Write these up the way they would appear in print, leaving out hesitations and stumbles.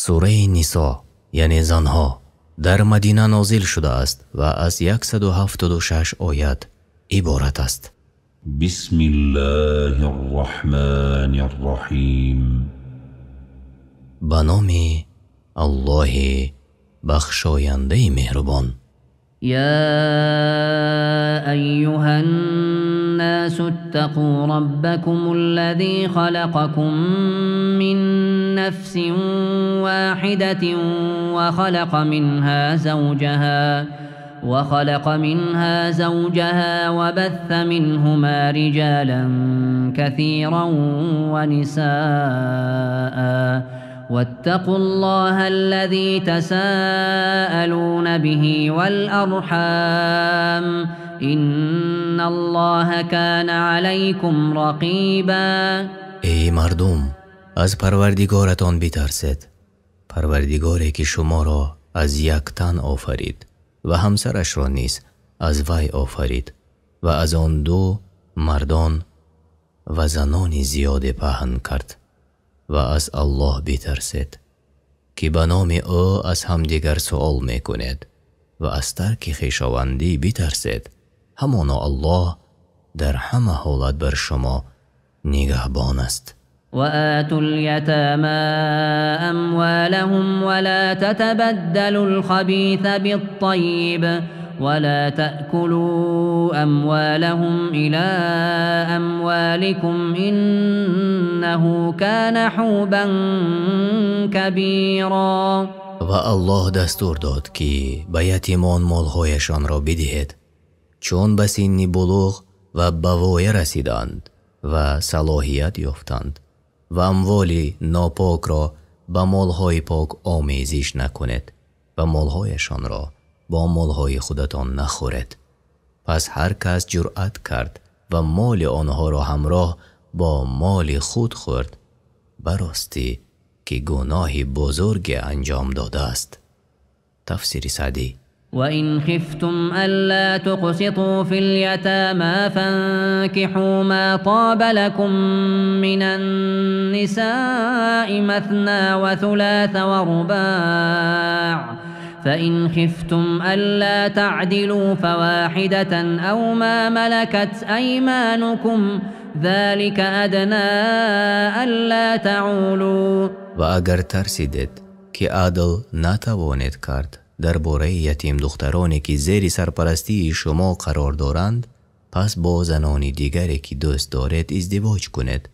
سوره نساء یعنی زنها در مدینه نازل شده است و از 176 آیت عبارت است. بسم الله الرحمن الرحیم. به نام الله بخشاینده مهربان. يا أيها الناس اتقوا ربكم الذي خلقكم من نفس واحدة وخلق منها زوجها وبث منهما رجالا كثيرا ونساء واتقوا الله الذي تساءلون به والأرحام إن الله كان عليكم رقيبا. ای مردم، از پروردگارتان بترسید، پروردگاری که شما را از یک تن آفرید و همسرش را نیز از وی آفرید و از آن دو مردان و زنانی زیاد پهن کرد و از الله بترسید که به نام او از همدیگر سؤال میکنید و از ترک خویشاوندی بترسید، همانا الله در همه حالت بر شما نگهبان است. وآتوا اليتامى أموالهم ولا تتبدلوا الخبيث بالطيب ولا تأكلوا أموالهم إلى أموالكم إنه كان حوبا كبيرا. و الله دستور داد که به یتیمان مالهایشان را بدهید چون به سن بلوغ و به وای رسیدند و صلاحیت یافتند و اموال ناپاک را با مالهای پاک آمیزش نکنید و مالهایشان را با مالهای خودتان نخورید. پس هر کس جرأت کرد و مال آنها را همراه با مال خود خورد، براستی که گناه بزرگ انجام داده است. تفسیر سعدی. وإن خفتم ألا تقسطوا في اليتامى فانكحوا ما طاب لكم من النساء مثنى وثلاث ورباع فإن خفتم ألا تعدلوا فواحدة أو ما ملكت أيمانكم ذلك أدنى ألا تعولوا. و اگر ترسیدید که عدل نتوانید کرد درباره یتیم دخترانی که زیر سرپرستی شما قرار دارند، پس با زنانی دیگری که دوست دارید ازدواج کنید،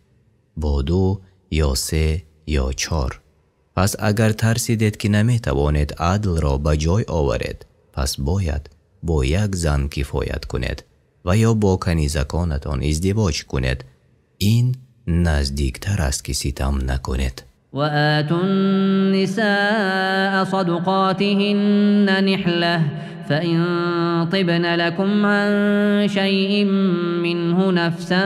با 2 یا 3 یا 4. پس اگر ترسیدید که نمی توانید عدل را به جای آورید، پس باید با یک زن کفایت کنید و یا با کنیزکانتان ازدواج کنید. این نزدیکتر است که ستم نکنید. وآتوا النساء صدقاتهن نحلة فإن طبن لكم عن شيء منه نفسا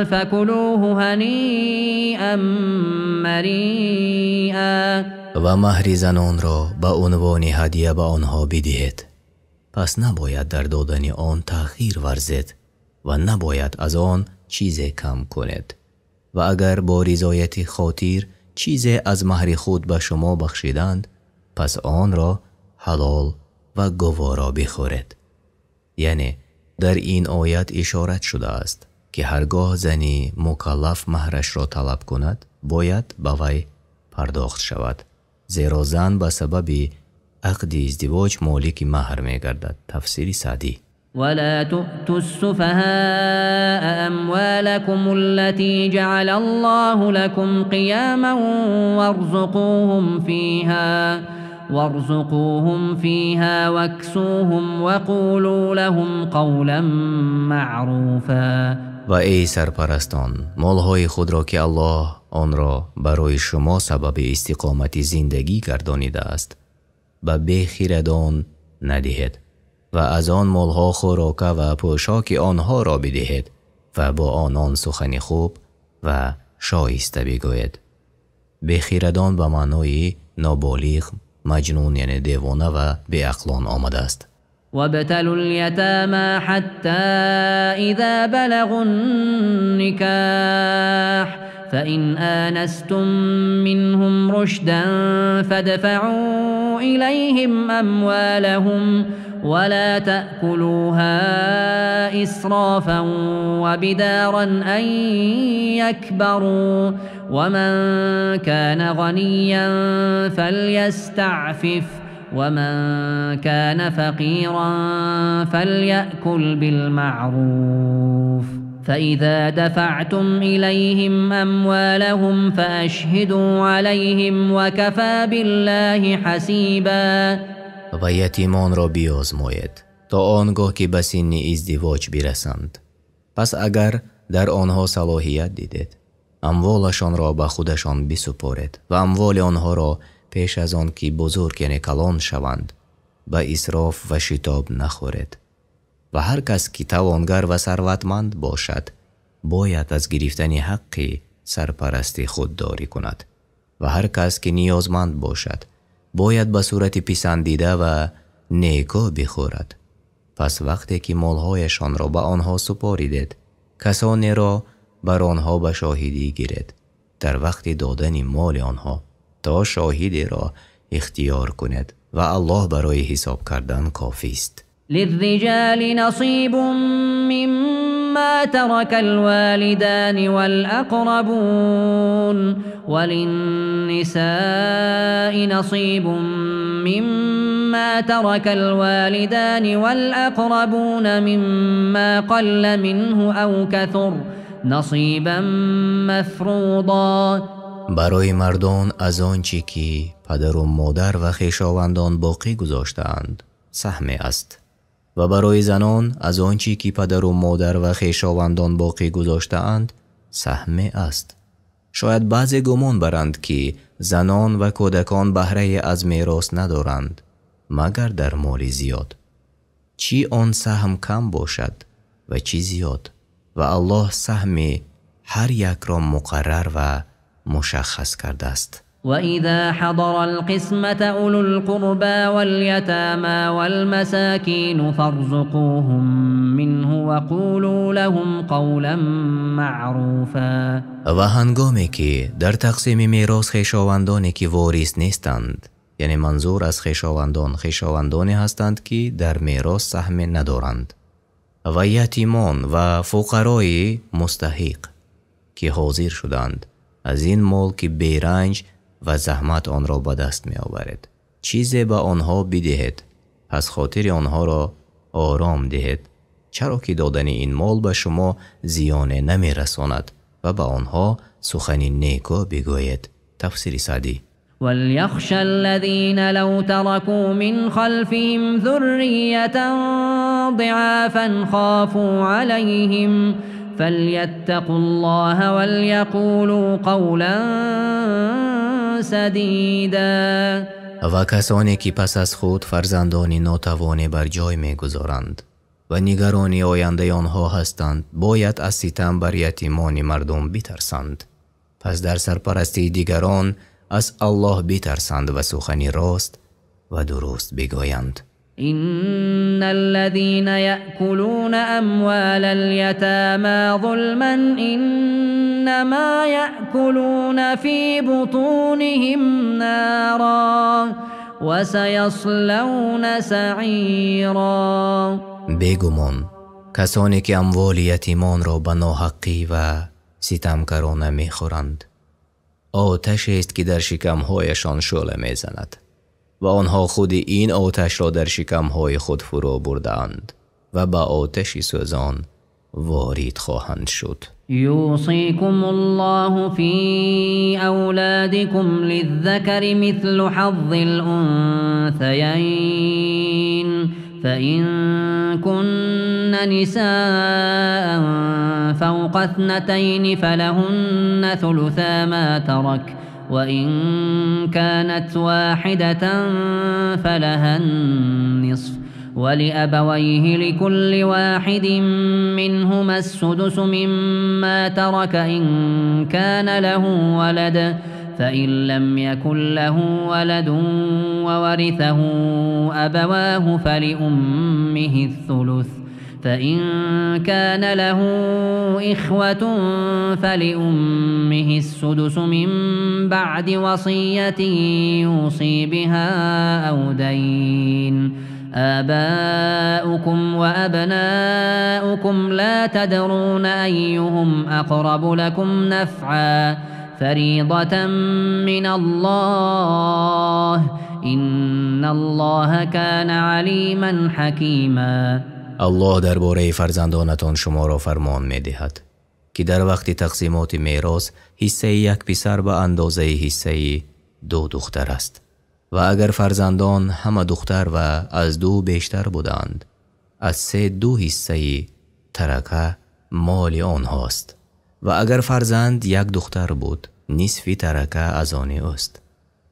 فكلوه هنيئا مريئا. و مهر زنان را به عنوان هدیه به آنها بدهید، پس نباید در دادن آن تأخیر ورزید و نباید از آن چیز کم کنید. و اگر با رضایت خاطر چیزی از مهر خود به شما بخشیدند، پس آن را حلال و گوارا بخورید. یعنی در این آیت اشارت شده است که هرگاه زنی مکلف مهرش را طلب کند، باید به وی پرداخت شود، زیرا زن به سبب عقد ازدواج مالک مهر می گردد. تفسیر سعدی. ولا تؤتوا السفهاء أموالكم التي جعل الله لكم قياما وارزقوهم فيها واكسوهم وقولوا لهم قولا معروفا. و ای سرپرستان، مالهای خود را که الله آن را برای شما سبب استقامت زندگی گردانیده است به بیخیردان ندهید و از آن مالها خوراک و پوشاک آنها را بدهید و با آنان سخن خوب و شایسته بگوید. بیخیردان به معنای نابالغ، مجنون یعنی دیوانه و بیعقلان آمده است. وابتلوا اليتامى حتى إذا بلغوا النكاح فإن آنستم منهم رشدا فادفعوا إليهم أموالهم ولا تأكلوها إسرافا وبدارا أن يكبروا ومن كان غنيا فليستعفف ومن كان فقيرا فليأكل بالمعروف فإذا دفعتم إليهم أموالهم فأشهدوا عليهم وكفى بالله حسيبا. و یتیمان را بیازماید تا آنگاه که به سن ازدواج برسند. پس اگر در آنها صلاحیت دیدید اموالشان را به خودشان بسپارید و اموال آنها را پیش از آن که بزرگ یعنی کلان شوند به اسراف و شتاب نخورید. و هر کس که توانگر و ثروتمند باشد باید از گرفتن حق سرپرستی خودداری کند و هر کس که نیازمند باشد باید به صورت پسندیده و نیکو بخورد. پس وقتی که مالهایشان را به آنها سپاریدید کسانی را بر آنها به شاهدی گیرید در وقت دادن مال آنها تا شاهدی را اختیار کنید و الله برای حساب کردن کافی است. للرجال نصيب مما ترك الوالدان والأقربون وللنساء نصيب مما ترك الوالدان والأقربون مما قل منه أو كثر نصيبا مفروضا. برای مردان از آنچه که پدر و مادر و خویشاوندان باقی گذاشتند سهم است و برای زنان از آنچه که پدر و مادر و خویشاوندان باقی گذاشته‌اند سهم است. شاید بعضی گمان برند که زنان و کودکان بهره از میراث ندارند مگر در مال زیاد، چی آن سهم کم باشد و چی زیاد، و الله سهم هر یک را مقرر و مشخص کرده است. وإذا حضر القسمة أولو القربى واليتامى والمساكين فارزقوهم منه وقولوا لهم قولا معروفا. و هنگامی که در تقسیم میراث خویشاوندانی که وارث نیستند، یعنی منظور از خویشاوندانی هستند که در میراث سهم ندارند، و یتیمان و فقرای مستحق که حاضر شدند، از این مال که بیرنج و زحمت آن را به دست می آورد چیزی به آنها بدهید، پس خاطر آنها را آرام دهید، چرا که دادن این مال به شما زیان نمی رساند و به آنها سخن نیکو بگوید. تفسیر سعدی. وليخشى الذين لو تركوا من خلفهم ذرية ضعافا خافوا عليهم فليتقوا الله وليقولوا قولا سدیدا. و کسانی که پس از خود فرزندان ناتوان بر جای می گذارند و نگرانی آینده آنها هستند باید از ستم بر یتیمان مردم بترسند. پس در سرپرستی دیگران از الله بترسند و سخنی راست و درست بگویند. إن الذين يأكلون أموال اليتامى ظلما إنما يأكلون في بطونهم نارا وسيصلون سعيرا. بیگمان کسانی که اموال یتیمان را به ناحقی و ستمکارانه میخورند آتش است که در شکمهایشان شعله میزند و آنها خود این آتش را در شکمهای خود فرو بردند و به آتش سوزان وارد خواهند شد. یوصیکم الله فی اولادکم للذکر مثل حظ الانثیین فإن كن نساء فوق اثنتين فلهن ثلثا ما ترك وإن كانت واحدة فلها النصف ولأبويه لكل واحد منهما السدس مما ترك إن كان له ولد فإن لم يكن له ولد وورثه أبواه فلأمه الثلث فإن كان له إخوة فلأمه السدس من بعد وصية يوصي بها أو دين. آباؤكم وأبناؤكم لا تدرون أيهم أقرب لكم نفعا فريضة من الله إن الله كان عليما حكيما. الله درباره فرزندانتان شما را فرمان می دهد که در وقت تقسیمات میراث حصه یک پسر به اندازه حصه 2 دختر است و اگر فرزندان همه دختر و از 2 بیشتر بودند از 3 2 حصه ترکه مال آنهاست و اگر فرزند یک دختر بود نصف ترکه از آن است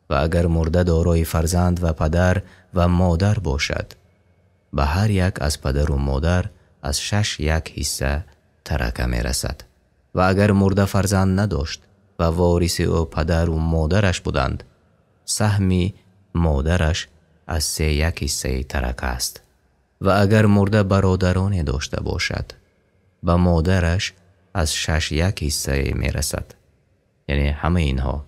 و اگر مرده دارای فرزند و پدر و مادر باشد به هر یک از پدر و مادر از 6 1 حصه ترکه می رسد و اگر مرده فرزند نداشت و وارث او پدر و مادرش بودند سهم مادرش از 3 1 حصه ترکه است و اگر مرده برادران داشته باشد به مادرش از 6 1 حصه می رسد. یعنی همه اینها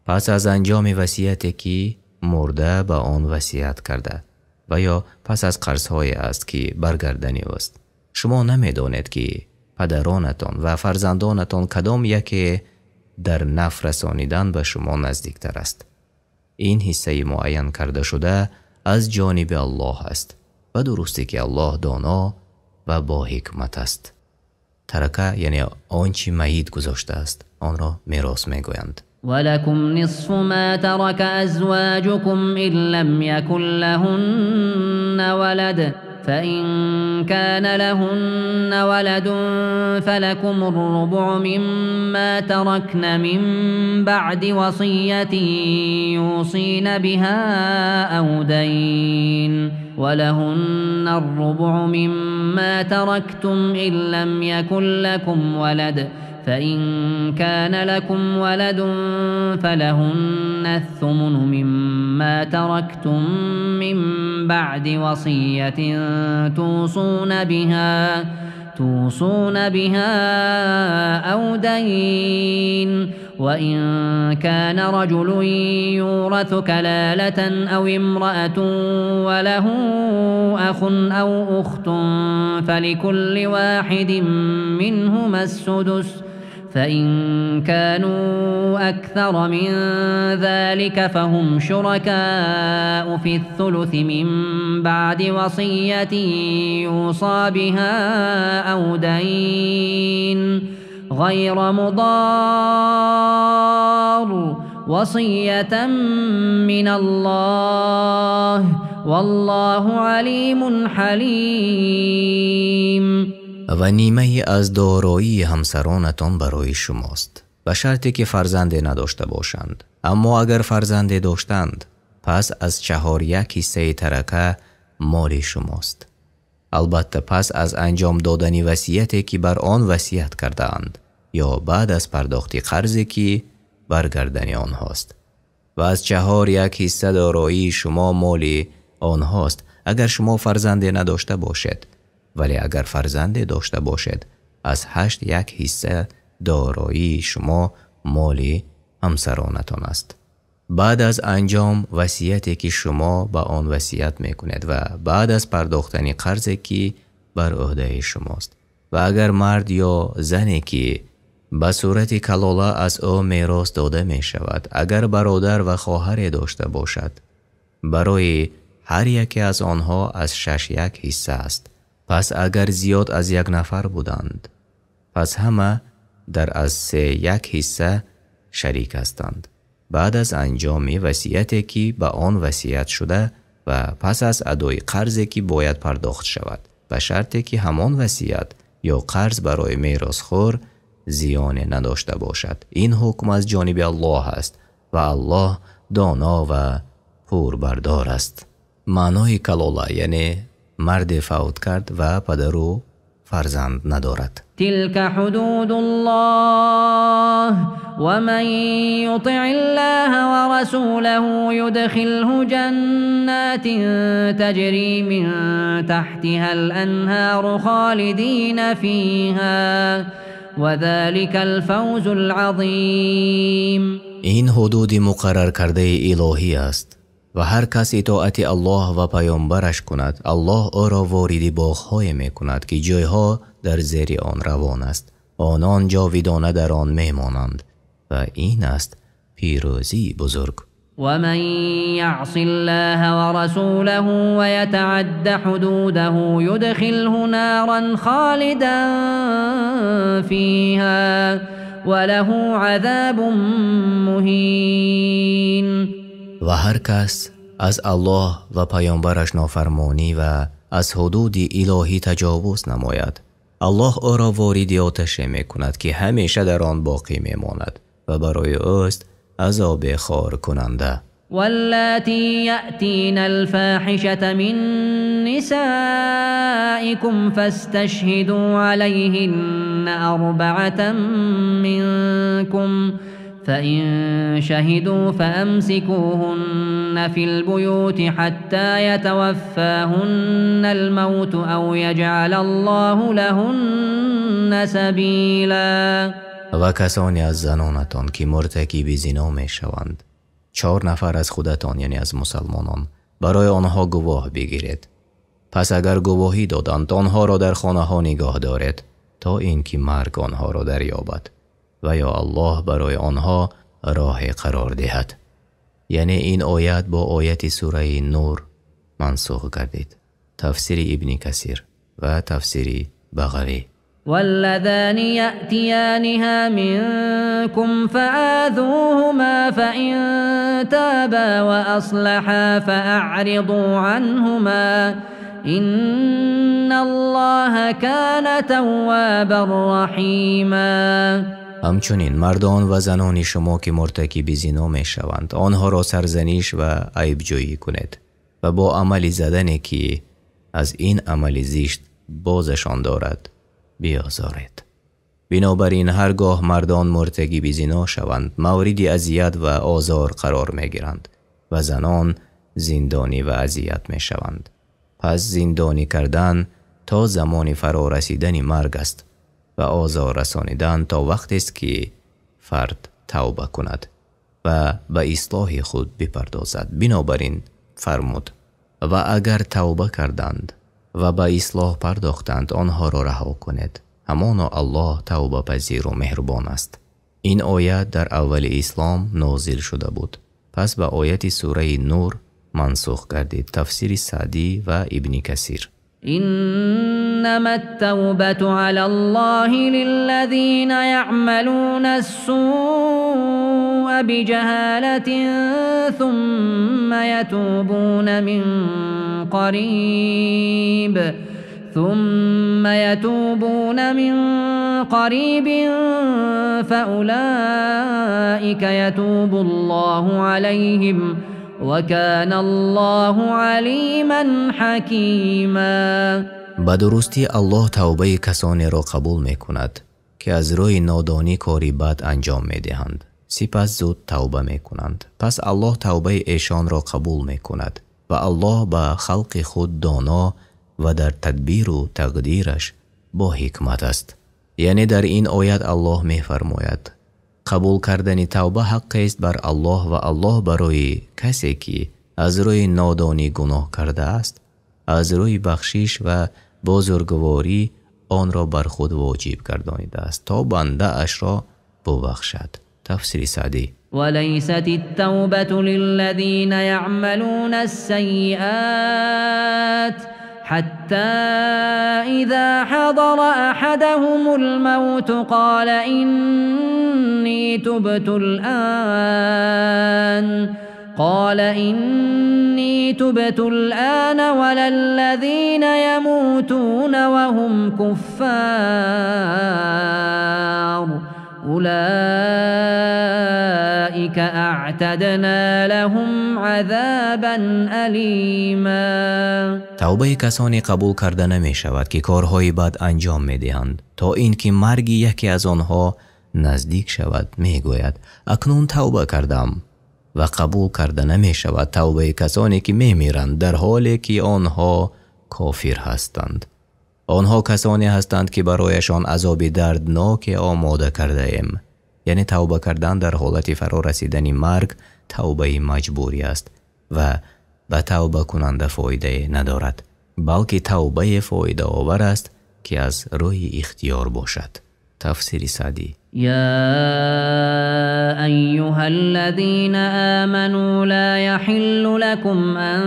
پس از انجام وصیتی که مرده به آن وصیت کرده و یا پس از قرض‌های است که برگردنی است. شما نمی‌دانید که پدرانتان و فرزندانتان کدام یکی در نفع رسانیدن به شما نزدیکتر است. این حصه معین کرده شده از جانب الله است و درستی که الله دانا و با حکمت است. ترکه یعنی آنچه مید گذاشته است آن را میراث میگویند. ولكم نصف ما ترك أزواجكم إن لم يكن لهن ولد فإن كان لهن ولد فلكم الربع مما تركن من بعد وصية يوصين بها أو دين ولهن الربع مما تركتم إن لم يكن لكم ولد فإن كان لكم ولد فلهن الثمن مما تركتم من بعد وصية توصون بها أو دين وإن كان رجل يورث كلالة أو امرأة وله أخ أو أخت فلكل واحد منهما السدس فإن كانوا أكثر من ذلك فهم شركاء في الثلث من بعد وصية يوصى بها أو دين غير مضار وصية من الله والله عليم حليم. و نیمه از دارایی همسرانتان برای شماست و شرطی که فرزند نداشته باشند. اما اگر فرزند داشتند پس از 4 1 حصه ترکه مال شماست. البته پس از انجام دادن وصیتی که بر آن وصیت کردند یا بعد از پرداخت قرضی که برگردن آنهاست و از 4 1 حصه دارایی شما مال آنهاست اگر شما فرزند نداشته باشد. ولی اگر فرزند داشته باشد از 8 1 حصه دارایی شما مال همسرانتان است. بعد از انجام وصیتی که شما به آن وصیت میکنید و بعد از پرداختن قرضی که بر عهده شماست و اگر مرد یا زنی که به صورت کلاله از او میراث داده می شود اگر برادر و خواهر داشته باشد برای هر یکی از آنها از 6 1 حصه است. پس اگر زیاد از 1 نفر بودند پس همه در از 3 1 حصه شریک هستند. بعد از انجام وصیتی که به آن وصیت شده و پس از ادای قرضی که باید پرداخت شود و شرطی که همان وصیت یا قرض برای میراثخوار زیان نداشته باشد. این حکم از جانب الله است و الله دانا و پوربردار است. معنای کلاله یعنی مرد فوت کرد و پدر و فرزند ندارد. تلك حدود الله ومن يطع الله ورسوله يدخله جنات تجري من تحتها الأنهار خالدين فيها وذلك الفوز العظیم. این حدود مقرر کرده الهی است و هر کس اطاعت الله و پیامبرش کند الله او را وارد باغ‌های می‌کند که جایها در زیر آن روان است. آنان جاودانه در آن میمانند و این است پیروزی بزرگ. ومن يعص الله ورسوله ويتعد حدوده يدخله نارا خالدا فيها وله عذاب مهین. و هر کس از الله و پیامبرش نافرمانی و از حدود الهی تجاوز نماید الله او را وارد آتش می کند که همیشه در آن باقی می ماند و برای اوست عذاب خار کننده. واللاتی یأتین الفاحشة من نسائكم فاستشهدوا عليهن 4 منكم فإن شهدوا فأمسكوهن في البيوت حتى يتوفاهن الموت أو يجعل الله لهن سبيلا. و کسانی از زنانتان که مرتکب زنا می شوند 4 نفر از خودتان یعنی از مسلمانان برای آنها گواه بگیرید. پس اگر گواهی دادند آنها را در خانه ها نگاه دارید تا اینکه مرگ آنها را دریابد و یا الله برای آنها راه قرار دهد. یعنی این آیت با آیت سوره نور منسوخ گردید. تفسیر ابن کثیر و تفسیر بغوی. واللذان يأتيانها منكم فآذوهما فإن تابا وأصلحا فأعرضوا عنهما إن الله كان توابا رحيما. همچنین مردان و زنان شما که مرتکب زنا می شوند آنها را سرزنش و عیب جویی کنید و با عمل زدنی که از این عمل زشت بازشان دارد بیازارید. بنابراین هرگاه مردان مرتکب زنا شوند مورد اذیت و آزار قرار می گیرند و زنان زندانی و اذیت می شوند. پس زندانی کردن تا زمان فرا رسیدن مرگ است و آزار رسانیدن تا وقتی است که فرد توبه کند و به اصلاح خود بپردازد. بنابراین فرمود و اگر توبه کردند و به اصلاح پرداختند آنها را رها کنید همانا الله توبه پذیر و مهربان است. این آیت در اول اسلام نازل شده بود پس به آیت سوره نور منسوخ گردید. تفسیر سعدی و ابن کثیر. إنما التوبة على الله للذين يعملون السوء بجهالة ثم يتوبون من قريب فأولئك يتوب الله عليهم وكان الله عليما حكيما. به درستی الله توبه کسانی را قبول می کند که از روی نادانی کاری بد انجام می دهند سپس زود توبه می کنند. پس الله توبه ایشان را قبول می کند و الله به خلق خود دانا و در تدبیر و تقدیرش با حکمت است. یعنی در این آیت الله می فرماید قبول کردن توبه حق است بر الله و الله برای کسی که از روی نادانی گناه کرده است از روی بخشش و بزرگواری آن را بر خود واجب گردانیده است تا بنده اش را ببخشد. تفسیر سعدی. وليست التوبة للذين يعملون السيئات حتى إذا حضر أحدهم الموت قال إني تبت الآن ولا الذين يموتون وهم كفار أولئك أعتدنا لهم عذابا ألیما. توبه کسانی قبول کرده نمی شود که کارهای بد انجام می دهند تا اینکه مرگ یکی از آنها نزدیک شود. می گوید اکنون توبه کردم. و قبول کرده نمی شود توبه کسانی که می میرند در حالی که آنها کافر هستند. آنها کسانی هستند که برایشان عذاب دردناک آماده کرده ایم. یعنی توبه کردن در حالت فرا رسیدن مرگ توبه مجبوری است و به توبه کننده فایده ندارد، بلکه توبه فایده آور است که از روی اختیار باشد. تفسیر سعدی. يا أيها الذين آمنوا لا يحل لكم أن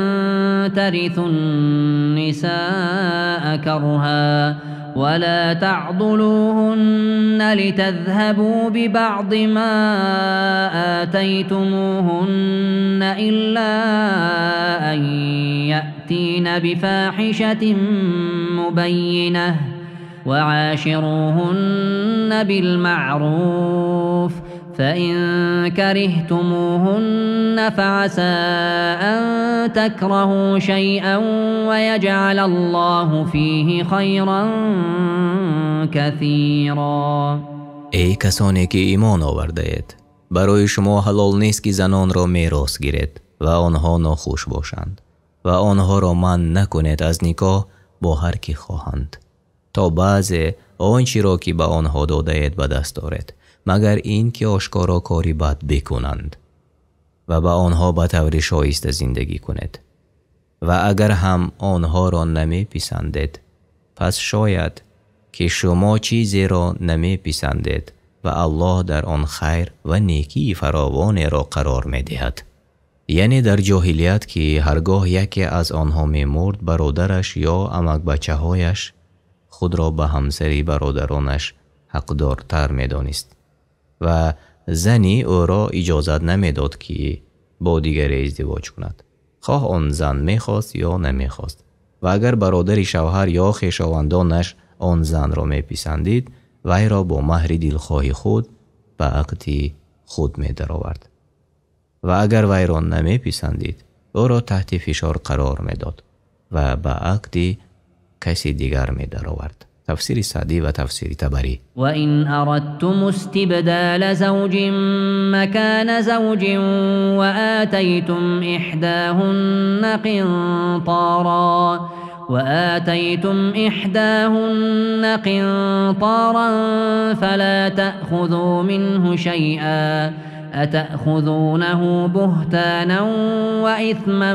ترثوا النساء كرها ولا تعضلوهن لتذهبوا ببعض ما آتيتموهن إلا أن يأتين بفاحشة مبينة وعاشروهن بالمعروف فإن كرهتموهن فعسى أن تكرهوا شيئا ويجعل الله فيه خيرا كثيرا. ای کسانی که ایمان آورده اید، برای شما حلال نیست که زنان را میراث گیرید و آنها ناخوش باشند و آنها را منع نکنید از نکاح با هر کی خواهند تا بعض آنچه را که به آنها داده اید به دست آرید، مگر این که آشکارا کاری بد بکنند و به آنها به طور شایسته زندگی کنید. و اگر هم آنها را نمی پسندید، پس شاید که شما چیزی را نمی پسندید و الله در آن خیر و نیکی فراوان را قرار می دهد. یعنی در جاهلیت که هرگاه یکی از آنها می مرد، برادرش یا عمک بچه هایش خود را به همسری برادرانش حقدارتر می دانست و زنی او را اجازت نمی داد که با دیگری ازدواج کند، خواه آن زن می خواست یا نمی خواست. و اگر برادر شوهر یا خویشاوندانش آن زن را می پسندید، وی را با مهر دلخواه خود به عقد خود می درآورد. و اگر وی را نمی پسندید، او را تحت فشار قرار می داد و به عقد کسی دیگر می درآورد. تفسیر سعدی و تفسیر طبری. و این اردتم استبدال زوج مکان زوج و آتیتم احداهن قنطارا فلا تأخذوا منه شيئا اتأخذونه بهتانا و اثما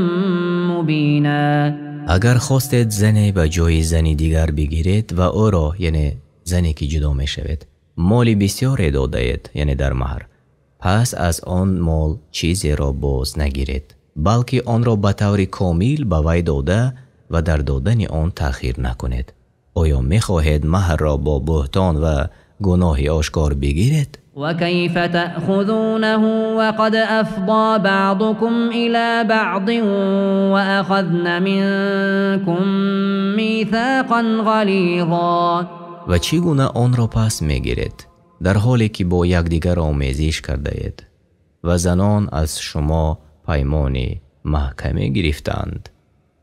مبینا. اگر خواستید زنی به جای زنی دیگر بگیرید و او را، یعنی زنی که جدا می شود، مالی بسیار داده اید، یعنی در مهر، پس از آن مال چیزی را باز نگیرید، بلکه آن را به طور کامل به وی داده و در دادن آن تأخیر نکنید. آیا می خواهید مهر را با بهتان و گناه آشکار بگیرید؟ وكيف تأخذونه وقد أفضى بعضكم إلى بعض وأخذن منكم ميثاقا غلیظا. و چگونه آن را پس میگیرید در حالی که با یکدیگر آمیزش کرده اید و زنان از شما پیمانی محکمی گرفتند؟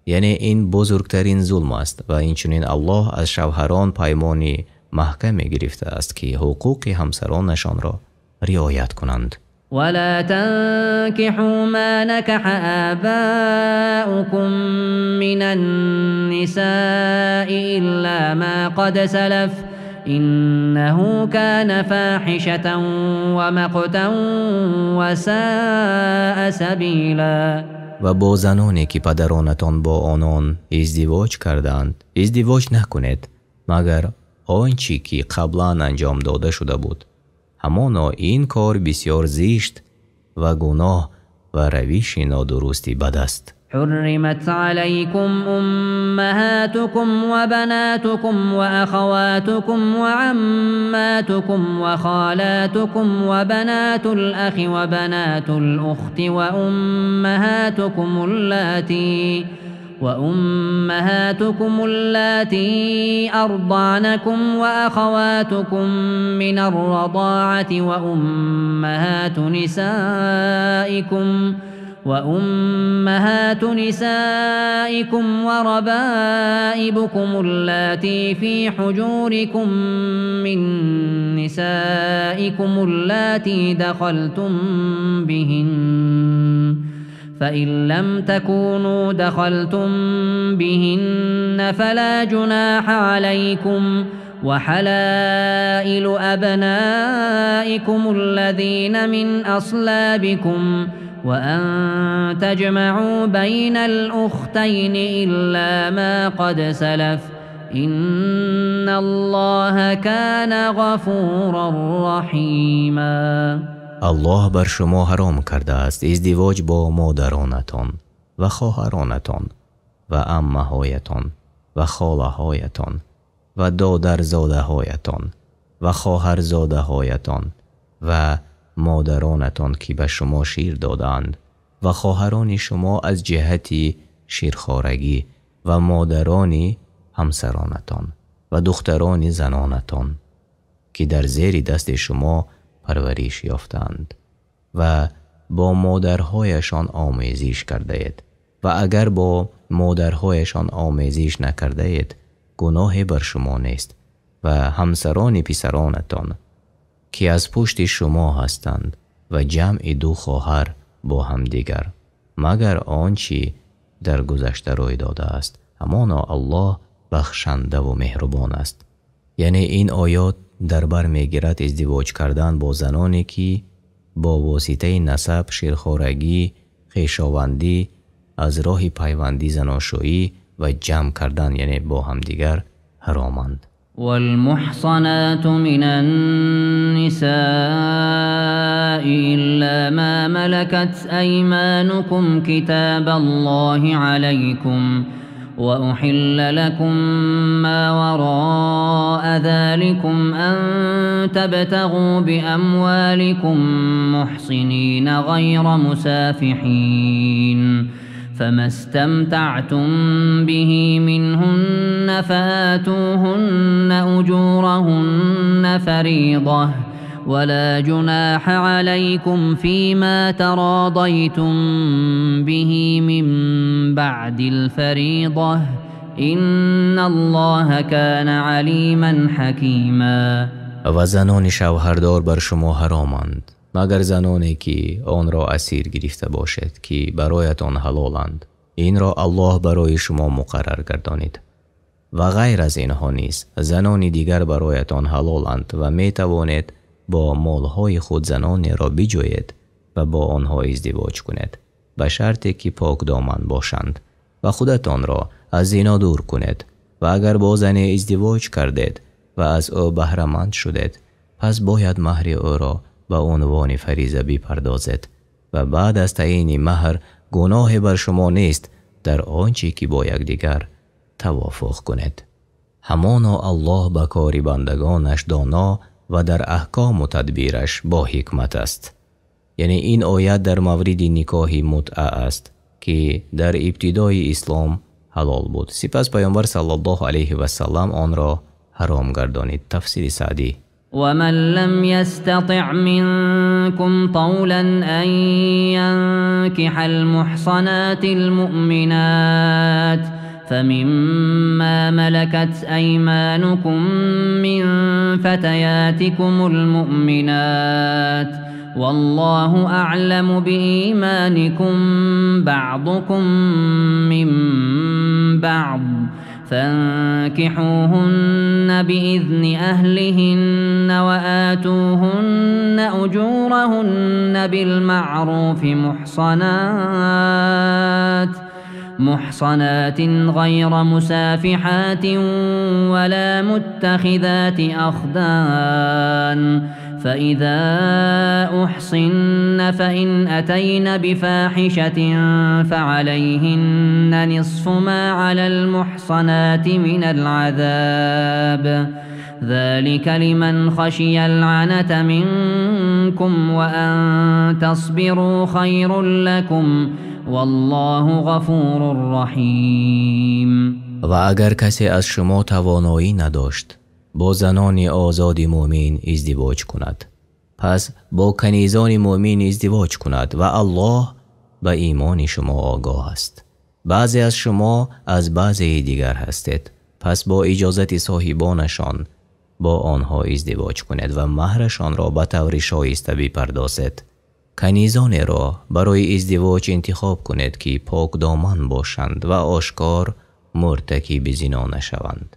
یعنی این بزرگترین ظلم است و اینچنین الله از شوهران پیمانی محکم گرفته است که حقوق همسرانشان را رعایت کنند. ولا تنكحوا ما نكح آباؤكم من النساء إلا ما قد سلف إنه كان فاحشة ومقتا وساء سبيلا. و با زنانی که پدرانتان با آنان ازدواج کردند ازدواج نکنید مگر آنچه که قبلا انجام داده شده بود، همانا این کار بسیار زشت و گناه و روش نادرستی بد است. حرمت عليكم أمهاتكم وبناتكم وأخواتكم وعماتكم وخالاتكم وبنات الأخ وبنات الأخت وأمهاتكم اللاتي أرضعنكم وأخواتكم من الرضاعة وأمهات نسائكم وربائبكم اللاتي في حجوركم من نسائكم اللاتي دخلتم بهن، فإن لم تكونوا دخلتم بهن فلا جناح عليكم، وحلائل أبنائكم الذين من أصلابكم، وأن تجمعوا بين الأختين إلا ما قد سلف، إن الله كان غفورا رحیما. الله بر شما حرام کرده است ازدواج با مادرانتان و خواهرانتان و عمه‌هایتان و خاله‌هایتان و دادرزاده‌هایتان و خواهرزاده‌هایتان و مادرانتان که به شما شیر دادند و خواهران شما از جهتی شیرخوارگی و مادران همسرانتان و دختران زنانتان که در زیر دست شما پرورش یافتند و با مادرهایشان آمیزش کرده اید و اگر با مادرهایشان آمیزش نکرده اید گناهی بر شما نیست و همسران پسرانتان که از پشت شما هستند و جمع دو خواهر با هم دیگر مگر آنچه در گذشته روی داده است، همانا الله بخشنده و مهربان است. یعنی این آیات در بر میگیرد ازدواج کردن با زنانی که با واسطه نسب، شیرخوارگی، خویشاوندی، از راه پیوندی زناشویی و جمع کردن یعنی با هم دیگر حرامند. والمحصنات من النساء إلا ما ملكت أيمانكم كتاب الله عليكم، وأحل لكم ما وراء ذلكم أن تبتغوا بأموالكم محصنين غير مسافحين، فما استمتعتم به منهن فآتوهن أجورهن فريضة، ولا جناح عليكم فيما تراضيتم به من بعد الفريضة، إن الله كان عليما حكيما. و زنان شوهردار بر شما حرامند مگر زنانی که آن را اسیر گرفته باشد که برایتان حلالند، این را الله برای شما مقرر گردانید. و غیر از اینها نیز زنان دیگر برایتان حلالند و می توانید با مالهای خود زنانی را بجویید و با آنها ازدواج کنید به شرطی که پاک دامن باشند و خودتان را از زنا دور کنید. و اگر با زنی ازدواج کردید و از او بهره مند شدید پس باید مهر او را به عنوان فریضه بپردازید و بعد از تعیین مهر گناه بر شما نیست در آنچه که با یکدیگر توافق کنید. همانا الله به کار بندگانش دانا و در احکام و تدبیرش با حکمت است. یعنی این آیت در مورد نکاح متعه است که در ابتدای اسلام حلال بود، سپس پیامبر صلی الله علیه و سلم آن را حرام گردانید. تفسیر سعدی: ومن لم يستطع منكم طولا أن ينكح المحصنات المؤمنات فمما ملكت أيمانكم من فتياتكم المؤمنات، والله أعلم بإيمانكم بعضكم من بعض، فانكحوهن بإذن أهلهن وآتوهن أجورهن بالمعروف محصنات غير مسافحات ولا متخذات أخدان، فإذا أحصن فإن أتين بفاحشة فعليهن نصف ما على المحصنات من العذاب، ذلك لمن خشي العنة منكم وأن تصبروا خير لكم، والله غفور رحیم. و اگر کسی از شما توانایی نداشت با زنان آزاد مؤمن ازدواج کند، پس با کنیزان مؤمن ازدواج کند و الله به ایمان شما آگاه است. بعضی از شما از بعضی دیگر هستید، پس با اجازت صاحبانشان با آنها ازدواج کنید و مهرشان را به طور شایسته بپردازید. کنیزان را برای ازدواج انتخاب کنید که پاک دامن باشند و آشکار مرتکب زنا نشوند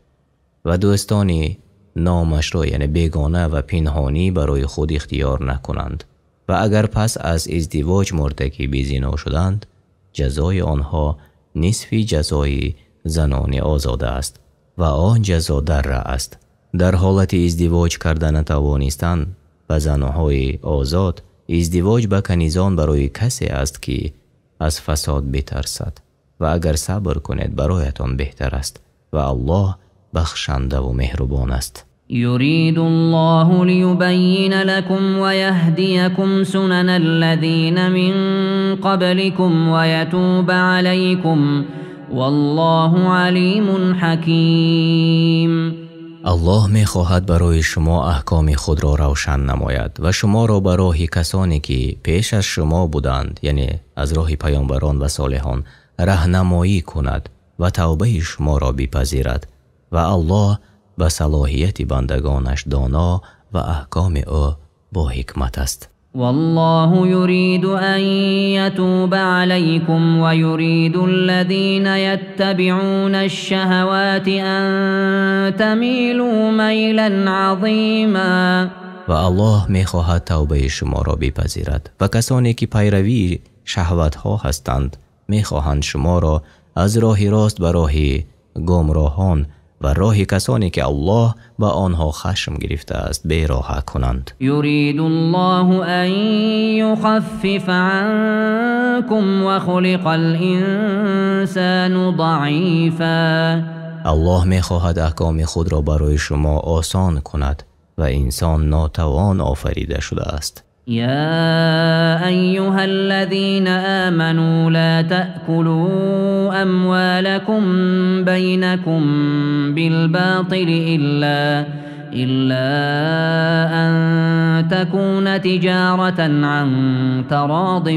و دوستانی نامشروع یعنی بیگانه و پنهانی برای خود اختیار نکنند و اگر پس از ازدواج مرتکب زنا شدند جزای آنها نصف جزای زنان آزاده است و آن جزا دره است. در حالت ازدواج کردن نتوانستند و زنهای آزاد، ازدواج با کنیزان برای کسی است که از فساد بترسد و اگر صبر کنید برایتان بهتر است و الله بخشنده و مهربان است. يريد الله ليبين لكم ويهديكم سنن الذين من قبلكم ويتوب عليكم والله عليم حكيم. الله می خواهد برای شما احکام خود را روشن نماید و شما را به راه کسانی که پیش از شما بودند، یعنی از راه پیامبران و صالحان، راهنمایی کند و توبه شما را بپذیرد و الله به صلاحیت بندگانش دانا و احکام او با حکمت است. والله يريد أن يتوب عليكم ويريد الذين يتبعون الشهوات أن تميلوا ميلا عظيما. و الله می خواهد توبه شما را بپذیرد و کسانی که پیروی شهوت ها هستند می خواهند شما را از راه راست به راه گمراهان و راه کسانی که الله با آنها خشم گرفته است بیراه کنند. یرید الله ان یخفف عنکم و خلق الانسان ضعیفا. الله می خواهد احکام خود را برای شما آسان کند و انسان ناتوان آفریده شده است. يا أيها الذين آمنوا لا تأكلوا أموالكم بينكم بالباطل إلا أن تكون تجارة عن تراض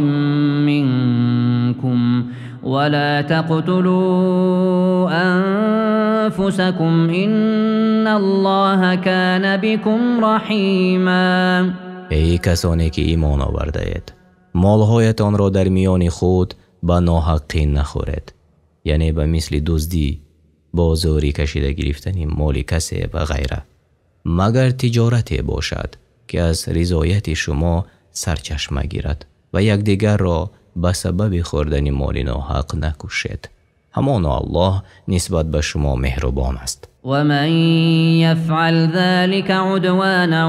منكم ولا تقتلوا أنفسكم إن الله كان بكم رحيما. ای کسانی که ایمان آورده اید، مالهایتان را در میان خود به ناحقی نخورید، یعنی به مثل دزدی، بازاری کشیده گرفتن مال کسی و غیره، مگر تجارتی باشد که از رضایت شما سرچشمه گیرد و یکدیگر را به سبب خوردن مال ناحق نکشید. همانا الله نسبت به شما مهربان است. ومن يفعل ذلك عدوانا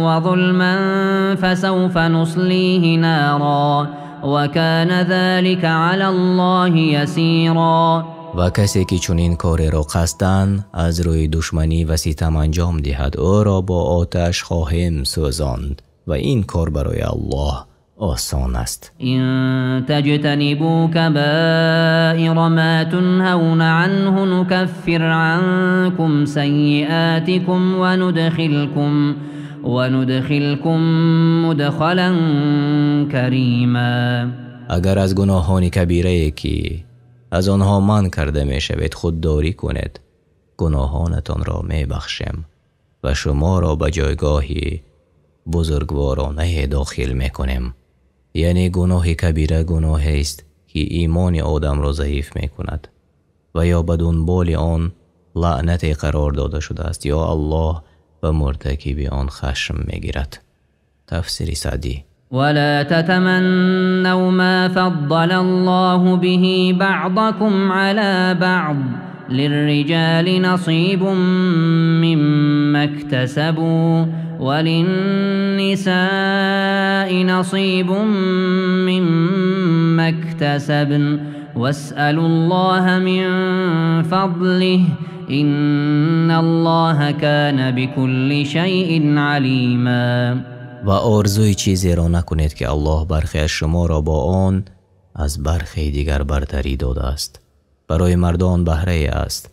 وظلما فسوف نصليه نارا وكان ذلك على الله يسيرا. و کسی که چنین کاری را قصداً از روی دشمنی و ستم انجام دهد او را با آتش خواهیم سوزاند و این کار برای الله آسان است. إن تجتنبوا كبائر ما تنهون عنه نكفر عنكم سيئاتكم وندخلكم مدخلا كريما. اگر از گناهان کبیره که از آنها من کرده می شوید خودداری کنید، گناهانتان را می بخشم و شما را به جایگاهی بزرگوارانه داخل می کنیم. یعنی گناه کبیره گناه است که ایمان آدم را ضعیف می کند و یا بدون بال آن لعنت قرار داده شده است یا الله به مرتکب آن خشم می گیرد. تفسیر سعدی. ولا تتمنوا ما فضل الله به بعضكم على بعض للرجال نصيب مما اكتسبوا وللنساء نصيب مما اكتسبن واسألوا الله من فضله إن الله كان بكل شيء عليما. و آرزوی چیزی را نکنید که الله برخی از شما را با آن از برخی دیگر برتری داده است. برای مردان بهره است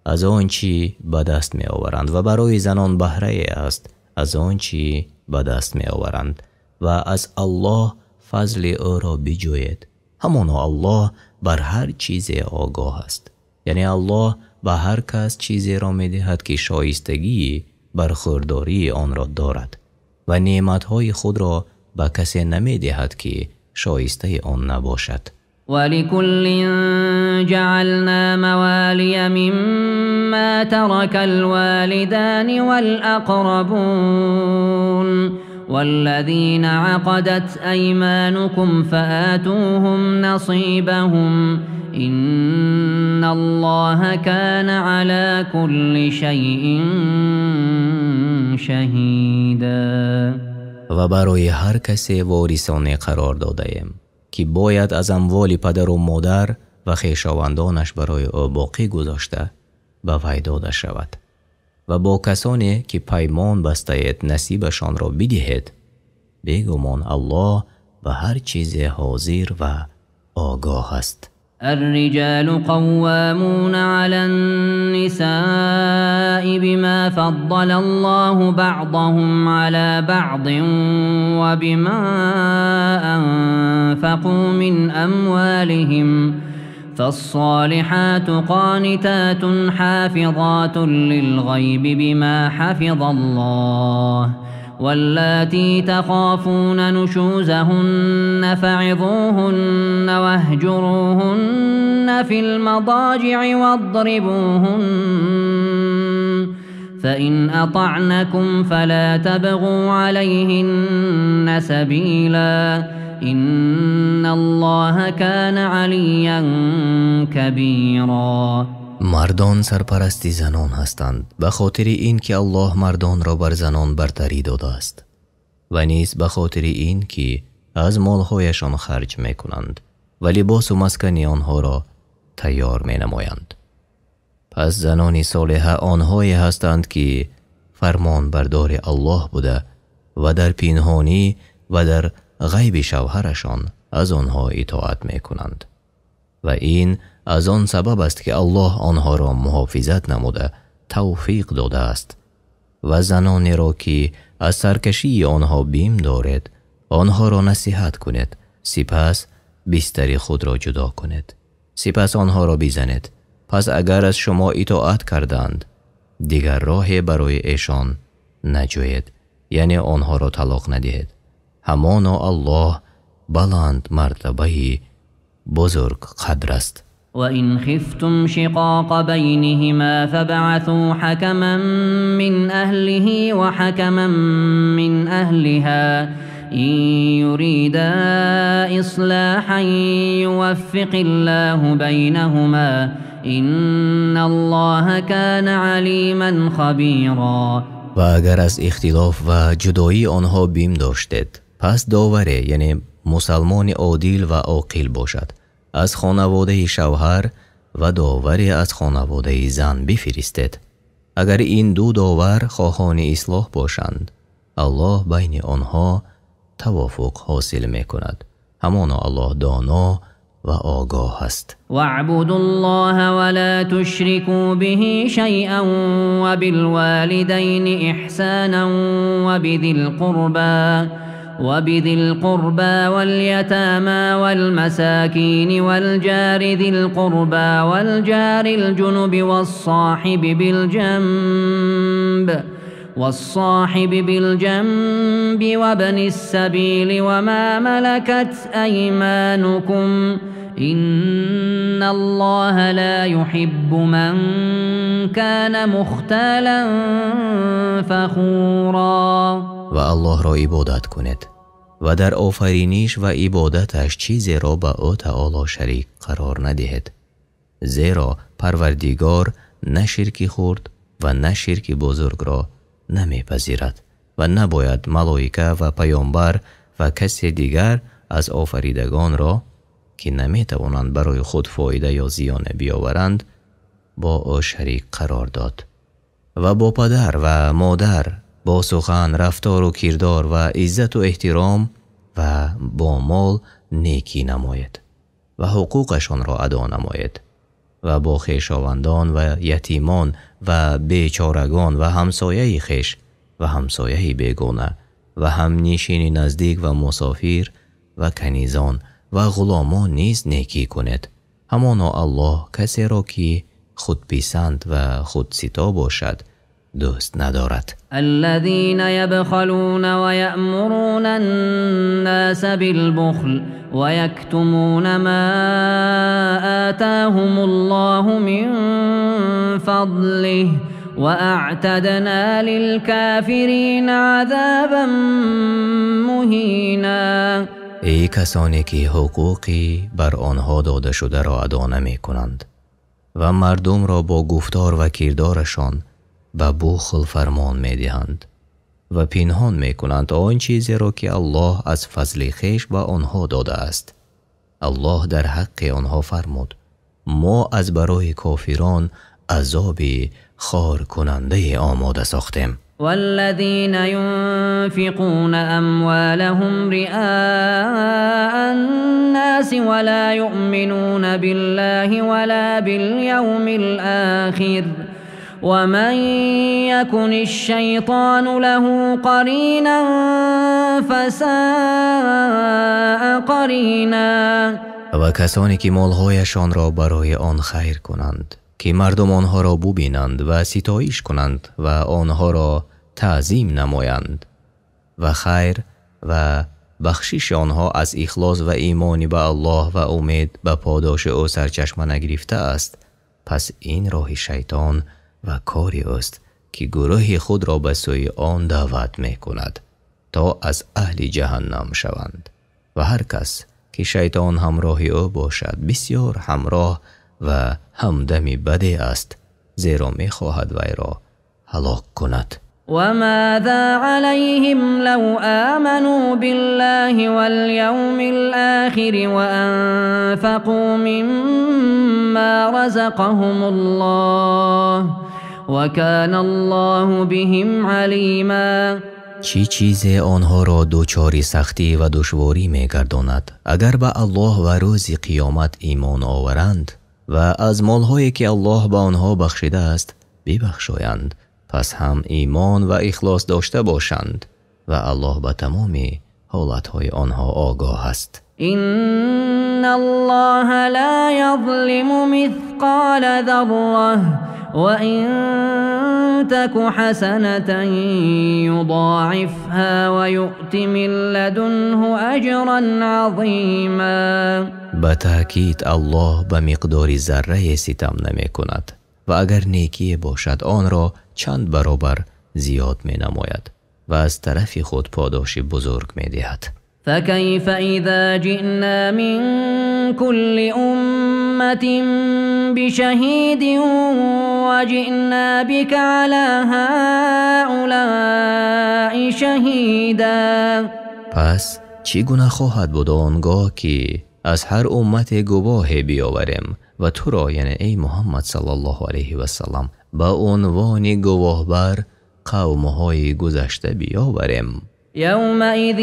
از آن چی به دست می آورند و برای زنان بهره است از آن چی به دست می آورند و از الله فضل او را بجوید. همانا الله بر هر چیز آگاه است. یعنی الله به هر کس چیزی را می دهد که شایستگی برخورداری آن را دارد و نعمتهای خود را به کسی نمی دهد که شایسته آن نباشد. ولكل جعلنا موالي مما ترك الوالدان والأقربون والذين عقدت أيمانكم فآتوهم نصيبهم إن الله كان على كل شيء شهيدا. و برای هر کسی وارثانه قرار داده‌ایم که باید از اموال پدر و مادر و خویشاوندانش برای او باقی گذاشته به وی داده شود و با کسانی که پیمان بسته اید نصیبشان را بدهید. بیگمان الله به هر چیز حاضر و آگاه است. الرجال قوامون على النساء بما فضل الله بعضهم على بعض وبما أنفقوا من أموالهم فالصالحات قانتات حافظات للغيب بما حفظ الله واللاتي تخافون نشوزهن فعظوهن واهجروهن في المضاجع واضربوهن فإن أطعنكم فلا تبغوا عليهن سبيلا إن الله كان عليا كبيرا. مردان سرپرستی زنان هستند به خاطر این که الله مردان را بر زنان برتری داده است و نیز به خاطر این که از مالهایشان خرج می کنند و لباس و مسکن آنها را تیار می نمایند. پس زنان صالحه آنهایی هستند که فرمان بردار الله بوده و در پنهانی و در غیب شوهرشان از آنها اطاعت می کنند و این از آن سبب است که الله آنها را محافظت نموده توفیق داده است و زنانی را که از سرکشی آنها بیم دارد آنها را نصیحت کنید، سپس بستر خود را جدا کنید، سپس آنها را بزنید. پس اگر از شما اطاعت کردند دیگر راهی برای ایشان نجوید، یعنی آنها را طلاق ندهید. همانا الله بلند مرتبه بزرگ قدر است. وإن خفتم شقاق بينهما فابعثوا حكما من أهله وحكما من أهلها إن يريدا إصلاحا يوفق الله بينهما إن الله كان عليما خبيرا. و اگر از اختلاف و جدایی آنها بیم داشتید پس داوری یعنی مسلمان عادل و عاقل باشد از خانواده شوهر و داوری از خانواده زن بفرستید. اگر این دو داور خواهان اصلاح باشند الله بین آنها توافق حاصل می کند. همانا الله دانا و آگاه است. واعبدوا الله ولا تشركوا به شيئا وبالوالدين إحسانا وبذي القربى واليتامى والمساكين والجار ذي القربى والجار الجنب والصاحب بالجنب وابن السبيل وما ملكت أيمانكم إن الله لا يحب من كان مختالا فخورا. و الله را عبادت کنید و در آفرینش و عبادتش چیزی را به او تعالی شریک قرار ندهید، زیرا پروردگار نه شرک خرد و نه شرک بزرگ را نمیپذیرد و نباید ملائکه و پیامبر و کسی دیگر از آفریدگان را که نمیتوانند برای خود فایده یا زیان بیاورند با او شریک قرار داد و با پدر و مادر با سخن، رفتار و کردار و عزت و احترام و با مال نیکی نماید. و حقوقشان را ادا نماید و با خویشاوندان و یتیمان و بیچارگان و همسایه خویش و همسایه بیگانه و همنشین نزدیک و مسافر و کنیزان و غلامان نیز نیکی کند. همانا الله کسی را که خودپسند و خودستا باشد دوست ندارد. الذين يبخلون ويأمرون الناس بالبخل ويكتمون ما آتاهم الله من فضله وأعتدنا للكافرين عذابا مهینا. ای کسانی که حقوقی بر آنها داده شده را ادا نمی کنند و مردم را با گفتار و کردارشان به بخل فرمان می دهند و پنهان می کنند آن چیزی را که الله از فضل خویش به آنها داده است. الله در حق آنها فرمود ما از برای کافران عذابی خار کننده آماده ساختیم. والذين ينفقون أموالهم رئاء الناس ولا يؤمنون بالله ولا باليوم الآخر ومن يكن الشيطان له قرينا فساء قرينا. و کسانی که مالهایشان را برای آن خیر کنند که مردم آنها را ببینند و ستایش کنند و آنها را تعظیم نمایند و خیر و بخشش آنها از اخلاص و ایمان به الله و امید به پاداش او سرچشمه نگرفته است، پس این راه شیطان و کاری است که گروه خود را به سوی آن دعوت می کند تا از اهل جهنم شوند و هر کس که شیطان همراه او باشد بسیار همراه و همدمی بده است، زیرا می خواهد وی را هلاک کند. وماذا عليهم لو آمنوا بالله واليوم الآخر وأنفقوا مما رزقهم الله وكان الله بهم عليما. چی چیز آنها را دوچاری سختی و دشواری می گرداند اگر به الله و روز قیامت ایمان آورند و از مالهایی که الله به آنها بخشیده است ببخشایند، پس هم ایمان و اخلاص داشته باشند و الله به تمام حالتهای آنها آگاه است. إن الله لا يظلم مثقال ذرة وإن تك حسنة يضاعفها ويؤت من لدنه أجرا عظيما. به تأکید الله به مقدار ذره ستم نمی کند و اگر نیکی باشد آن را چند برابر زیاد می نماید و از طرف خود پاداش بزرگ می دهد. فكيف إذا جئنا من كل أمة بشهيد وجئنا بك على هؤلاء شهيدا. پس چگونه خواهد بود آنگاه که از هر امت گواهی بیاوریم و تو را یعنی ای محمد صلی الله علیه و سلم به عنوان گواه بر قومهای گذشته بیاوریم. يومئذ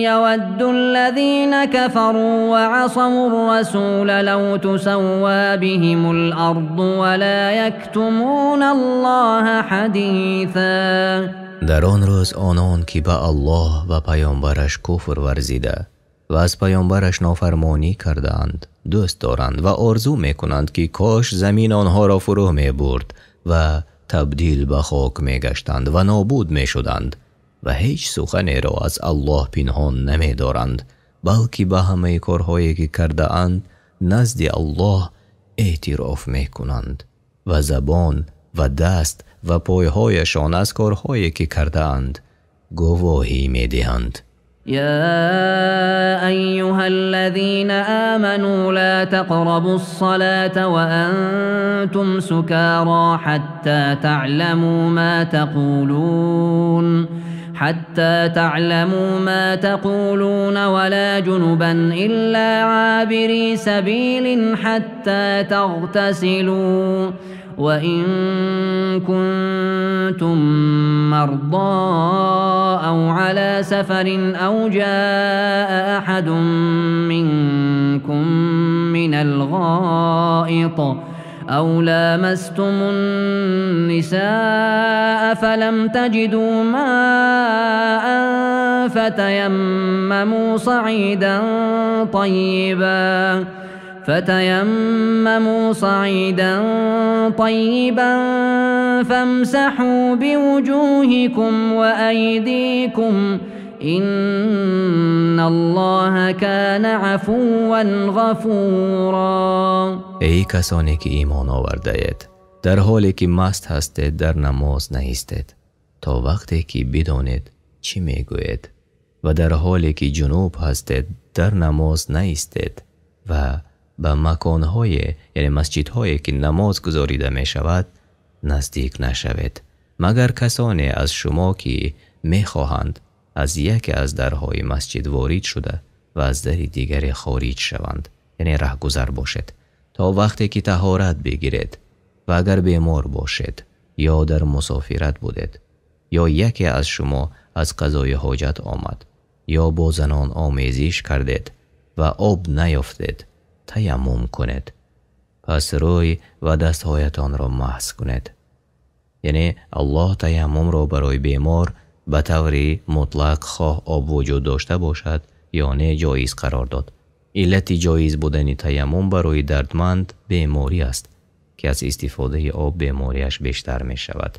يود الذين كفروا وعصوا الرسول لو تسوى بهم الأرض ولا يكتمون الله حديثا. در آن روز آنان که به الله و پیامبرش کفر ورزیده و از پیامبرش نافرمانی کردند دوست دارند و آرزو میکنند که کاش زمین آنها را فرو می برد و تبدیل به خاک می گشتند و نابود می شدند و هیچ سخنی را از الله پنهان نمی دارند، بلکه به همه کارهایی که کرده اند نزد الله اعتراف می کنند و زبان و دست و پایهایشان از کارهایی که کرده اند گواهی می دهند. يا أيها الذين آمنوا لا تقربوا الصلاة وأنتم سكارى حتى تعلموا ما تقولون ولا جنبا إلا عابري سبيل حتى تغتسلوا وإن كنتم مرضى أو على سفر أو جاء أحد منكم من الغائط أو لامستم النساء فلم تجدوا ماء فتيمموا صعيدا طيبا فامسحوا بوجوهكم وأيديكم إن الله كان عفوا غفورا. ای کسانی که ایمان آورده اید، در حالی که مست هستید در نماز نایستید تا وقتی که بدانید چی میگوید، و در حالی که جنوب هستید در نماز نایستید و به مکانهای یعنی مسجدهایی که نماز گزاریده می شود نزدیک نشوید، مگر کسانی از شما که می خواهند از یکی از درهای مسجد وارد شده و از در دیگری خارج شوند، یعنی رهگذر باشد، تا وقتی که طهارت بگیرید، و اگر بیمار باشید یا در مسافرت بودید یا یکی از شما از قضای حاجت آمد یا با زنان آمیزش کردید و آب نیافتید، تیمم کنید، پس روی و دستهایتان را مسح کنید. یعنی الله تیمم را برای بیمار به طور مطلق خواه آب وجود داشته باشد یا نه جایز قرار داد. علت جایز بودن تیمم برای دردمند بیماری است که از استفاده آب بیماریش بیشتر می شود.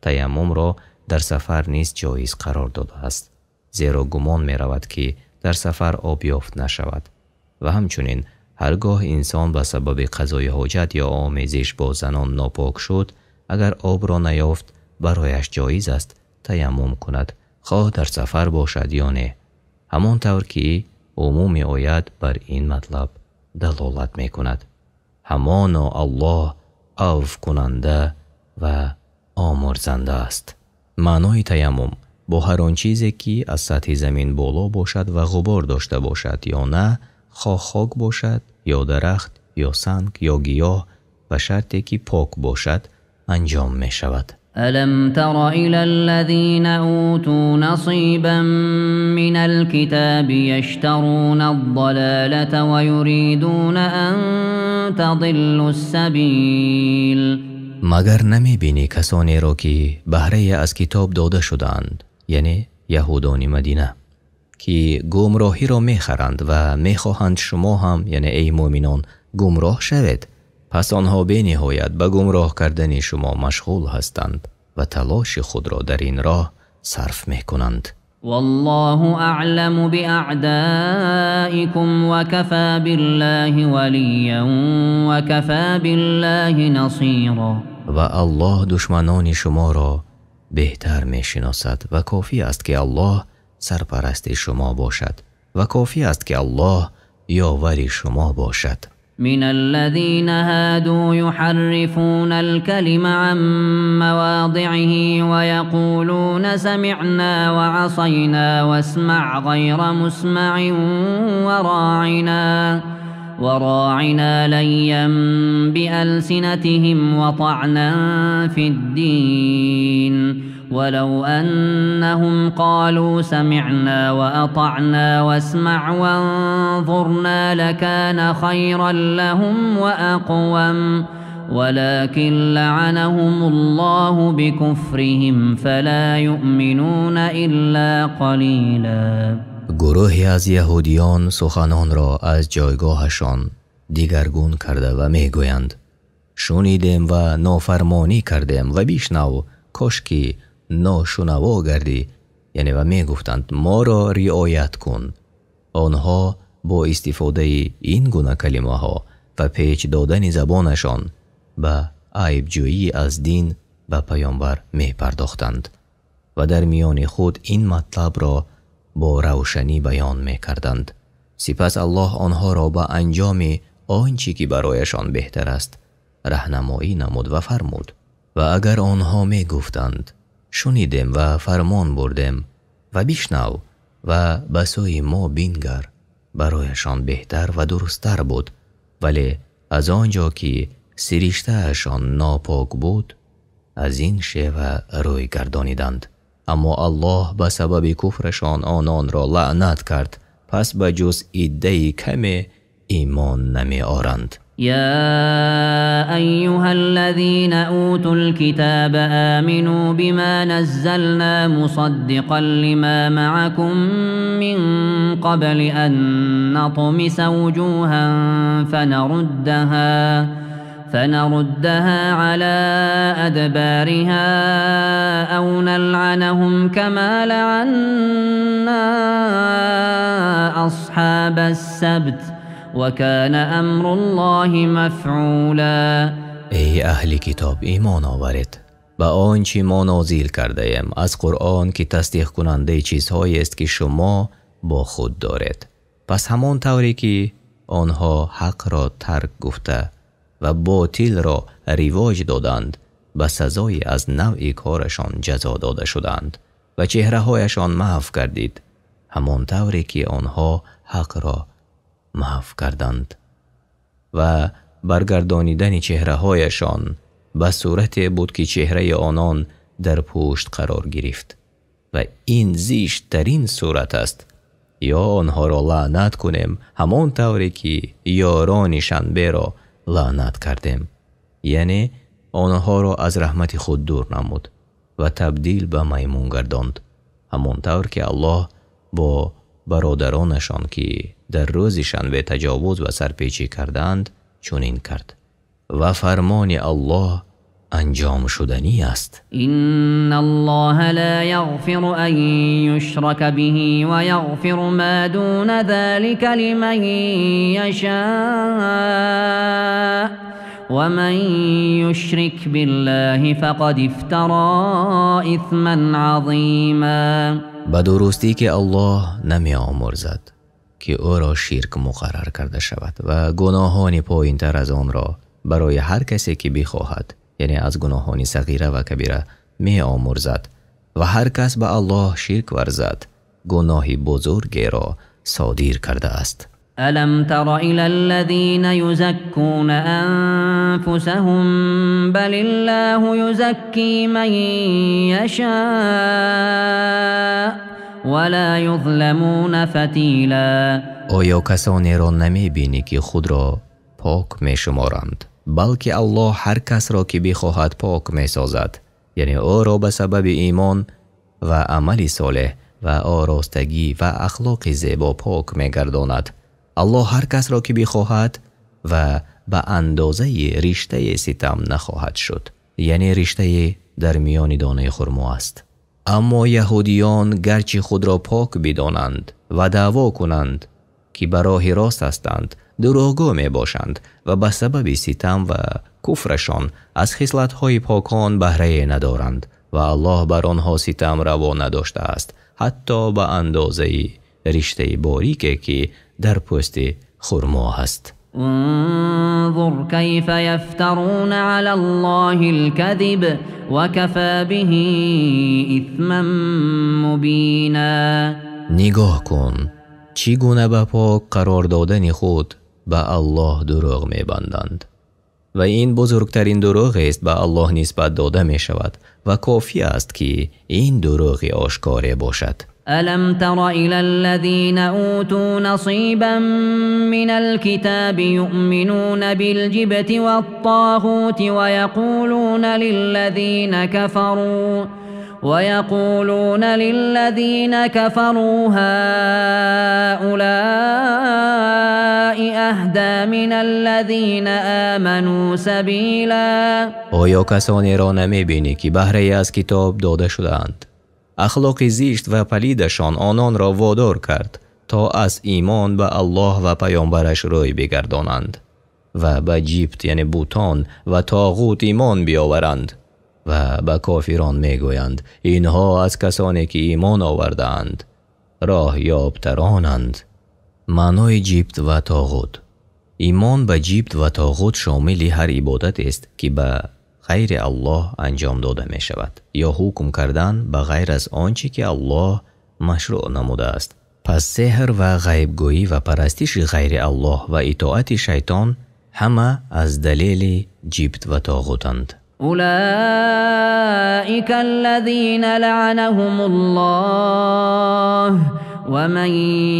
تیمم را در سفر نیز جایز قرار داده است، زیرا گمان می رود که در سفر آب یافت نشود، و همچنین هرگاه انسان به سبب قضای حاجت یا آمیزش با زنان ناپاک شد، اگر آب را نیافت برایش جایز است تیمم کند، خواه در سفر باشد یا نه، همانطور که عموم آیت بر این مطلب دلالت می کند. همانا الله عفو کننده و آمرزنده است. معنای تیمم با هر آن چیزی که از سطح زمین بالا باشد و غبار داشته باشد یا نه، خواه خاک باشد یا درخت یا سنگ یا گیاه، و شرطی که پاک باشد انجام می شود. ألم تر إلى الذين أوتوا نصيبا من الكتاب يشترون الضلالة ويريدون أن تضلوا السبيل. مگر نمی بینی کسانی را که بهره از کتاب داده شدند، یعنی یهودان مدینه، که گمراهی را می خرند و می خواهند شما هم یعنی ای مؤمنان گمراه شوید، پس آنها به نهایت به گمراه کردن شما مشغول هستند و تلاش خود را در این راه صرف می کنند. والله اعلم باعدائكم وكفى بالله وليا وكفى بالله نصيرا. و الله دشمنان شما را بهتر می شناسد و کافی است که الله سرپرست شما باشد و کافی است که الله یاور شما باشد. من الذين هادوا يحرفون الكلم عن مواضعه ويقولون سمعنا وعصينا واسمع غير مسمع وراعنا ليا بألسنتهم وطعنا في الدين ولو أنهم قالوا سمعنا وأطعنا واسمع وانظرنا لكان خيرا لهم وأقوم ولكن لعنهم الله بكفرهم فلا يؤمنون إلا قليلا. گروهی از یهودیان سخنان را از جایگاهشان دیگرگون کرده و میگویند شنیدیم و نافرمانی کردیم و بیشنو کاش که ناشنوا گردی، یعنی و میگفتند ما را رعایت کن. آنها با استفاده این گونه کلمه ها و پیچ دادن زبانشان به عیب جویی از دین به پیامبر می پرداختند و در میان خود این مطلب را با روشنی بیان می کردند. سپس الله آنها را به انجام آنچه که برایشان بهتر است راهنمایی نمود و فرمود. و اگر آنها می گفتند شنیدیم و فرمان بردیم و بیشنو و به سوی ما بینگر، برایشان بهتر و درستر بود، ولی از آنجا که سریشته‌شان ناپاک بود از این شیوه روی گردانیدند. اما الله به سبب کفرشان آنان را لعنت کرد، پس به جز عده کمی ایمان نمی آرند. يا أيها الذين أوتوا الكتاب آمنوا بما نزلنا مصدقا لما معكم من قبل أن نطمس وجوها فنردها على أدبارها أو نلعنهم كما لعنا أصحاب السبت وكان امر الله مفعولا. ای اهل کتاب ایمان آورید به آنچه ما نازل کرده ایم از قرآن که تصدیق کننده چیزهایی است که شما با خود دارید. پس همان طوری که آنها حق را ترک گفته و باطل را رواج دادند به سزای از نوع کارشان جزا داده شدند و چهره هایشان محو کردید، همان طوری که آنها حق را محو کردند و برگردانیدن چهره هایشان به صورت بود که چهره آنان در پشت قرار گرفت و این زشت ترین صورت است. یا آنها را لعنت کنیم همان طوری که یاران شنبه را لعنت کردیم، یعنی آنها را از رحمت خود دور نمود و تبدیل به میمون گرداند، همان طور که الله با برادرانشان که در روز شنبه تجاوز و سرپیچی کردند چنین کرد و فرمان الله انجام شدنی است. ان الله لا یغفر ان یشرک به و یغفر ما دون ذلك لمن یشاء و من یشرک بالله فقد افترى اثما عظیما. به درستی که الله نمی آمرزد که او را شرک مقرر کرده شود و گناهان پایین تر از آن را برای هر کسی که بخواهد، یعنی از گناهان صغیره و کبیره می آمرزد و هر کس به الله شرک ورزد گناه بزرگی را صادر کرده است. الم تر الى الذين يزكون انفسهم بل الله يزكي من يشاء ولا يظلمون فتیلا. آیا کسانی را نمی بینی که خود را پاک می شمارند، بلکه الله هر کس را که بخواهد پاک می سازد، یعنی او را به سبب ایمان و عمل صالح و آراستگی و اخلاق زیبا پاک می گرداند. الله هر کس را که بخواهد و به اندازه رشته ستم نخواهد شد، یعنی رشته در میان دانه خرما است. اما یهودیان گرچه خود را پاک بدانند و دعوا کنند که به راه راست هستند، دروغگو می باشند و به سبب ستم و کفرشان از خصلت‌های پاکان بهره ندارند و الله بر آنها ستم روا نداشته است، حتی به اندازه رشته باریکی که در پوست خرما هست. انظر كيف يفترون على الله الكذب وكفى به اثما مبینا. نگاه کن چگونه به پاک قرار دادن خود به الله دروغ می بندند و این بزرگترین دروغ است به الله نسبت داده می شود و کافی است که این دروغ آشکار باشد. الم تر الى الذين اوتوا نصيبا من الكتاب يؤمنون بالجبت والطاغوت ويقولون للذين كفروا هؤلاء اهدى من الذين آمنوا سبيلا. آیا کسانی را نمی بینی که بهره از کتاب داده شدند؟ اخلاق زشت و پلیدشان آنان را وادار کرد تا از ایمان به الله و پیامبرش روی بگردانند و به جبت یعنی بوتان و طاغوت ایمان بیاورند و به کافران میگویند اینها از کسانی که ایمان آوردند راه یابترانند. معنای جبت و طاغوت: ایمان به جبت و طاغوت شامل هر عبادت است که به غیر الله انجام داده می شود یا حکم کردن به غیر از آنچه که الله مشروع نموده است. پس سحر و غیبگویی و پرستش غیر الله و اطاعت شیطان همه از دلیل جبت و طاغوتند. أولئك الذين لعنهم الله ومن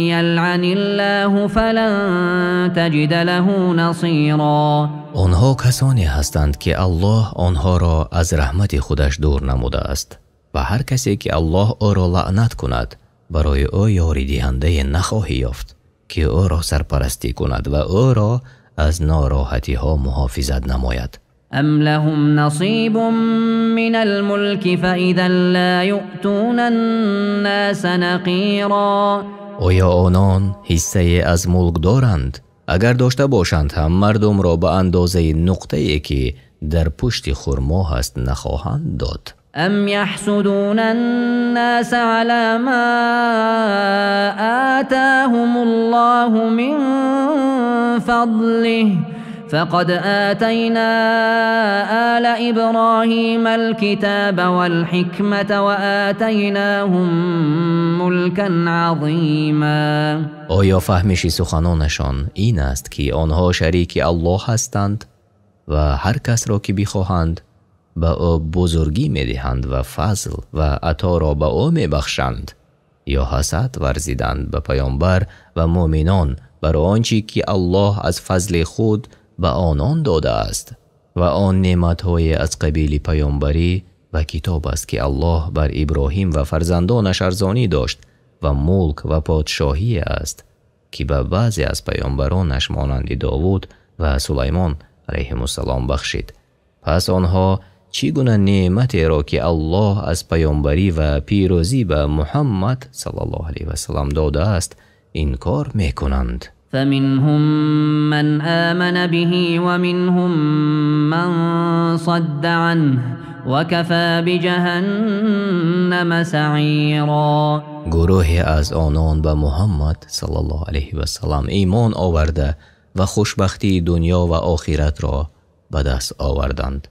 يلعن الله فلن تجد له نصيرا. آنها کسانی هستند که الله آنها را از رحمت خودش دور نموده است و هر کسی که الله او را لعنت کند برای او یاری دهنده نخواهی یافت که او را سرپرستی کند و او را از ناراحتی ها محافظت نماید. أم لهم نصيب من الملك فإذا لا يؤتون الناس نقيرا. آیا آنان حصه از ملک دارند؟ اگر داشته باشند هم مردم را به اندازه نقطه ای که در پشت خرما هست نخواهند داد. أم يحسدون الناس على ما آتاهم الله من فضله فقد آتينا آل إبراهيم الكتاب والحكمة وآتيناهم ملكا عظيما. آیا فهمش سخنانشان این است که آنها شریک الله هستند و هر کس را که بخواهند به او بزرگی میدهند و فضل و عطا را به او میبخشند؟ یا حسد ورزیدند به پیامبر و مؤمنان بر آنچه که الله از فضل خود به آنان داده است و آن نعمت‌های از قبیل پیامبری و کتاب است که الله بر ابراهیم و فرزندانش ارزانی داشت و ملک و پادشاهی است که به بعضی از پیامبرانش مانند داوود و سلیمان علیهم السلام بخشید. پس آنها چگونه نعمتی را که الله از پیامبری و پیروزی به محمد صلی الله علیه و سلم داده است انکار میکنند؟ فمنهم من آمن به ومنهم من صد عنه وكفى بجهنم سعیرا. گروهی از آنان به محمد صلی الله علیه و سلم ایمان آورده و خوشبختی دنیا و آخرت را به دست آوردند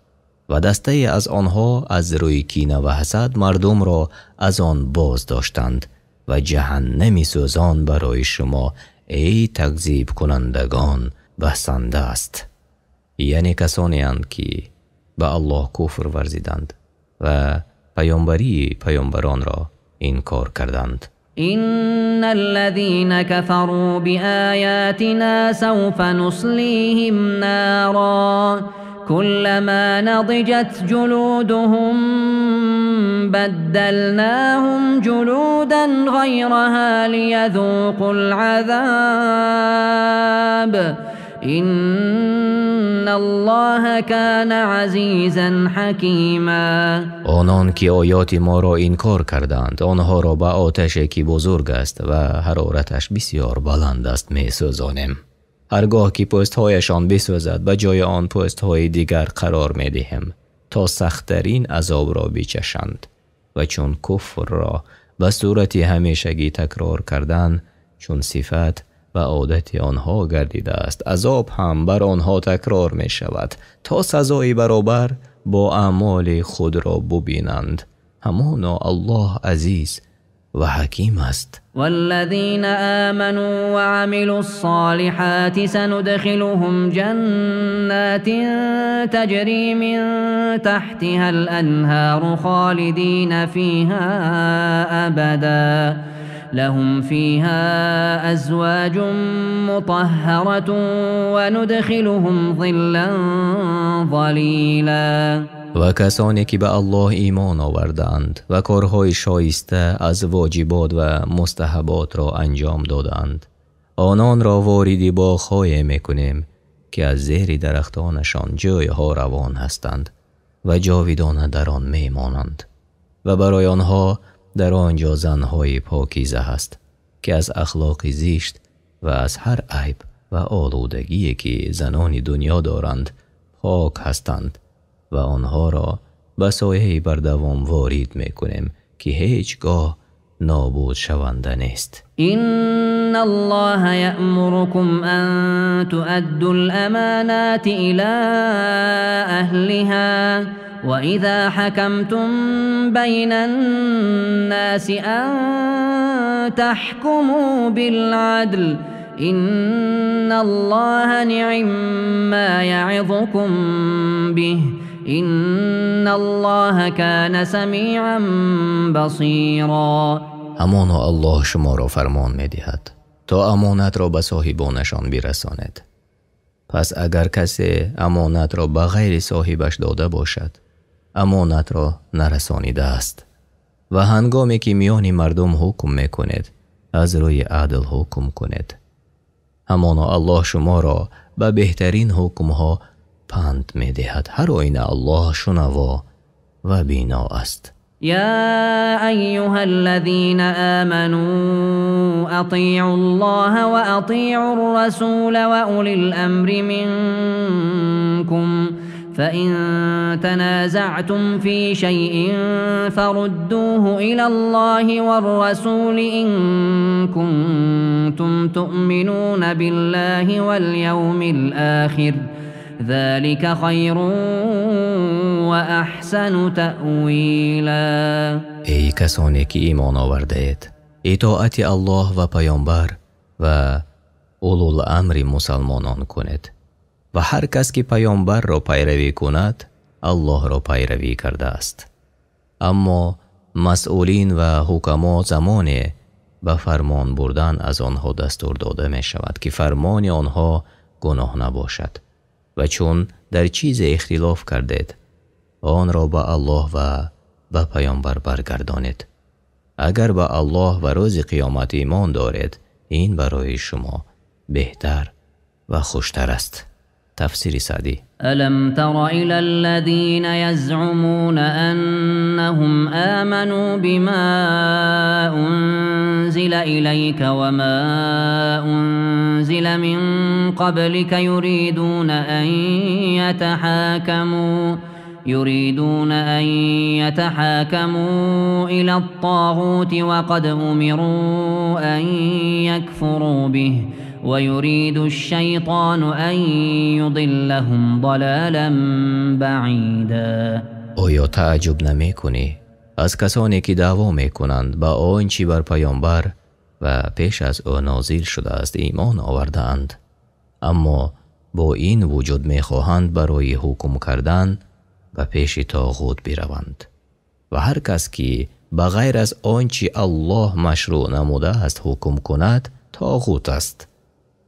و دسته از آنها از روی کینه و حسد مردم را از آن باز داشتند و جهنمی سوزان برای شما ای تکذیب کنندگان بسنده است. یعنی کسانی اند که به الله کفر ورزیدند و پیامبری پیامبران را انکار کردند. إن الذين كفروا بآياتنا سوف نصليهم نارا كلما نضجت جلودهم بدلناهم جلودا غيرها ليذوقوا العذاب إن الله كان عزيزا حكيما. آنان که آیات ما را انکار کردند آنها را به آتشی که بزرگ است و حرارتش بسیار بلند است می سوزانیم. هرگاه که پوستهایشان بسوزد به جای آن پوستهای دیگر قرار می دهیم تا سخت‌ترین عذاب را بچشند و چون کفر را به صورت همیشگی تکرار کردن چون صفت و عادت آنها گردیده است عذاب هم بر آنها تکرار می شود تا سزای برابر با اعمال خود را ببینند. همانا الله عزیز و حکیم است. والذین آمنوا وعملوا الصالحات سندخلهم جنات تجری من تحتها الانهار خالدین فیها ابدا لهم فيها أزواج مطهرة وندخلهم ظلا ظليلا. و کسانی که به الله ایمان آوردند و کارهای شایسته از واجبات و مستحبات را انجام دادند آنان را وارد باغ‌های میکنیم که از زیر درختانشان جایها روان هستند و جاودانه در آن میمانند و برای آنها در آنجا زنهای پاکیزه هست که از اخلاق زشت و از هر عیب و آلودگی که زنان دنیا دارند پاک هستند و آنها را به سایه بر دوام وارد میکنیم که هیچگاه نابود شونده نیست. إن الله يأمركم أن تؤدوا الأمانات إلى أهلها وإذا حكمتم بين الناس أن تحكموا بالعدل إن الله نعم ما يعظكم به إن الله كان سمیعا بصیرا. همانا الله شما را فرمان می دهد تا امانت را به صاحبانشان برساند. پس اگر کسی امانت را به غیر صاحبش داده باشد، امانت را نرسانیده است و هنگامی که میان مردم حکم میکند از روی عدل حکم کند. همانا الله شما را به بهترین حکمها پند می دهد. هر آینه الله شنوا و بینا است. يا أيها الذين آمنوا أطيعوا الله وأطيعوا الرسول وأولي الأمر منكم فإن تنازعتم في شيء فردوه إلى الله والرسول إن كنتم تؤمنون بالله واليوم الآخر ذلك خیر و احسن تأویلا. ای کسانی که ایمان آورده اید، اطاعت الله و پیامبر و اولو الامر مسلمانان کنید و هر کس که پیامبر را پیروی کند الله را پیروی کرده است. اما مسئولین و حکما زمانی به فرمان بردن از آنها دستور داده می شود که فرمان آنها گناه نباشد و چون در چیز اختلاف کردید آن را به الله و به پیامبر برگردانید. اگر به الله و روز قیامت ایمان دارید این برای شما بهتر و خوشتر است. تفسیر سعدی. الم تر إلى الذين يزعمون أنهم آمنوا بما أنزل إليك وما أنزل من قبلك يريدون أن يتحاكموا إلى الطاغوت وقد أمروا أن يكفروا به ويريد الشيطان أن يضلهم ضلالا بعيدا. آیا تعجب نمی کنی از کسانی که دعوا می کنند با آنچه بر پیامبر و پیش از او نازل شده است ایمان آورده اند، اما با این وجود می خواهند برای حکم کردن و پیش طاغوت بروند و هر کس که بغیر از آنچه الله مشروع نموده است حکم کند طاغوت است،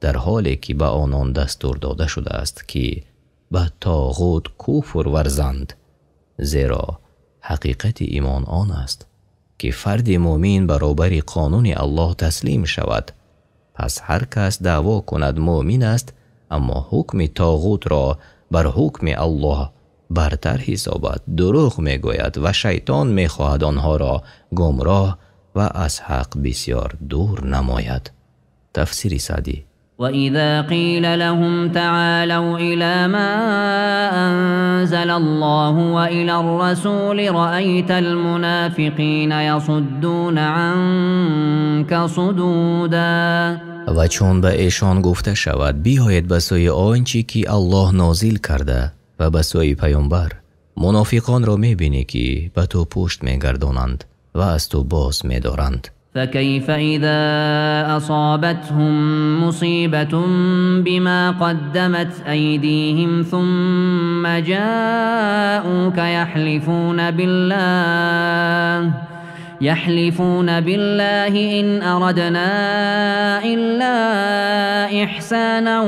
در حالی که به آنان دستور داده شده است که به طاغوت کفر ورزند. زیرا حقیقت ایمان آن است که فرد مؤمن برابر قانون الله تسلیم شود. پس هر کس دعوا کند مؤمن است اما حکم طاغوت را بر حکم الله برتر حسابد، دروغ می گوید و شیطان می خواهد آنها را گمراه و از حق بسیار دور نماید. تفسیر سعدی. وإذا قيل لهم تعالوا إلى ما أنزل الله وإلى الرسول رأيت المنافقين يصدون عنك صدودا. و چون به ایشان گفته شود بیایید به سوی آنچه که الله نازل کرده و به سوی پیامبر، منافقان را میبینی که به تو پشت میگردانند و از تو باز میدارند. فكيف إذا أصابتهم مصيبة بما قدمت أيديهم ثم جاءوك يحلفون بالله إن أردنا إلا إحسانا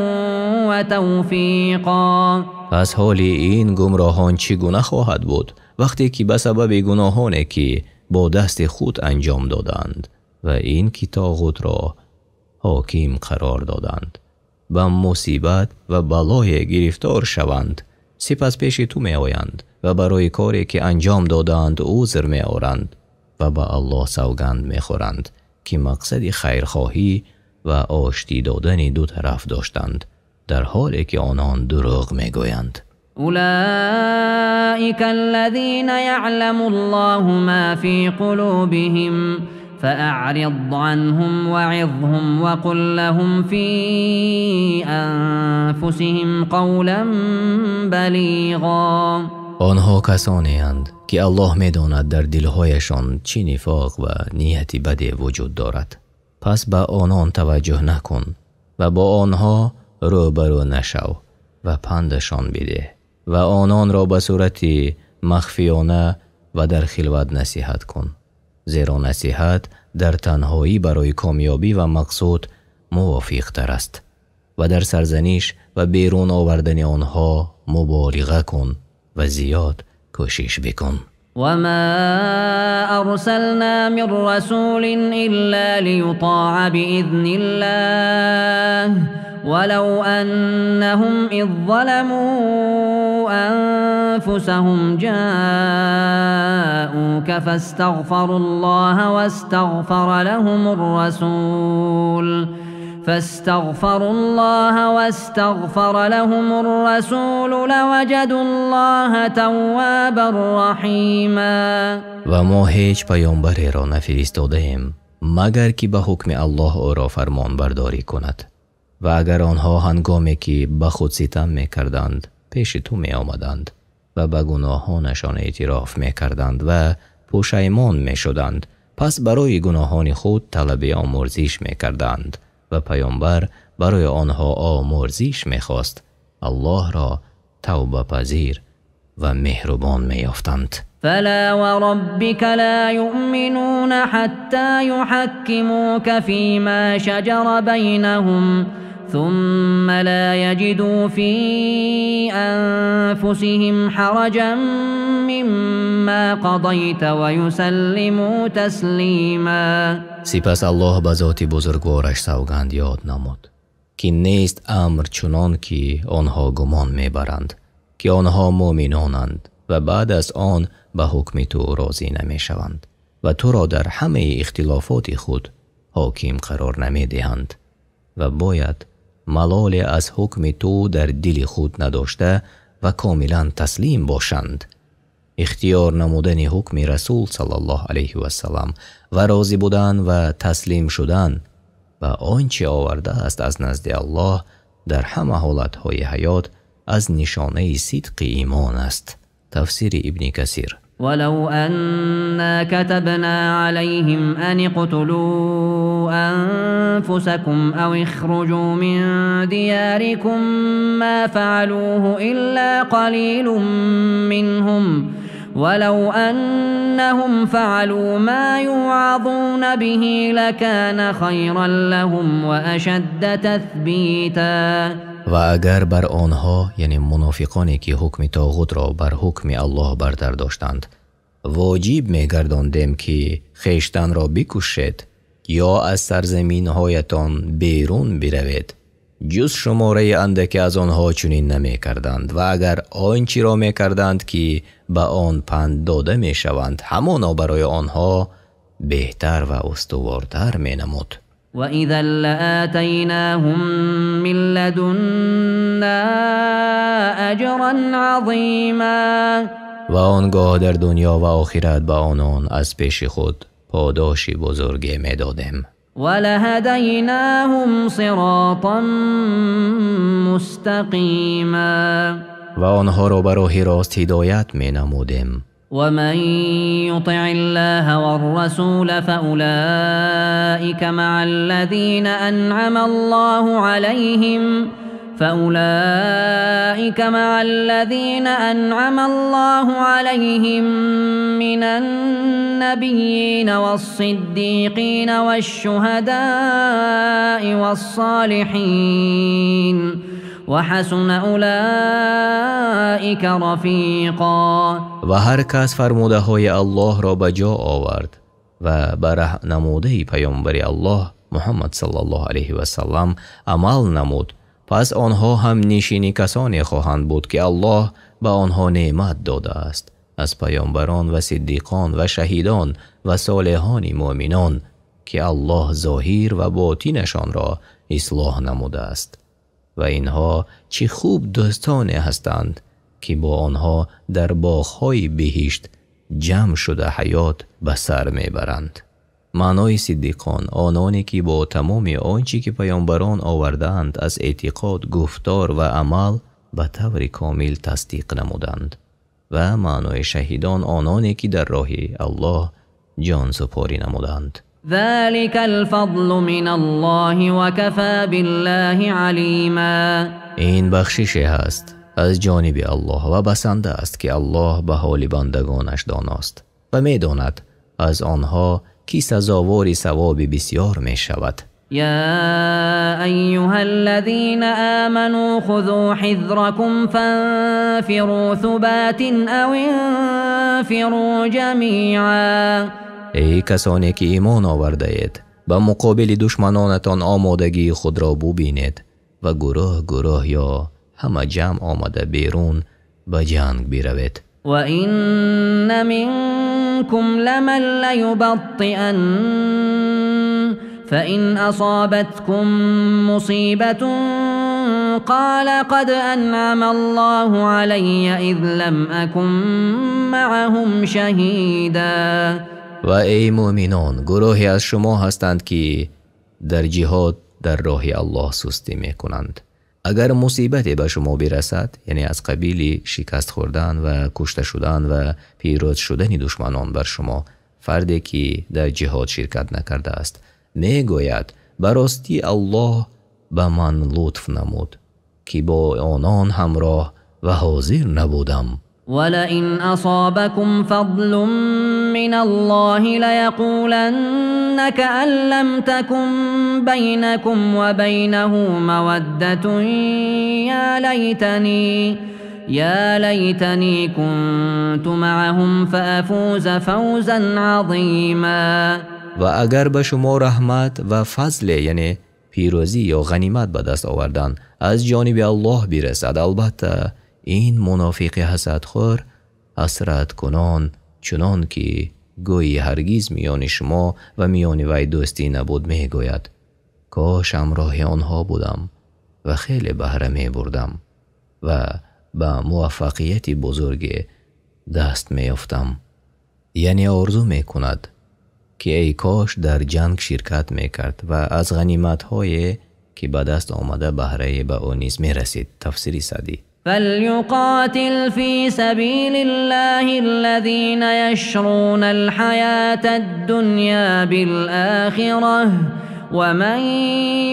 وتوفيقا. از حال این گمراهان چگونه خواهد بود وقتی که به سبب گناهانی که با دست خود انجام دادند و این که طاغوت را حاکم قرار دادند به مصیبت و بلای گرفتار شوند، سپس پیش تو می آیند و برای کاری که انجام دادند عذر می آورند و به الله سوگند می خورند که مقصد خیرخواهی و آشتی دادن دو طرف داشتند، در حالی که آنان دروغ می گویند. أولئك الذين يعلم الله ما في قلوبهم فأعرض عنهم وعظهم وقل لهم في أنفسهم قولا بلیغا. آنها کسانی اند که الله می داند در دلهایشان چه نفاق و نیت بدی وجود دارد، پس به آنان توجه نکن و با آنها روبرو نشو و پندشان بده و آنان را به صورتی مخفیانه و در خلوت نصیحت کن، زیرا نصیحت در تنهایی برای کامیابی و مقصود موافق تر است و در سرزنش و بیرون آوردن آنها مبالغه کن و زیاد کوشش بکن. وما أرسلنا من رسول إلا ليطاع بإذن الله ولو أنهم إذ ظلموا أنفسهم جاءوك فاستغفروا الله واستغفر لهم الرسول لوجدوا الله توابا رحیما. و ما هیچ پیامبری را نفرستاده ایم مگر که به حکم الله او را فرمان برداری کند و اگر آنها هنگامی که به خود ستم می کردند پیش تو می آمدند و به گناهانشان اعتراف می کردند و پشیمان می شدند، پس برای گناهان خود طلب آمرزش می کردند و پیامبر برای آنها آمرزش می خواست، الله را توبه پذیر و مهربان می یافتند. فلا وربك لا يؤمنون حتى يحكموك فيما شجر بينهم ثم لا يجدوا في أنفسهم حرجا مما قضيت ويسلموا تسلیما. سپس الله به ذات بزرگوارش سوگند یاد نمود که نیست امر چنان که آنها گمان میبرند که آنها مؤمنانند و بعد از آن به حکم تو راضی نمی شوند و تو را در همه اختلافات خود حاکم قرار نمی دهند و باید ملال از حکم تو در دل خود نداشته و کاملا تسلیم باشند. اختیار نمودن حکم رسول صلی الله علیه و سلم و راضی بودن و تسلیم شدن و آنچه آورده است از نزد الله در همه حالتهای حیات از نشانه صدق ایمان است. تفسیر ابن کثیر. ولو أنا كتبنا عليهم أن اقتلوا أنفسكم أو اخرجوا من دياركم ما فعلوه إلا قليل منهم ولو أنهم فعلوا ما يوعظون به لكان خيرا لهم وأشد تثبيتا. و اگر بر آنها یعنی منافقانی که حکم طاغوت را بر حکم الله برتر داشتند واجب می‌گرداندیم که خویشتن را بکشید یا از سرزمین هایتان بیرون بروید، جز شماره اندکی از آنها چنین نمی کردند و اگر آنچه را می کردند که به آن پند داده می شوند همانا برای آنها بهتر و استوارتر می نمود. وَإِذًا لَآتَيْنَاهُمْ مِنْ لَدُنَّا أَجْرًا عَظِيمًا. و آنگاه در دنیا و آخرت به آنان از پیش خود پاداشی بزرگی می دادیم. وَلَهَدَيْنَاهُمْ صِرَاطًا مُسْتَقِيمًا. و آنها را به راه راست هدایت می نمودیم. ومن يطع الله والرسول فأولئك مع الذين أنعم الله عليهم من النبيين والصديقين والشهداء والصالحين وحسن اولئک رفیقا. و هر کس فرموده های الله را به جا آورد و بر راهنموده پیامبر الله محمد صلی الله علیه و سلم عمل نمود، پس آنها هم نشین کسانی خواهند بود که الله به آنها نعمت داده است از پیامبران و صدیقان و شهیدان و صالحان مؤمنان که الله ظاهر و باطنشان را اصلاح نموده است و اینها چه خوب دوستانی هستند که با آنها در باغ‌های بهشت جمع شده حیات به سر میبرند. معنای صدیقان آنانی که با تمام آنچه که پیامبران آوردند از اعتقاد، گفتار و عمل به طور کامل تصدیق نمودند و معنای شهیدان آنانی که در راه الله جان سپاری نمودند. ذلك الفضل من الله وكفى بالله علیما. این بخشش هست از جانب الله و بسنده است که الله به حال بندگانش داناست و می داند از آنها کی سزاوار ثواب بسیار می شود. يا أيها الذين آمنوا خذوا حذركم فانفروا ثبات أو انفروا جميعا. ای کسانی که ایمان آورده اید به مقابل دشمنانتان آمادگی خود را ببینید و گروه گروه یا همه جمع آمده بیرون به جنگ بروید. و این منکم لمن لیبطئن فإن أصابتكم مصيبة قال قد أنعم الله علي إذ لم أكن معهم شهيدا. و ای مؤمنان، گروهی از شما هستند که در جهاد در راه الله سستی می کنند. اگر مصیبتی به شما برسد، یعنی از قبیل شکست خوردن و کشته شدن و پیروز شدن دشمنان بر شما، فردی که در جهاد شرکت نکرده است می گوید براستی الله به من لطف نمود که با آنان همراه و حاضر نبودم. ولئن أصابكم فضل من الله ليقولن كأن لم تكن بينكم وبينه مودة يا ليتني كنت معهم فأفوز فوزا عظيما. و اگر به شما رحمت و فضل یعنی پیروزی یا غنیمت به دست آوردن از جانب الله برسد، البته این منافق حسدخور حسرت کنان چنان که گویی هرگز میان شما و میان وی دوستی نبود می گوید کاش همراه آنها بودم و خیلی بهره می بردم و به موفقیت بزرگ دست می افتم. یعنی آرزو می کند که ای کاش در جنگ شرکت می کرد و از غنیمت های که به دست آمده بهره به او نیز می رسید. تفسیر سعدی. فليقاتل في سبيل الله الذين يشرون الحياة الدنيا بالآخرة ومن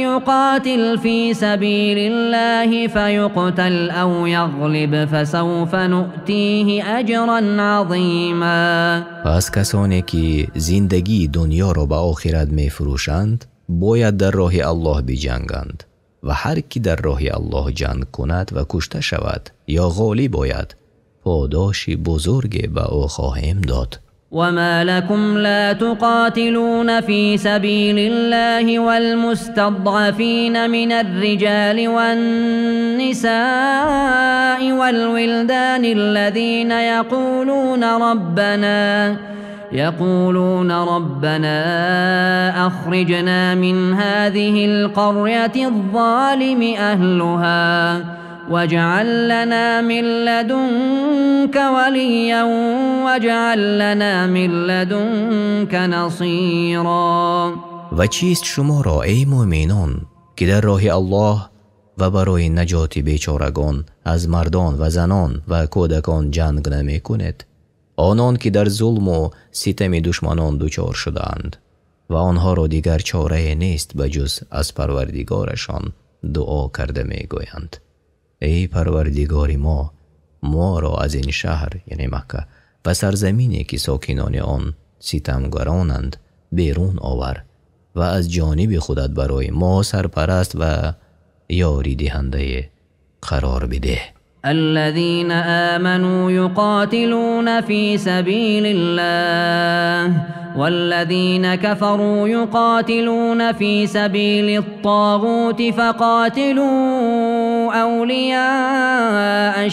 يقاتل في سبيل الله فيقتل أو يغلب فسوف نؤتيه أجرا عظيما. پس کسانی که زندگی دنیا را به آخرت می فروشند باید در راه الله بجنگند و هر کی در راه الله جنگ کند و کشته شود یا غالب باید پاداشی بزرگ به او خواهیم داد. وما لكم لا تقاتلون في سبيل الله والمستضعفين من الرجال والنساء والولدان الذين يقولون ربنا أخرجنا من هذه القرية الظالم أهلها واجعل لنا من لدنك وليا واجعل لنا من لدنك نصيرا. و چیست شما را ای مؤمنان که در راه الله و برای نجات بیچارگان از مردان و زنان و کودکان جنگ نمی کند؟ آنان که در ظلم و ستم دشمنان دچار شدند و آنها را دیگر چاره نیست بجز از پروردگارشان دعا کرده می گویند ای پروردگار ما را از این شهر یعنی مکه و سرزمینی که ساکنان آن ستمگرانند بیرون آور و از جانب خودت برای ما سرپرست و یاری دهنده قرار بده. الذين آمنوا يقاتلون في سبيل الله والذين كفروا يقاتلون في سبيل الطاغوت فقاتلوا أولياء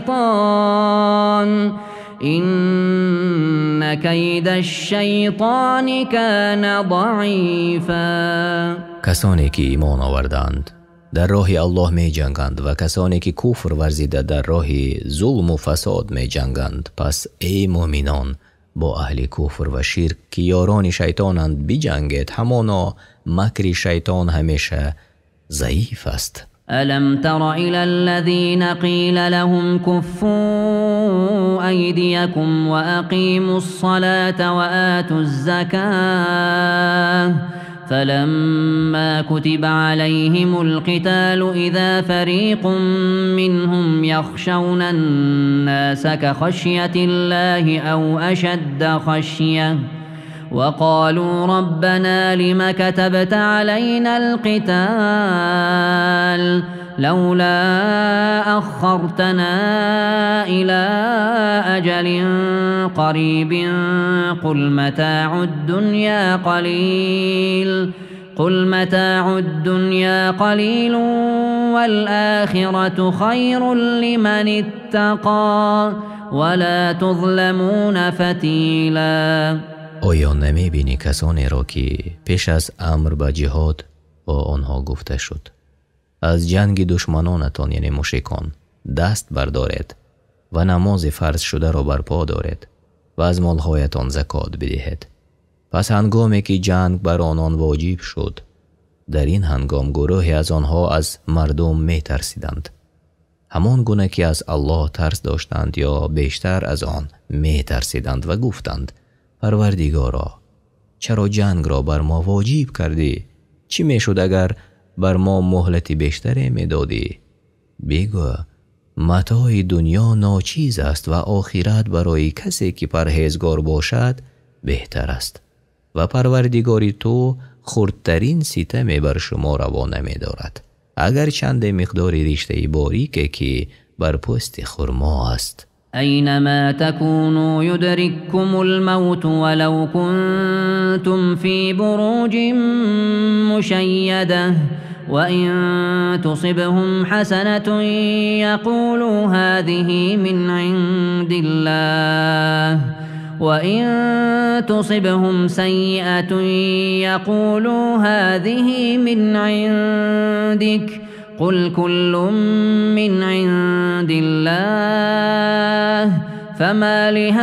الشيطان إن كيد الشيطان كان ضعيفا. کسانی که ایمان آوردند در راه الله می جنگند و کسانی که کفر ورزیده در راه ظلم و فساد می جنگند. پس ای مؤمنان با اهل کفر و شرک که یاران شیطانند بجنگید، همانا مکر شیطان همیشه ضعیف است. ألم تر إلى الذين قيل لهم كفوا أيديكم وأقيموا الصلاة وآتوا الزكاة فلما كتب عليهم القتال إذا فريق منهم يخشون الناس كخشية الله أو أشد خشية وقالوا ربنا لم كتبت علينا القتال لولا أخرتنا إلى أجل قريب قل متاع الدنيا قليل والآخرة خير لمن اتقى ولا تظلمون فتیلا. آیا نمی بینی کسانی را که پیش از امر به جهاد با آنها گفته شد از جنگ دشمنانتان یعنی مشرکان دست بردارید و نماز فرض شده را برپا دارید و از مالهایتان زکات بدهید. پس هنگامی که جنگ بر آنان واجب شد در این هنگام گروهی از آنها از مردم می ترسیدند همان گونه که از الله ترس داشتند یا بیشتر از آن می ترسیدند و گفتند پروردگارا چرا جنگ را بر ما واجب کردی؟ چی می شد اگر بر ما مهلت بیشتری می دادی؟ بگو متاع دنیا ناچیز است و آخرت برای کسی که پرهیزگار باشد بهتر است و پروردگاری تو خردترین ستمی بر شما روا نمی دارد اگر چند مقدار رشته باریکی که بر پوست خرما است. أينما تكونوا يدرككم الموت ولو كنتم في بروج مشيدة وإن تصبهم حسنة يقولوا هذه من عند الله وإن تصبهم سيئة يقولوا هذه من عندك قل كل من عند الله فما لهؤلاء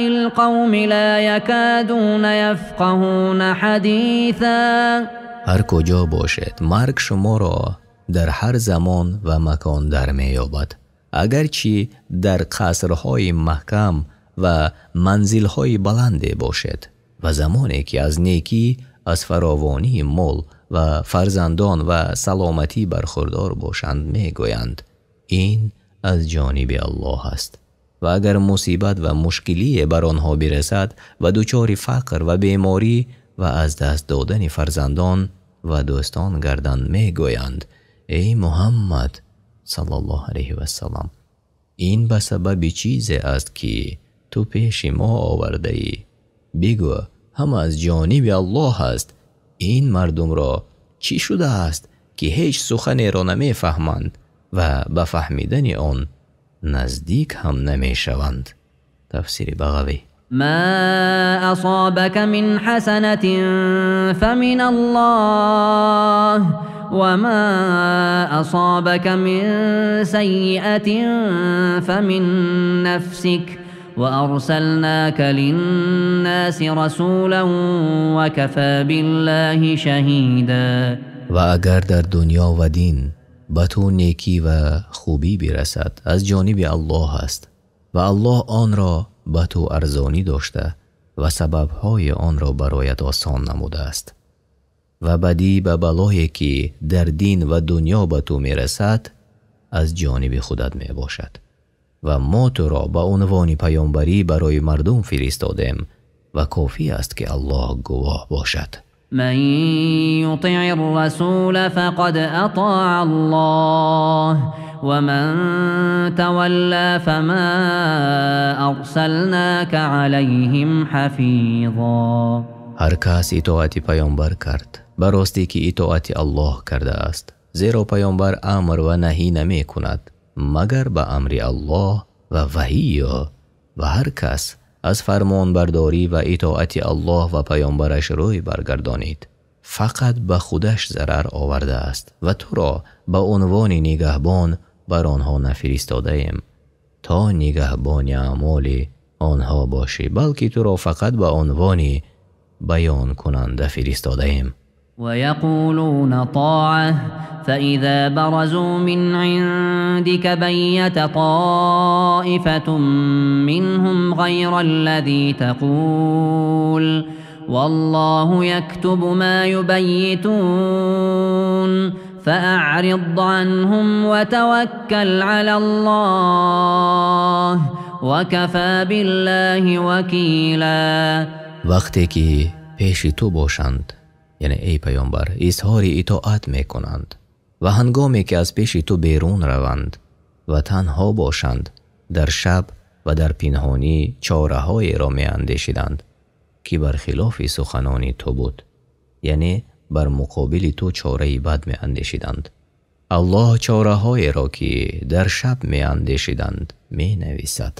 القوم لا يكادون يفقهون حديثا. هر کجا باشد مرگ شما را در هر زمان و مکان در می یابد اگرچه در قصرهای محکم و منزلهای بلند باشد و زمانی که از نیکی از فراوانی مال و فرزندان و سلامتی برخوردار باشند می گویند این از جانب الله است و اگر مصیبت و مشکلی بر آنها برسد و دچار فقر و بیماری و از دست دادن فرزندان و دوستان گردند می گویند ای محمد صلی الله علیه و سلم این به سبب چیزی است که تو پیش ما آورده ای. بگو هم از جانب الله است. این مردم را چی شده است که هیچ سخنی را نمی فهمند و به فهمیدن آن نزدیک هم نمی شوند. تفسیر بغوی. ما أصابك من حسنة فمن الله وما أصابك من سيئة فمن نفسك وأرسلناك للناس رسولا وكفى بالله شهيدا. و اگر در دنیا و دین به تو نیکی و خوبی برسد از جانب الله است و الله آن را به تو ارزانی داشته و سببهای آن را برایت آسان نموده است و بدی به بلایی که در دین و دنیا به تو می رسد از جانب خودت می باشد و ما تو را به عنوان پیامبری برای مردم فرستادیم و کافی است که الله گواه باشد. من يطع الرسول فقد اطاع الله ومن تولى فما ارسلناك عليهم حفيظا. هر کس اطاعت پیامبر کرد به راستی که اطاعت الله کرده است زیرا پیامبر امر و نهی نمی کند مگر به امر الله و وحی و هر کس از فرمان برداری و اطاعت الله و پیامبرش روی برگردانید فقط به خودش ضرر آورده است و تو را به عنوان نگهبان بر آنها نفرستاده ایم تا نگهبان اعمال آنها باشی بلکه تو را فقط به عنوان بیان کننده فرستاده ایم. ويقولون طاعة فإذا برزوا من عندك بيت طائفة منهم غير الذي تقول والله يكتب ما يبيتون فأعرض عنهم وتوكل على الله وكفى بالله وكیلا. وقتی که پیش تو باشند، یعنی ای پیامبر، اظهار اطاعت میکنند و هنگامی که از پیش تو بیرون روند و تنها باشند در شب و در پنهانی چاره‌های را میاندیشیدند که برخلاف سخنان تو بود، یعنی بر مقابل تو چاره بد میاندیشیدند. الله چاره‌های را که در شب میاندیشیدند مینویسد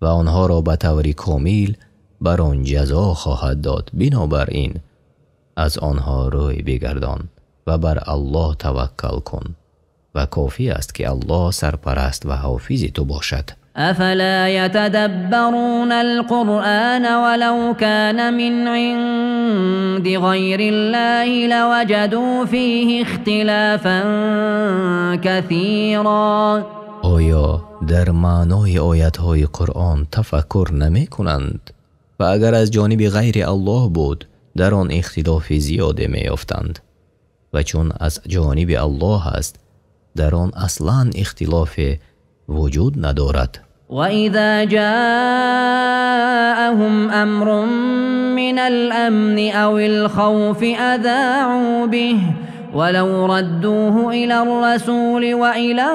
و آنها را به طور کامل بر آن جزا خواهد داد. بنابراین از آنها روی بگردان و بر الله توکل کن و کافی است که الله سرپرست و حافظ تو باشد. افلا يتدبرون القرآن ولو كان من عند غير الله لوجدوا فيه اختلافا كثيرا. آیا در معنای آیات‌های قرآن تفکر نمی کنند و اگر از جانب غیر الله بود در آن اختلاف زیاده می یافتند و چون از جانب الله است در آن اصلا اختلاف وجود ندارد. وَإِذَا جَاءَهُمْ أَمْرٌ مِّنَ الْأَمْنِ أَوِ الْخَوْفِ أَذَاعُوا بِهِ وَلَوْ رَدُّوهُ إِلَى الرَّسُولِ وَإِلَى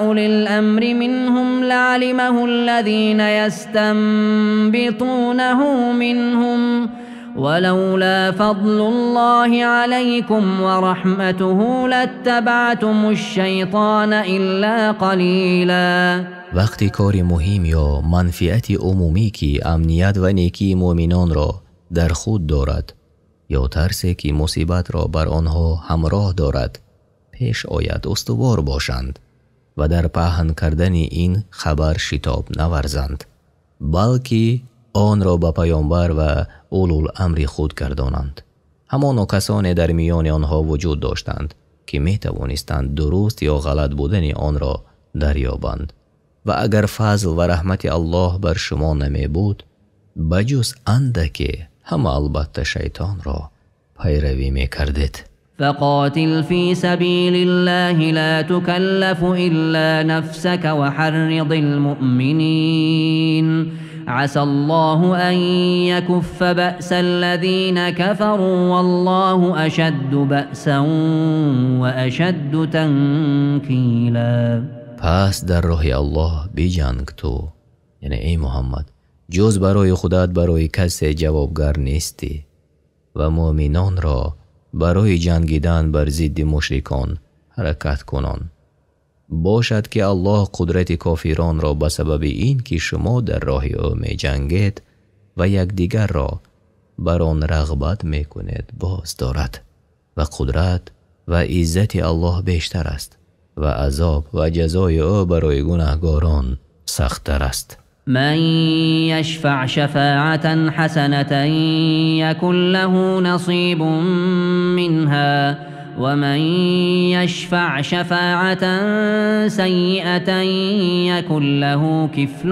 أُولِي الْأَمْرِ مِنْهُمْ لَعَلِمَهُ الَّذِينَ يَسْتَنبِطُونَهُ مِنْهُمْ ولولا فضل الله عليكم ورحمته لاتبعتم الشيطان إلا قليلا. وقتی کار مهم یا منفعت عمومی که امنیت و نیکی مؤمنان را در خود دارد یا ترسی که مصیبت را بر آنها همراه دارد پیش آید استوار باشند و در پهن کردن این خبر شتاب نورزند، بلکه آن را به پیامبر و اولوالامر خود گردانند. همان کسانی در میان آنها وجود داشتند که می توانستند درست یا غلط بودن آن را دریابند و اگر فضل و رحمت الله بر شما نمی بود بجز اندکی همه البته شیطان را پیروی می کردید. فقاتل في سبيل الله لا تكلف إلا نفسك وحرض المؤمنين عسى الله أن يكف بأس الذين كفروا والله أشد بأسا وأشد تنكيلا. پس در راه الله بجنگ تو، یعنی ای محمد، جز برای خودت برای کسی جوابگر نیستی و مؤمنان را برای جنگیدن بر ضد مشرکان حرکت کنان. باشد که الله قدرت کافران را به سبب این که شما در راه او می جنگید و یکدیگر را بر آن رغبت می کنید باز دارد و قدرت و عزت الله بیشتر است و عذاب و جزای او برای گناهکاران سخت‌تر است. من يشفع شفاعة حسنة يكن له نصيب منها ومن يشفع شفاعة سيئة يكن له كفل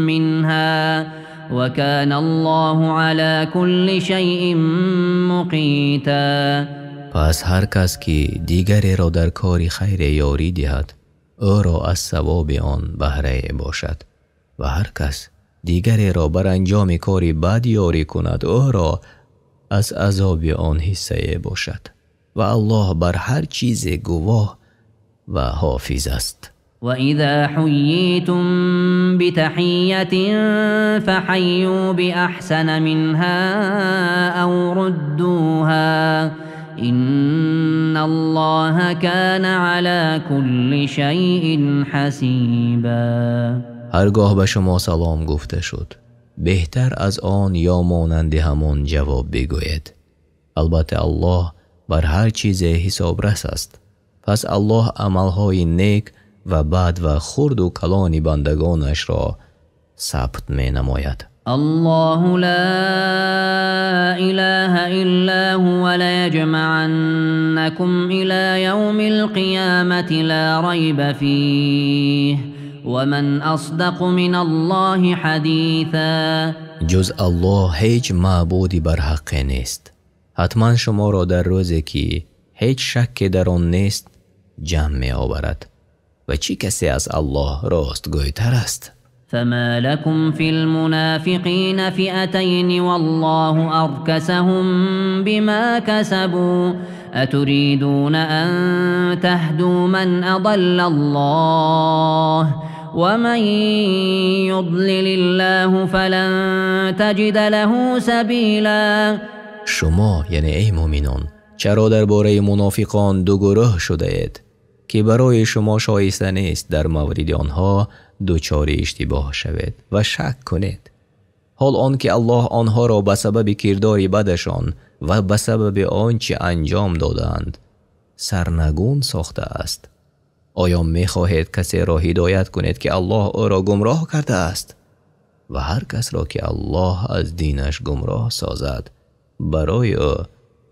منها وكان الله على كل شيء مقيتا. پس هر کس که دیگری را در کاری خیر یاری دهد او را از ثواب آن بهره باشد و هر کس دیگری را بر انجام کاری بد یاری کند او را از عذاب آن حصه باشد و الله بر هر چیز گواه و حافظ است. وَإِذَا حُيِّيتُم بِتَحِيَّةٍ فَحَيُّوا بِأَحْسَنَ مِنْهَا أَوْ رُدُّوهَا إِنَّ اللَّهَ كَانَ عَلَى كُلِّ شَيْءٍ حَسِيبًا. هرگاه به شما سلام گفته شد بهتر از آن یا مانند همان جواب بگوید. البته الله بر هر چیز حسابرس است. پس الله عملهای نیک و بد و خرد و کلان بندگانش را ثبت می نماید. الله لا إله إلا هو ليجمعنكم إلى يوم القيامة لا ريب فيه ومن أصدق من الله حدیثا. جز الله هیچ معبودی بر حق نیست. حتما شما را در روزی که هیچ شک در آن نیست جمع می آورد. و چی کسی از الله راستگوی تر است؟ فما لكم في المنافقين فئتين والله أركسهم بما كسبوا أتريدون أن تهدوا من أضل الله ومن يضلل الله فلن تجد له سبيلا. شما یعنی ای مؤمنان چرا درباره منافقان دو گروه شده اید که برای شما شایسته نیست در مورد آنها دچار اشتباه شوید و شک کنید، حال آنکه الله آنها را به سبب کردار بدشان و به سبب آنچه انجام دادند سرنگون ساخته است. آیا می خواهید کسی را هدایت کنید که الله او را گمراه کرده است؟ و هر کس را که الله از دینش گمراه سازد برای او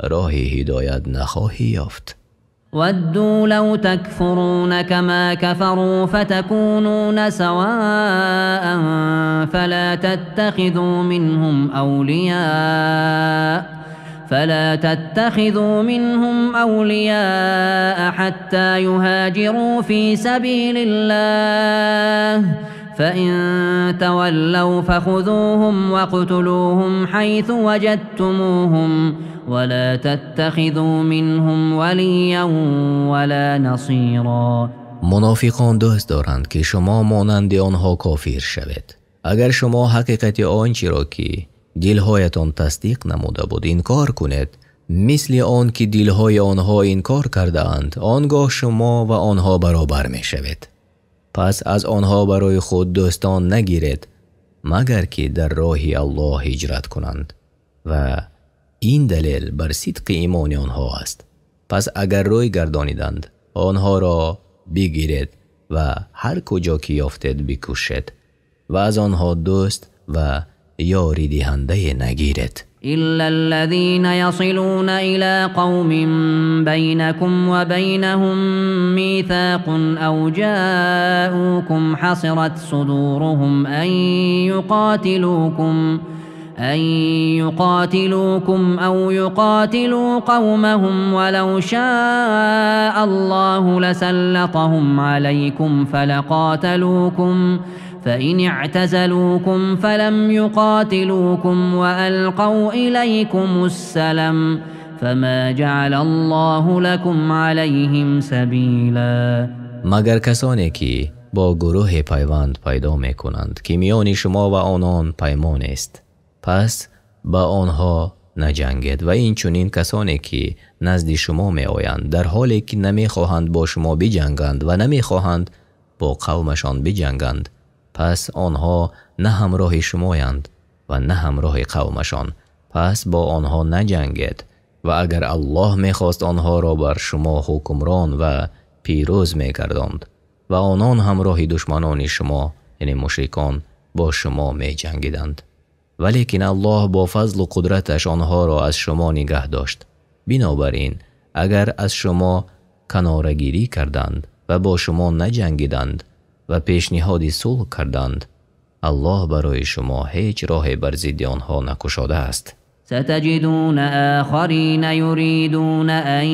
راه هدایت نخواهی یافت. ودوا لو تكفرون كما كفروا فتكونون سواء فلا تتخذوا منهم أولياء حتى يهاجروا في سبيل الله فإن تولوا فخذوهم واقتلوهم حيث وجدتموهم ولا تتخذوا منهم وليا ولا نصيرا. منافقان دوست دارند که شما مانند آنها کافر شوید. اگر شما حقیقت آنچه را که دلهایتان تصدیق نموده بود انکار کنید مثل آن که دلهای آنها انکار کرده اند آنگاه شما و آنها برابر می شوید. پس از آنها برای خود دوستان نگیرید مگر که در راه الله هجرت کنند و این دلیل بر صدق ایمان آنها است. پس اگر روی گردانیدند آنها را بگیرید و هر کجا که یافتید بکشید و از آنها دوست و یاری دهنده نگیرید. إلا الذين يصلون إلى قوم بينكم وبينهم ميثاق أو جاءوكم حصرت صدورهم أن يقاتلوكم أو يقاتلوا قومهم ولو شاء الله لسلطهم عليكم فلقاتلوكم فإن اعتزلوكم فلم يقاتلوكم وألقوا إليكم السلم فما جعل الله لكم عليهم سبيلا. مگر کسانی که با گروه پیوند پیدا می کنند که میان شما و آنان پیمان است پس با آنها نجنگید و این چنین کسانی که نزد شما می آیند در حالی که نمی خواهند با شما بجنگند و نمی خواهند با قومشان بجنگند پس آنها نه همراه شمایند و نه همراه قومشان پس با آنها نجنگید و اگر الله میخواست آنها را بر شما حکمران و پیروز میکردند و آنان همراه دشمنان شما یعنی مشرکان با شما میجنگیدند ولیکن الله با فضل و قدرتش آنها را از شما نگه داشت. بنابراین اگر از شما کناره‌گیری کردند و با شما نجنگیدند و پیشنهاد صلح کردند الله برای شما هیچ راه بر ضد آنها نگشاده است. ستجدون آخرین یریدون ان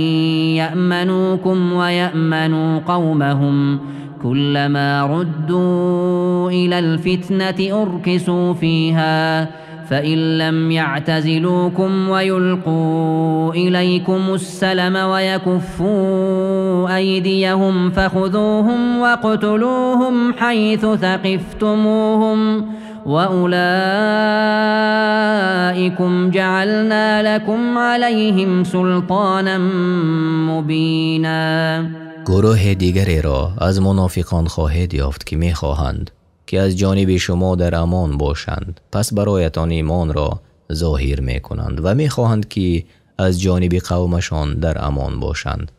یأمنوکم و یأمنوا قومهم كلما ردوا إلى الفتنة أركسوا فيها فإن لم يعتزلوكم ويلقوا إليكم السلم ويكفوا أيديهم فخذوهم واقتلوهم حيث ثقفتموهم وأولئكم جعلنا لكم عليهم سلطانا مبينا. گروه دیگری را از منافقان خواهید یافت که می‌خواهند که از جانب شما در امان باشند پس برایتان ایمان را ظاهر می‌کنند و می‌خواهند که از جانب قومشان در امان باشند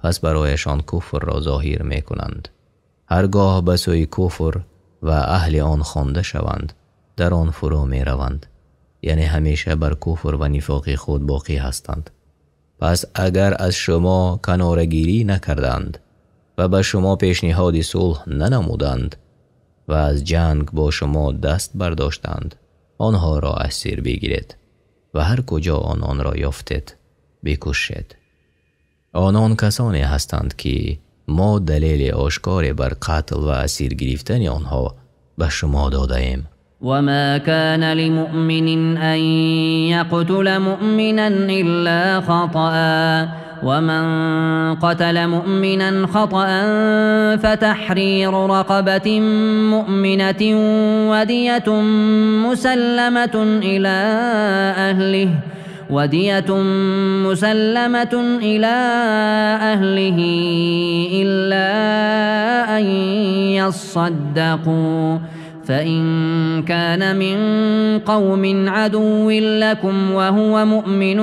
پس برایشان کفر را ظاهر می‌کنند. هرگاه به سوی کفر و اهل آن خوانده شوند در آن فرو می روند، یعنی همیشه بر کفر و نفاق خود باقی هستند. پس اگر از شما کنارگیری نکردند و به شما پیشنهاد صلح ننمودند و از جنگ با شما دست برداشتند، آنها را اسیر بگیرید و هر کجا آنان را یافتید بکشید. آنان کسانی هستند که ما دلیل آشکار بر قتل و اسیر گرفتن آنها به شما داده ایم. وما كان لمؤمن أن يقتل مؤمنا إلا خطأ ومن قتل مؤمنا خطأ فتحرير رقبة مؤمنة ودية مسلمة إلى أهله إلا أن يصدقوا فإن كان من قوم عدو لكم وهو مؤمن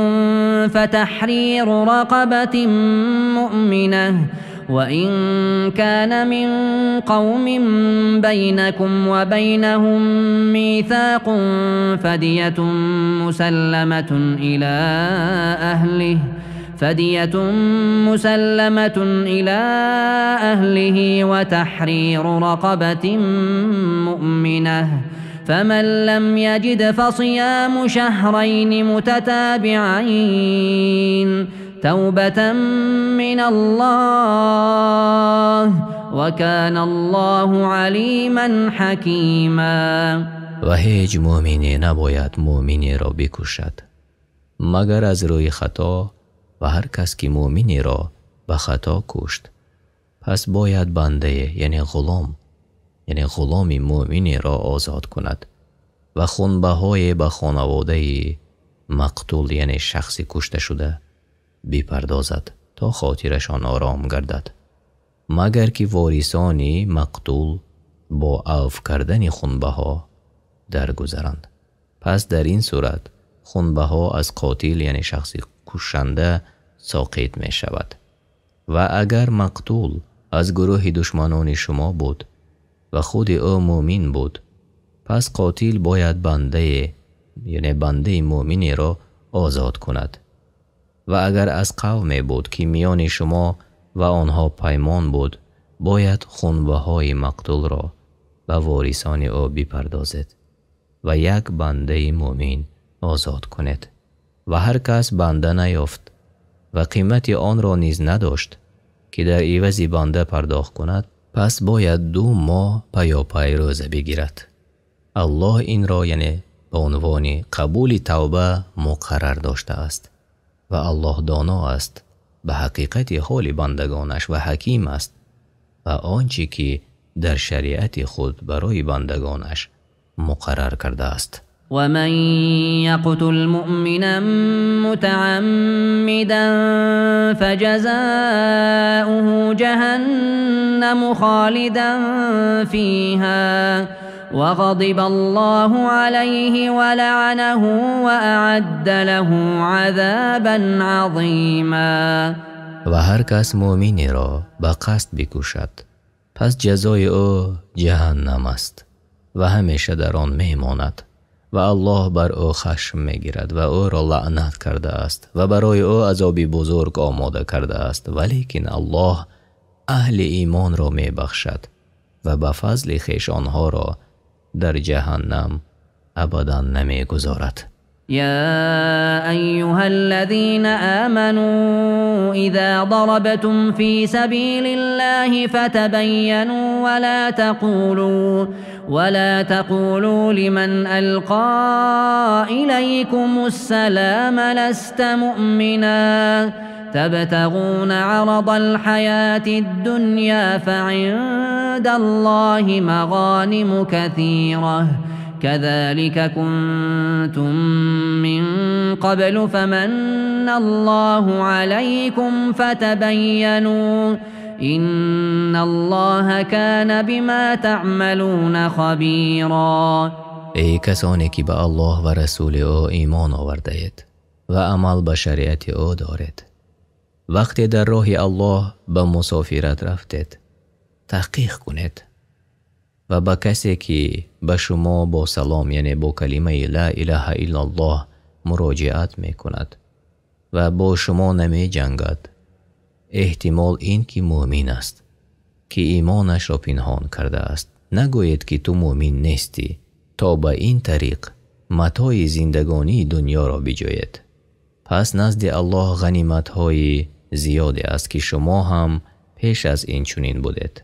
فتحرير رقبة مؤمنة وإن كان من قوم بينكم وبينهم ميثاق فدية مسلمة إلى أهله وتحرير رقبة مؤمنة فمن لم يجد فصيام شهرين متتابعين توبة من الله وكان الله عليما حكيما. و هیچ مؤمنی نباید مؤمنی را بکشد مگر از روی خطا و هر کس که مؤمنی را به خطا کشت پس باید بنده یعنی غلام مؤمنی را آزاد کند و خونبهای به خانواده مقتول یعنی شخصی کشته شده بپردازد تا خاطرشان آرام گردد، مگر که وارثان مقتول با عفو کردن خونبها درگذرند. پس در این صورت خونبها از قاتل یعنی شخصی کشنده ساقط می شود. و اگر مقتول از گروه دشمنان شما بود و خود او مؤمن بود، پس قاتل باید بنده مؤمنی را آزاد کند. و اگر از قومی بود که میان شما و آنها پیمان بود، باید خونبهای مقتول را به وارثان او بپردازید و یک بنده مؤمن آزاد کنید. و هر کس بنده نیافت و قیمت آن را نیز نداشت که در عوض بنده پرداخت کند، پس باید 2 ماه پیاپی روزه بگیرد. الله این را یعنی به عنوان قبول توبه مقرر داشته است و الله دانا است به حقیقت حال بندگانش و حکیم است و آنچه که در شریعت خود برای بندگانش مقرر کرده است. ومن يقتل مؤمنا متعمدا فجزاؤه جهنم خالدا فيها وغضب الله عليه ولعنه وأعد له عذابا عظيما. و هر کس مؤمنی را به قصد بکشد پس جزای او جهنم است و همیشه در آن میماند و الله بر او خشم میگیرد و او را لعنت کرده است و برای او عذابی بزرگ آماده کرده است. ولیکن الله اهل ایمان را میبخشد و به فضل خویش آنها را در جهنم ابدا نمیگذارد. يا أيها الذين آمنوا إذا ضربتم في سبيل الله فتبينوا ولا تقولوا لمن ألقى إليكم السلام لست مؤمنا تبتغون عرض الحياة الدنيا فعند الله مغانم كثيرة كذلك كنتم من قبل فمن الله عليكم فتبينوا إن الله كان بما تعملون خبيرا. ای کسانی که به الله و رسول او ایمان آورده اید و عمل به شریعت او دارید، وقتی در راه الله به مسافرت رفتید تحقیق کنید و با کسی که به شما با سلام یعنی با کلمه لا اله الا الله مراجعت می کند و با شما نمی جنگد، احتمال این که مؤمن است که ایمانش را پنهان کرده است. نگوید که تو مؤمن نیستی تا به این طریق متاع زندگانی دنیا را بجوید. پس نزد الله غنیمت های زیادی است که شما هم پیش از این چنین بودید.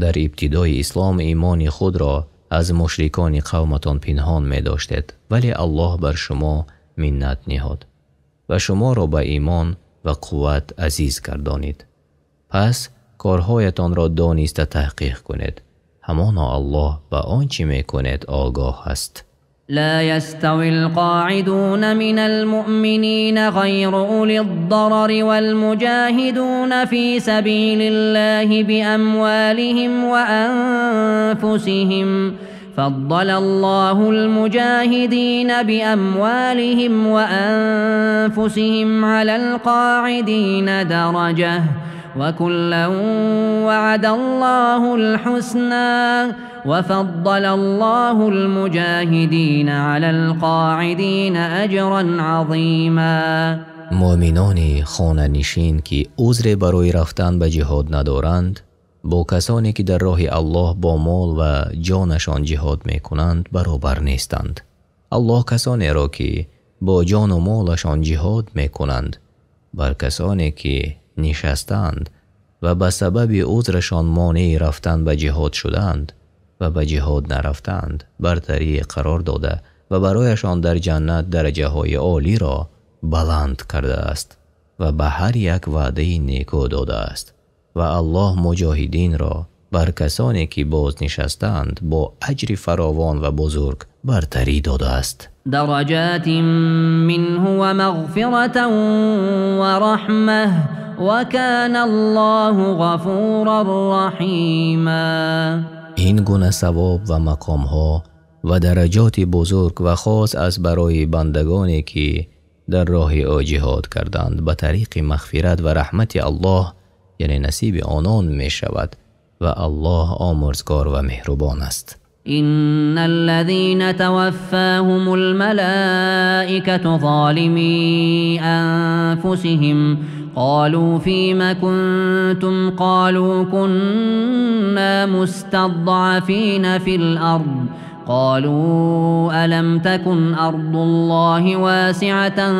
در ابتدای اسلام ایمان خود را از مشرکان قومتان پنهان می داشتید، ولی الله بر شما منت نهاد و شما را به ایمان و قوت عزیز گردانید. پس کارهایتان را دانسته تحقیق کنید، همانا الله به آنچه می کنید آگاه است. لا يستوي القاعدون من المؤمنين غير أولي الضرر والمجاهدون في سبيل الله بأموالهم وأنفسهم فضل الله المجاهدين بأموالهم وأنفسهم على القاعدين درجة وكلا وعد الله الحسنى وفضل الله المجاهدين على القاعدين أجرا عظيما. مؤمنان خانه نشین که عذر برای رفتن به جهاد ندارند با کسانی که در راه الله با مال و جانشان جهاد می کنند برابر نیستند. الله کسانی را که با جان و مالشان جهاد می کنند بر کسانی که نشستند و به سبب عذرشان مانع رفتن به جهاد شدند و به جهاد نرفتند برتری قرار داده و برایشان در جنت درجه های عالی را بلند کرده است و به هر یک وعده نیکو داده است و الله مجاهدین را بر کسانی که باز نشستند با اجر فراوان و بزرگ برتری داده است. درجات منه و مغفرة و رحمه و کان الله غفورا رحیما. این گونه ثواب و مقام ها و درجات بزرگ و خاص از برای بندگانی که در راه او جهاد کردند به طریق مغفرت و رحمت الله یعنی نصیب آنان می شود و الله آمرزگار و مهربان است. إن الذين توفاهم الملائكة ظالمي أنفسهم قالوا فيما كنتم قالوا كنا مستضعفين في الأرض قالوا ألم تكن أرض الله واسعة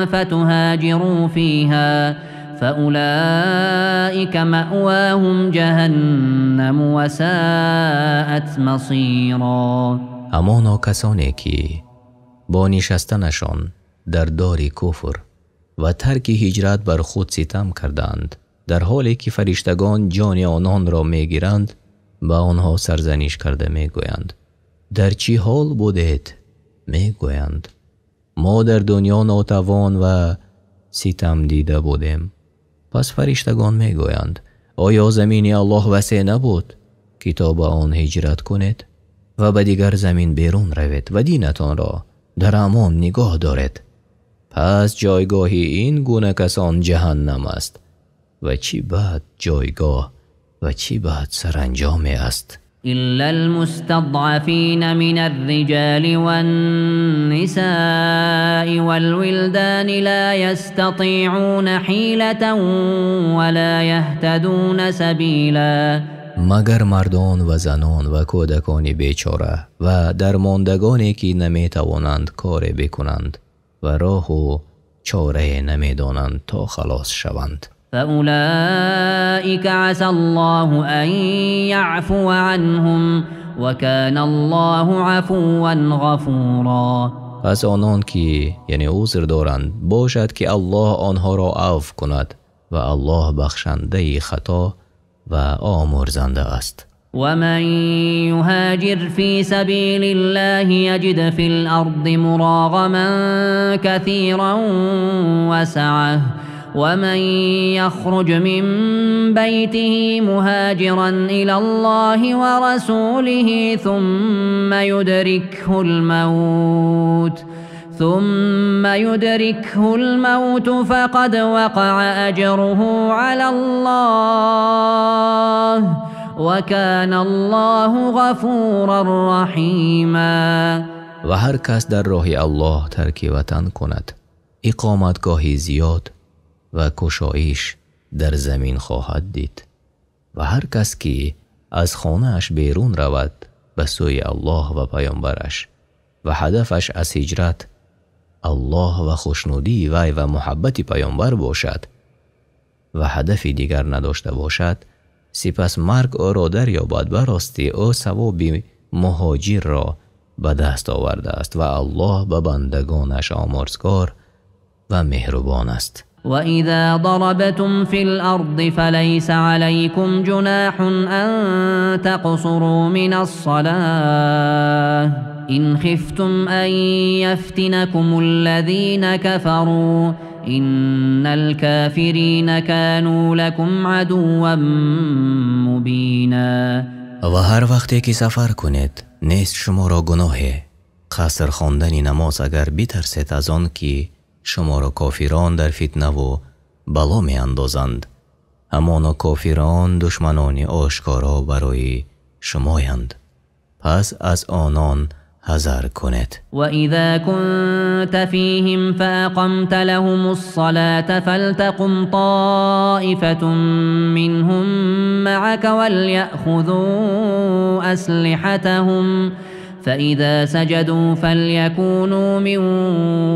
فتهاجروا فيها فأولئك مأواهم جهنم وساءت مصيرا. همانا کسانی که با نشستنشان در دار کفر و ترک هجرت بر خود ستم کردند در حالی که فرشتگان جان آنان را میگیرند به آنها سرزنش کرده میگویند در چی حال بودید؟ میگویند ما در دنیا ناتوان و ستم دیده بودیم. پس فرشتگان میگویند آیا زمین الله وسیع نبود که تا به آن هجرت کنید و به دیگر زمین بیرون روید و دینتان را در امان نگاه دارید؟ پس جایگاه این گونه کسان جهنم است و چی بد جایگاه و چی بد سرانجام است. إلا المستضعفين من الرجال والنساء والولدان لا يستطيعون حيلة ولا يهتدون سبيلا. مگر مردان و زنان و کودکان بیچاره و درماندگانی که نمیتوانند کار بکنند و راه و چاره نمیدانند تا خلاص شوند. فأولئك عسى الله أن يعفو عنهم وكان الله عفوا غفورا. پس آنان که یعنی عذر دارند باشد که الله آنها را عفو کند و الله بخشنده خطا و آمرزنده است. ومن يهاجر في سبيل الله يجد في الأرض مراغما كثيرا وسعة ومن يخرج من بيته مهاجرا إلى الله ورسوله ثم يدركه الموت فقد وقع أجره على الله وكان الله غفورا رحيما. و هر کس در راه الله ترک وطن کند، اقامتگاهی زیاد و کشایش در زمین خواهد دید. و هر کس که از خانه‌اش بیرون رود به سوی الله و پیامبرش و هدفش از هجرت الله و خوشنودی وی و محبت پیامبر باشد و هدفی دیگر نداشته باشد، سپس مرگ او را دریابد، به راستی او ثواب مهاجر را به دست آورده است و الله به بندگانش آمرزگار و مهربان است. وإذا ضربتم في الأرض فليس عليكم جناح أن تقصروا من الصلاة إن خفتم أن يفتنكم الذين كفروا إن الكافرين كانوا لكم عدوا مبينا. و هر وقتی که سفر کنید نیست شما را گناه قصر خواندن نماز اگر بترسید از آن که شما را کافران در فتنه و بلا می اندازند. همانا کافران دشمنان آشکارا برای شمایند، پس از آنان حذر کنید. و اذا كنت فيهم فاقمت لهم الصلاة فلتقم طائفة منهم معك وليأخذوا أسلحتهم فإذا سجدوا فليكونوا من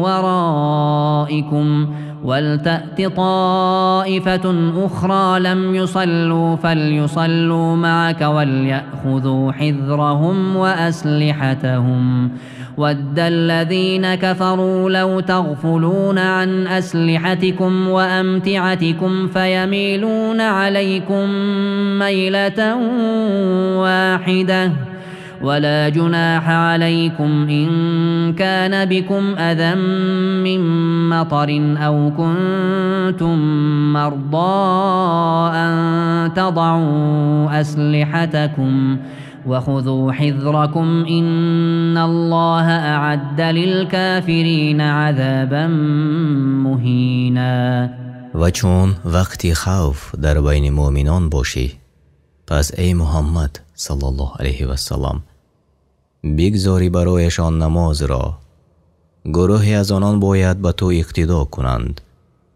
ورائكم ولتأت طائفة أخرى لم يصلوا فليصلوا معك وليأخذوا حذرهم وأسلحتهم ود الذين كفروا لو تغفلون عن أسلحتكم وأمتعتكم فيميلون عليكم ميلة واحدة ولا جناح عليكم إن كان بكم أذى من مطر أو كنتم مرضى أن تضعوا أسلحتكم وخذوا حذركم إن الله أعد للكافرين عذابا مهينا. و چون وقتی خوف در بین مؤمنان باشی، پس ای محمد صلی الله علیه و سلم بگذاری برایشان نماز را. گروهی از آنان باید به تو اقتدا کنند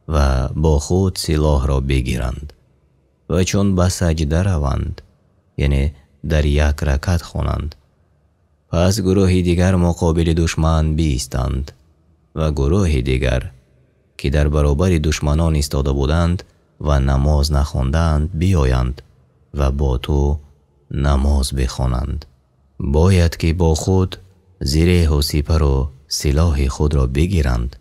و با خود سلاح را بگیرند و چون به سجده روند، یعنی در یک رکعت خوانند، پس گروهی دیگر مقابل دشمن بیستند و گروهی دیگر که در برابر دشمنان ایستاده بودند و نماز نخواندند بیایند و با تو نماز بخوانند. باید که با خود زره و سپر و سلاح خود را بگیرند.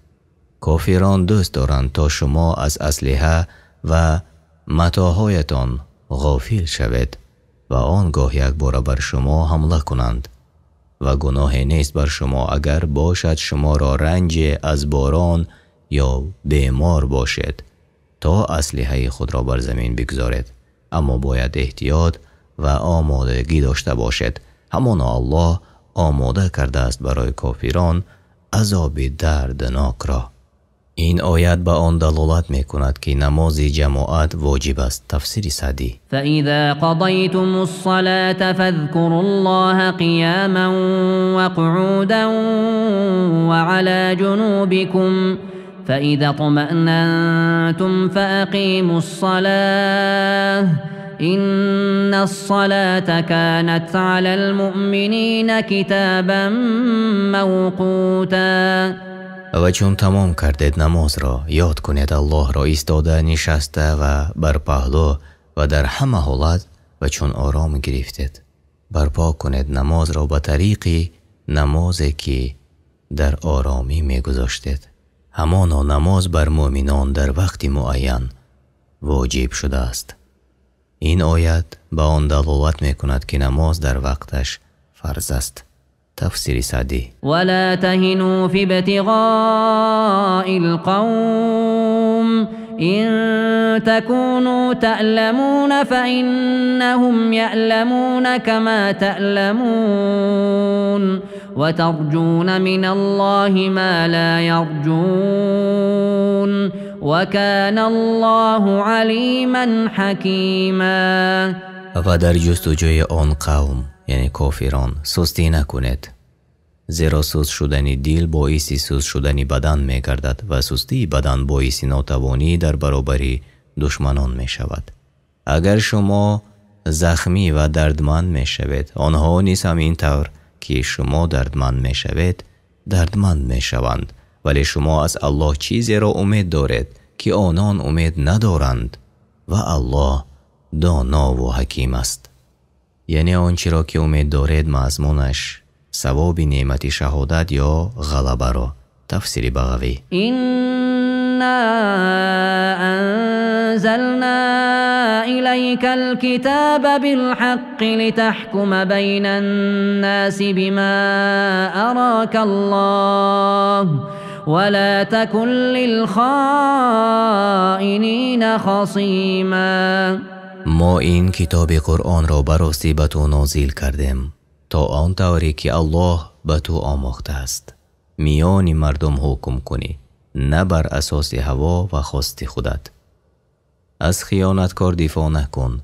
کافران دوست دارند تا شما از اسلحه و متاعهایتان غافل شوید و آنگاه یک بار بر شما حمله کنند و گناه نیست بر شما اگر باشد شما را رنج از باران یا بیمار باشد تا اسلحه خود را بر زمین بگذارید، اما باید احتیاط و آمادگی داشته باشد. همانا الله آماده کرده است برای کافران عذاب دردناک را. این آیت به آن دلالت می کند که نماز جماعت واجب است. تفسیر سعدی: فإذا قضيتم الصلاة فاذكروا الله قياما وقعودا وعلى جنوبكم فإذا اطمأننتم فأقيموا الصلاة إن الصلاة كانت على المؤمنين كتابا موقوتا. و چون تمام کردید نماز را، یاد کنید الله را ایستاده، نشسته و بر پهلو و در همه حالت، و چون آرام گرفتید برپا کنید نماز را به طریقی نمازی که در آرامی می گذاشتید. همانا نماز بر مؤمنان در وقت معین واجب شده است. این آیت به آن دلالت می کند که نماز در وقتش فرض است. تفسیر سعدی: ولا تهنوا في ابتغاء القوم إن تكونوا تألمون فإنهم يألمون كما تألمون وترجون من الله ما لا يرجون وكان الله عليما حكيما. و در جستجوی آن قوم یعنی کافران سستی نکنید، زیرا سست شدن دل باعث سست شدن بدن می گردد و سستی بدن باعث ناتوانی در برابر دشمنان می شود. اگر شما زخمی و دردمند می شوید، آنها نیز همین طور که شما دردمند می شوید دردمند می شوند، ولی شما از الله چیزی را امید دارید که آنان امید ندارند و الله دانا و حکیم است. یعنی آنچه را که امید دارید مضمونش ثواب نعمت شهادت یا غلبه را. تفسیر بغوی. إنا أنزلنا إليك الكتاب بالحق لتحكم بين الناس بما أراك الله ولا تكن للخائنين خصيما. ما این کتاب قرآن را براستی به تو نازل کردیم تا آن طوری که الله به تو آموخته است میان مردم حکم کنی، نه بر اساس هوا و خواست خودت. از خیانتکار دفاع نکن،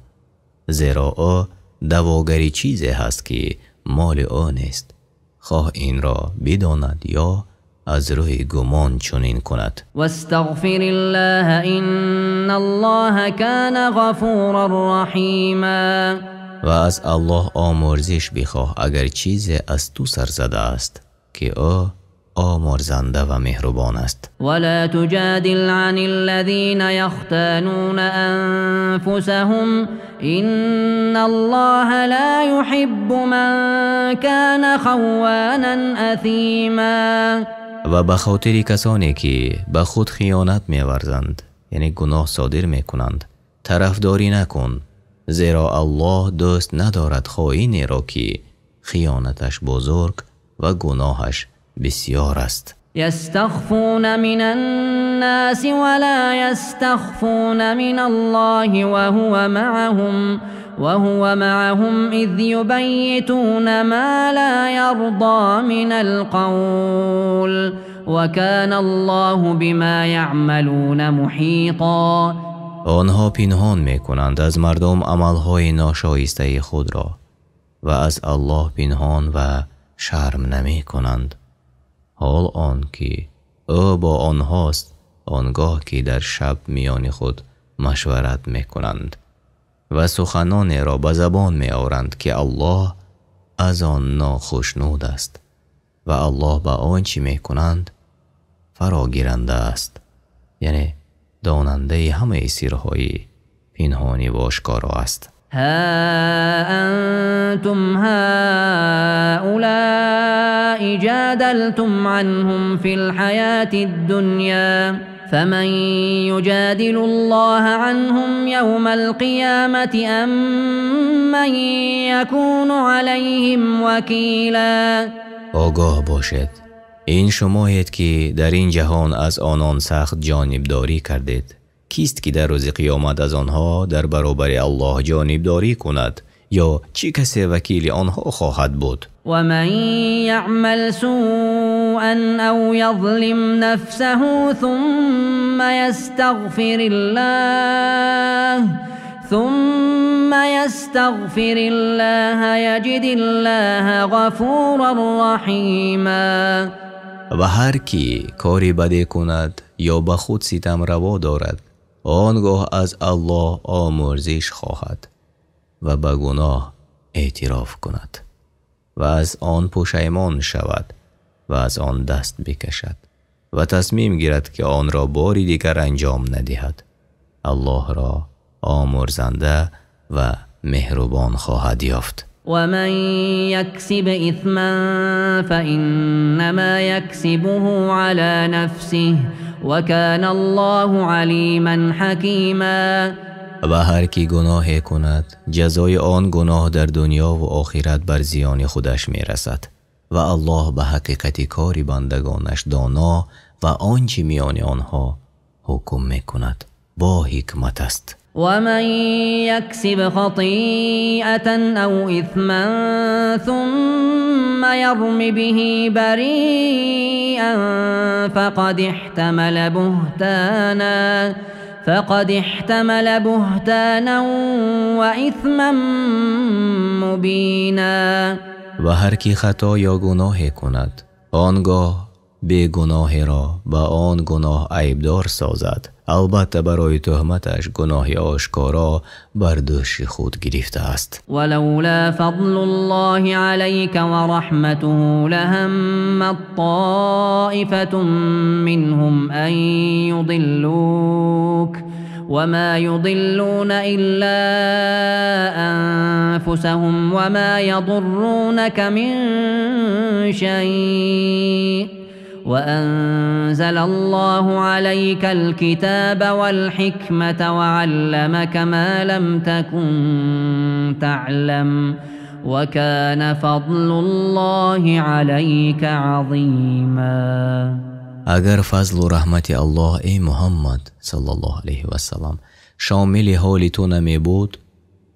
زیرا او دواگری چیزی هست که مال او نیست، خواه این را بداند یا از روی گمان چنین کند. واستغفر الله ان الله كان غفورا رحیما. و از الله آمرزش بخواه اگر چیزی از تو سر زده است که او آمرزنده و مهربان است. ولا تجادل عن الذين يختانون انفسهم ان الله لا يحب من كان خوانا اثیما. و به خاطر کسانی که به خود خیانت می‌ورزند یعنی گناه صادر می‌کنند طرفداری نکن، زیرا الله دوست ندارد خائنی را که خیانتش بزرگ و گناهش بسیار است. يستخفون من الناس ولا يستخفون من الله وهو معهم إذ يبيتون ما لا يرضى من القول وكان الله بما يعملون محيطا. آنها پنهان میکنند از مردم عملهای ناشایسته خود را و از الله پنهان و شرم نمی کنند، حال آن که او با آنهاست آنگاه که در شب میان خود مشورت میکنند و سخنان را به زبان می آورند که الله از آن ناخوشنود است و الله به آنچه می کنند فراگیرنده است، یعنی داننده همه سرهای پنهانی و آشکارا است. ها انتم هؤلاء جادلتم عنهم في الحياة الدنيا فمن يجادل الله عنهم يوم القيامة أم من يكون عليهم وكيلا. آگاه باشد این شمایید که در این جهان از آنان سخت جانبداری کردید، کیست که در روز قیامت از آنها در برابر الله جانبداری کند یا چی کسی وکیل آنها خواهد بود؟ و من یعمل سوءا او یظلم نفسه ثم يستغفر الله يجد الله غفورا رحیما. و هر کی کاری بدی کند یا به خود ستم روا دارد آنگاه از الله آمرزش خواهد و به گناه اعتراف کند و از آن پشیمان شود و از آن دست بکشد و تصمیم گیرد که آن را باری دیگر انجام ندهد. الله را آمرزنده و مهربان خواهد یافت. ومن يكسب إثما فإنما يكسبه على نفسه وكان الله عليما حكيما. و هر کی گناه کند جزای آن گناه در دنیا و آخرت بر زیان خودش می رسد و الله به حقیقت کاری بندگانش دانا و آنچه میان آنها حکم می کند با حکمت است. ومن يكسب خطيئة أو إثما ثم يرم به بريئا فقد احتمل فقد احتمل بهتانا وإثما مبینا. و هر کی خطا یا گناه کند آنگاه بی گناه را با آن گناه عیبدار سازد، البته برای تهمتش گناه آشکارا بر دوش خود گرفته است. ولولا فضل الله عليك ورحمته لهم طائفة منهم أن يضلوك وما يضلون إلا أنفسهم وما يضرونك من شيء وأنزل الله عليك الكتاب والحكمة وعلمك ما لم تكن تعلم وكان فضل الله عليك عظيما. اگر فضل و رحمت الله ای محمد صلی الله علیه و سلام شامل حال تو نمی بود،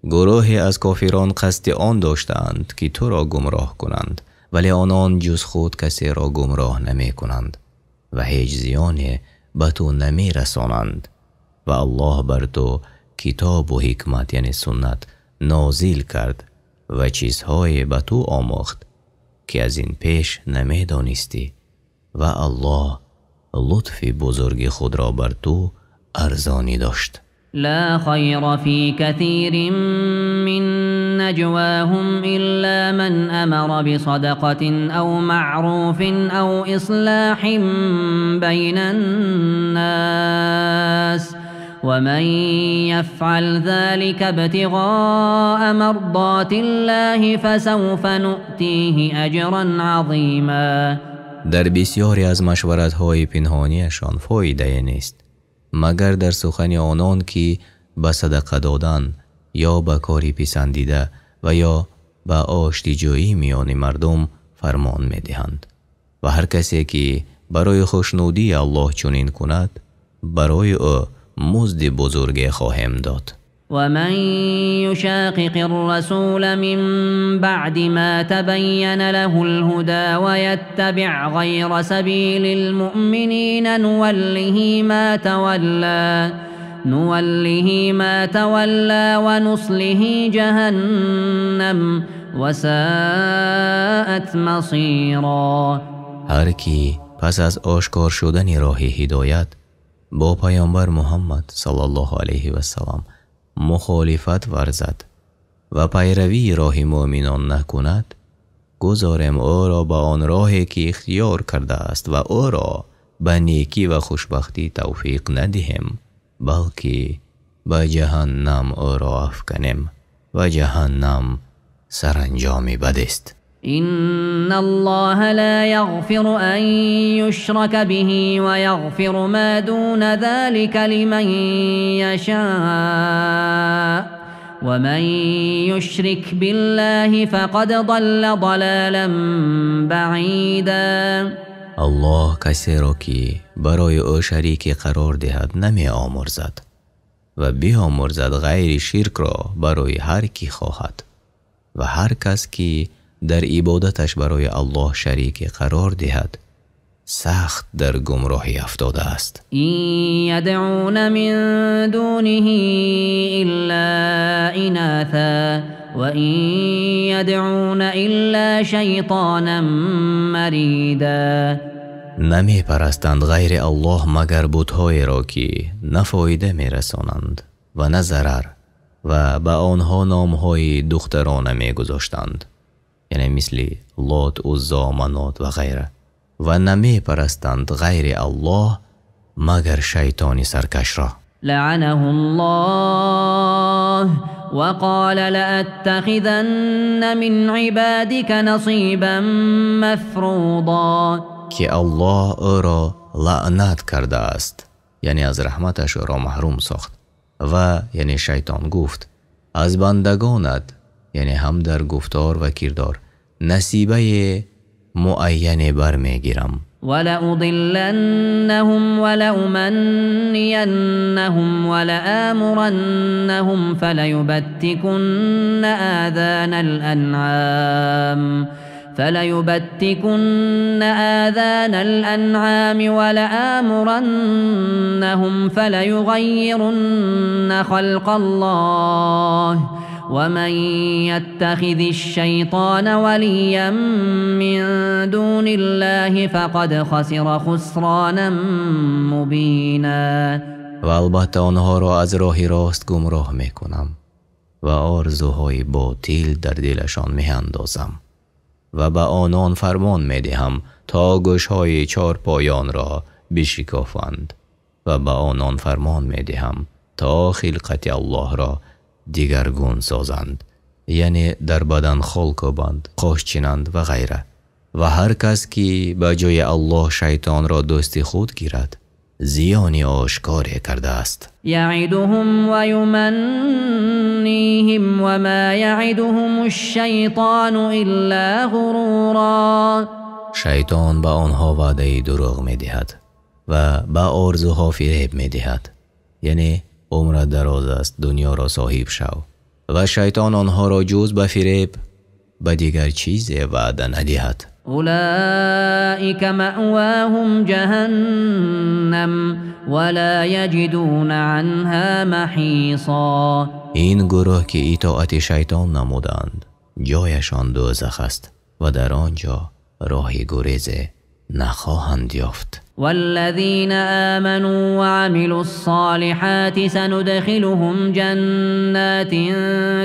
گروهی از کافران قصد آن داشتند که تو را گمراه کنند، ولی آنان جز خود کسی را گمراه نمی کنند و هیچ زیانی به تو نمی رسانند و الله بر تو کتاب و حکمت یعنی سنت نازل کرد و چیزهای به تو آموخت که از این پیش نمی دانستی و الله لطف بزرگ خود را بر تو ارزانی داشت. لا خير في كثير من نجواهم إلا من أمر بصدقة أو معروف أو إصلاح بين الناس ومن يفعل ذلك ابتغاء مرضات الله فسوف نؤتيه أجرا عظيما. در بسیاری از مشورت‌های پنهانیشان فایده نیست مگر در سخن آنان که به صدقه دادن یا به کاری پسندیده و یا به آشتی جویی میان مردم فرمان میدهند و هر کسی که برای خوشنودی الله چنین کند برای او مزد بزرگ خواهم داد. ومن يشاقق الرسول من بعد ما تبين له الهدى ويتبع غير سبيل المؤمنين نوله ما تولى ونصله جهنم وساءت مصيرا. هر کی پس از آشکار شدن راه هدایت با پیامبر محمد صلی الله علیه و سلام مخالفت ورزد و پیروی راه مؤمنان نکند، گذارم او را به آن راهی که اختیار کرده است و او را به نیکی و خوشبختی توفیق ندهیم، بلکه به جهنم او را افکنیم و جهنم سرانجام بد است. إن الله لا يغفر أن يشرك به ويغفر ما دون ذلك لمن يشاء ومن يشرك بالله فقد ضل ضلالا بعيدا. الله کسی را که برای او شریک قرار دهد نمی آمرزد و بیامرزد غیر شرک را برای هر کی خواهد و هر کس که در عبادتش برای الله شریک قرار دهد سخت در گمراهی افتاده است. این یدعون من دونه الا اناثا و این یدعون الا شیطانا مریدا. نمی پرستند غیر الله مگر بت‌های را که نه فایده می رسانند و نه ضرر و به آنها نامهای دخترانه می گذاشتند، یعنی مثل لات، عزا، منات و غیره، و نمی پرستند غیر الله مگر شیطان سرکش را. لعنه الله وقال لأتخذن من عبادك نصيبا مفروضا. که الله او را لعنت کرده است، یعنی از رحمتش را محروم ساخت، و یعنی شیطان گفت از بندگانت، یعنی هم در گفتار و کردار نصیبه معین برمیگیرم. ولأضلنهم ولأمنينهم ولآمرنهم فليبتكن آذان الأنعام فليبتكن آذان الأنعام ولآمرنهم فليغيرن خلق الله ومن يتخذ الشيطان وليا من دون الله فقد خسر خسرانا مبینا. و البته آنها را از راه راست گمراه میکنم و آرزوهای باطل در دلشان میاندازم و به آنان فرمان میدهم تا گوشهای چار پایان را بشکافند و به آنان فرمان میدهم تا خلقت الله را دیگرگون سازند، یعنی در بدن خلق کنند، قاش چینند و غیره. و هر کس که به جای الله شیطان را دوست خود گیرد زیانی آشکار کرده است. یعدهم و یمنیهم و ما یعدهم الشیطان الا غرورا. شیطان به آنها وعده دروغ می دهد و به آرزوها فریب می دهد، یعنی عمر دراز است، دنیا را صاحب شو. و شیطان آنها را جز به فریب به دیگر چیز وعده ندهد. اولئک مأواهم جهنم ولا یجدون عنها محیصا. این گروه که اطاعت شیطان نمودند جایشان دوزخ است و در آنجا راهی گریز نخواهند یافت. والذین آمنوا وعملوا الصالحات سندخلهم جنات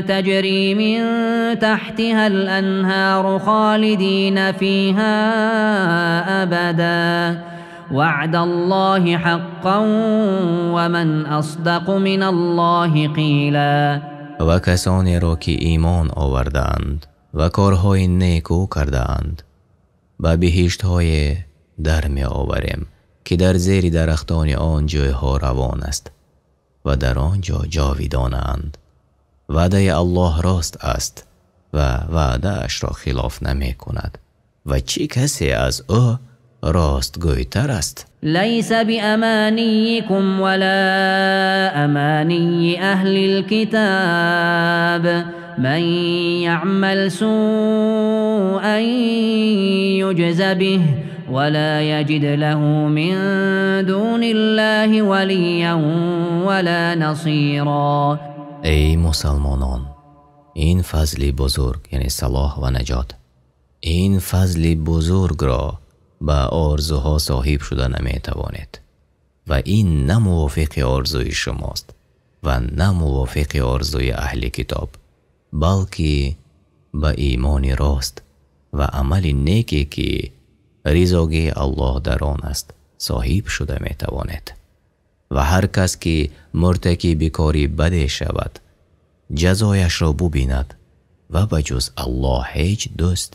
تجری من تحتها الانهار خالدین فیها ابدا وعد الله حقا ومن اصدق من الله قیلا. و کسانی را که ایمان آوردند و کارهای نیکو کردند به بهشت‌های در می آوریم که در زیر درختان آن جایها روان است و در آنجا جاویدانند. وعده الله راست است و وعده اش را خلاف نمی کند و چه کسی از او راست گویتر است؟ لیس بأمانیکم ولا امانی اهل الكتاب من یعمل سوءا یجز به ولا یجد له من دون الله ولیا ولا نصیرا. ای مسلمانان، این فضل بزرگ یعنی صلاح و نجات، این فضل بزرگ را به آرزوها صاحب شده نمی توانید و این نه موافق آرزوی شماست و نه موافق آرزوی اهل کتاب، بلکه به ایمان راست و عمل نیکی که رضای الله در آن است صاحب شده می توانید. و هر کس که مرتکب کاری بد شود جزایش را ببیند و بجز الله هیچ دوست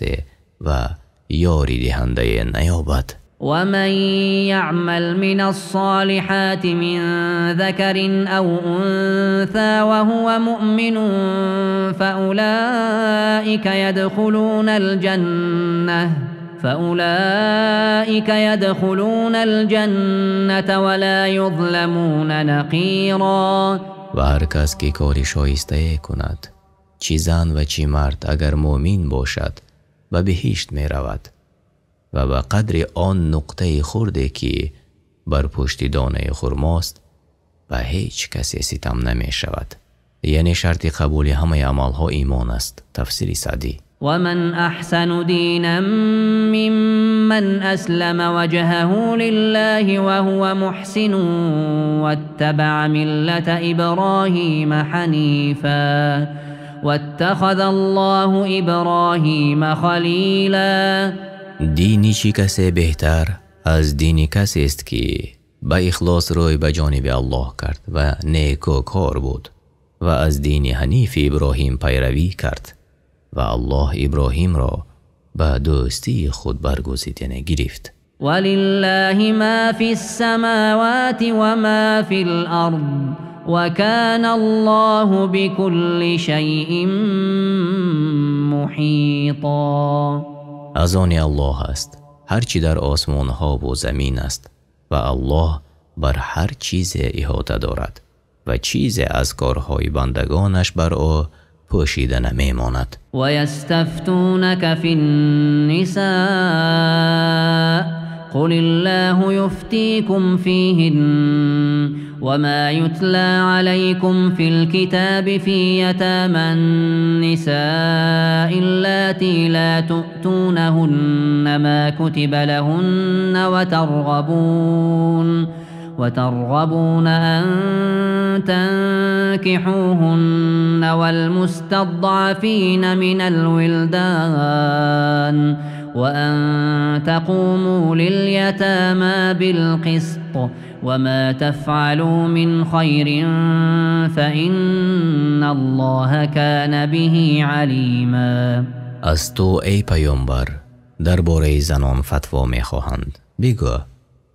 و یاری دهنده نیابد. ومن يعمل من الصالحات من ذكر أو أنثى وهو مؤمن فأولئك يدخلون الجنة ولا يظلمون نقيرا. و هر کس که کاری شایسته کند، چی زن و چی مرد، اگر مؤمن باشد و بهشت می رود و به قدر آن نقطه خورده که بر پشت دانه خرماست و هیچ کسی ستم نمی شود. یعنی شرط قبول همه عملها ایمان است. تفسیر سعدی. ومن احسن دینا ممن اسلم وجهه لله وهو محسن واتبع ملت ابراهیم حنیفا واتخذ الله ابراهیم خلیلا. دینی چی کسی بهتر از دینی کسی است که به اخلاص روی به جانب الله کرد و نیکو کار بود و از دین حنیف ابراهیم پیروی کرد و الله ابراهیم را به دوستی خود برگزیدن گرفت. ولله ما فی السماوات و ما فی الارض و کان الله بكل شیء محیطا. از آن الله است هرچی در آسمان ها و زمین است و الله بر هر چیز احاطه دارد و چیز از کارهای بندگانش بر او پوشیده نمی ماند. و یستفتونک فی النساء قل الله یفتیکم فیهن وما يتلى عليكم في الكتاب في يتامى النساء اللاتي لا تؤتونهن ما كتب لهن وترغبون أن تنكحوهن والمستضعفين من الولدان وأن تقوموا لليتامى بالقسط وما تفعلوا من خير فإن الله كان به عليما. از تو ای پیامبر درباره زنان فتوا میخواهند. بگو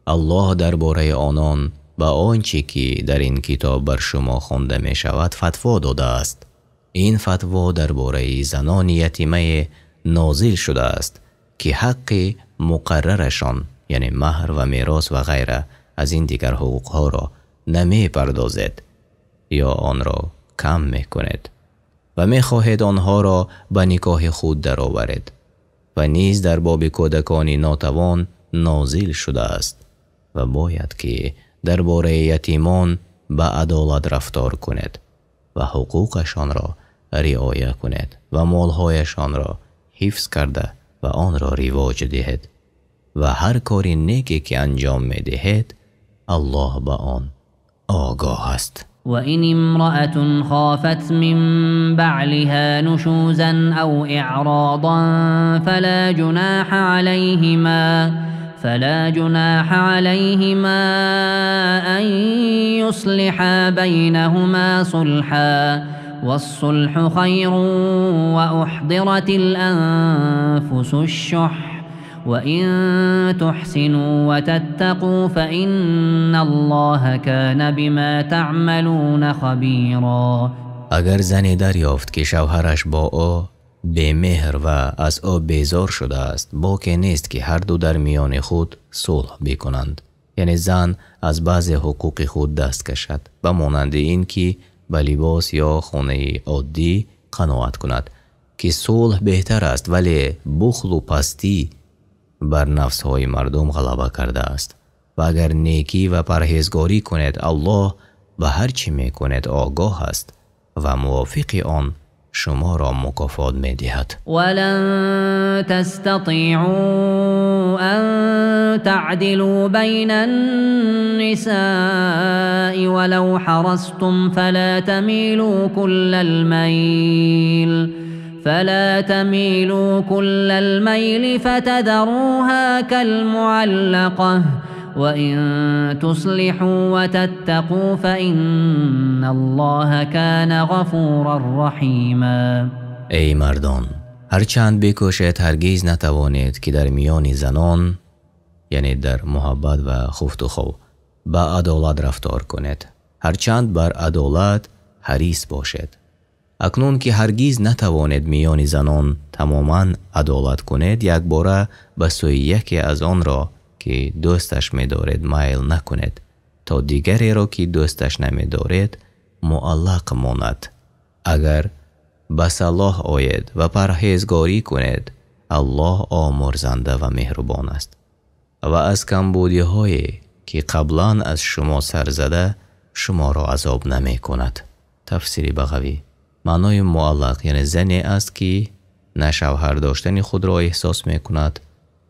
الله درباره آنان با آنچه که در این کتاب بر شما خوانده می شود فتوا داده است. این فتوا درباره زنان یتیمه نازل شده است که حق مقررشان یعنی مهر و میراث و غیره از این دیگر حقوقها را نمی پردازد یا آن را کم می کند و می خواهد آنها را به نکاح خود درآورد. و نیز در باب کودکان ناتوان نازل شده است و باید که درباره یتیمان به عدالت رفتار کند و حقوقشان را رعایت کند و مالهایشان را حفظ کرده و آن را رواج دهد و هر کاری نیکی که انجام می دهد الله به آن آگاه است. و این امرأة خافت من بعلها نشوزا او اعراضا فلا جناح عليهما أن يصلحا بينهما صلحا والصلح خير وأحضرت الأنفس الشح وإن تحسنوا وتتقوا فإن الله كان بما تعملون خبيرا. اگر زنی دریافت که شوهرش با او به مهر و از او بیزار شده است، باکی نیست که هر دو در میان خود صلح بکنند، یعنی زن از بعض حقوق خود دست کشد و مانند این که به لباس یا خانه عادی قناعت کند که صلح بهتر است، ولی بخل و پستی بر نفس های مردم غلبه کرده است. و اگر نیکی و پرهیزگاری کند الله به هر چی می کند آگاه است و موافق آن شما را مکافات می دهد. ولن تستطيعوا ان تعدلوا بين النساء ولو حرصتم فلا تميلوا كل الميل فتذروها كالمعلقة وإن تصلحوا وتتقوا فإن الله كان غفورا رحيما. ای مردان، هرچند بکوشید هرگیز نتوانید که در میان زنان یعنی در محبت و خفت و خو با عدالت رفتار کنید، هرچند بر عدالت حریص باشد. اکنون که هرگیز نتوانید میان زنان تماما عدالت کنید، یک باره به سوی یکی از آن را که دوستش می دارید میل نکنید تا دیگری را که دوستش نمی دارید معلق ماند. اگر به صلاح آید و پرهیزگاری کنید الله آمرزنده و مهربان است و از کمبودی هایی که قبلا از شما سر زده شما را عذاب نمی کند. تفسیر بغوی: معنای معلق یعنی زنی است که نه شوهر داشتن خود را احساس می کند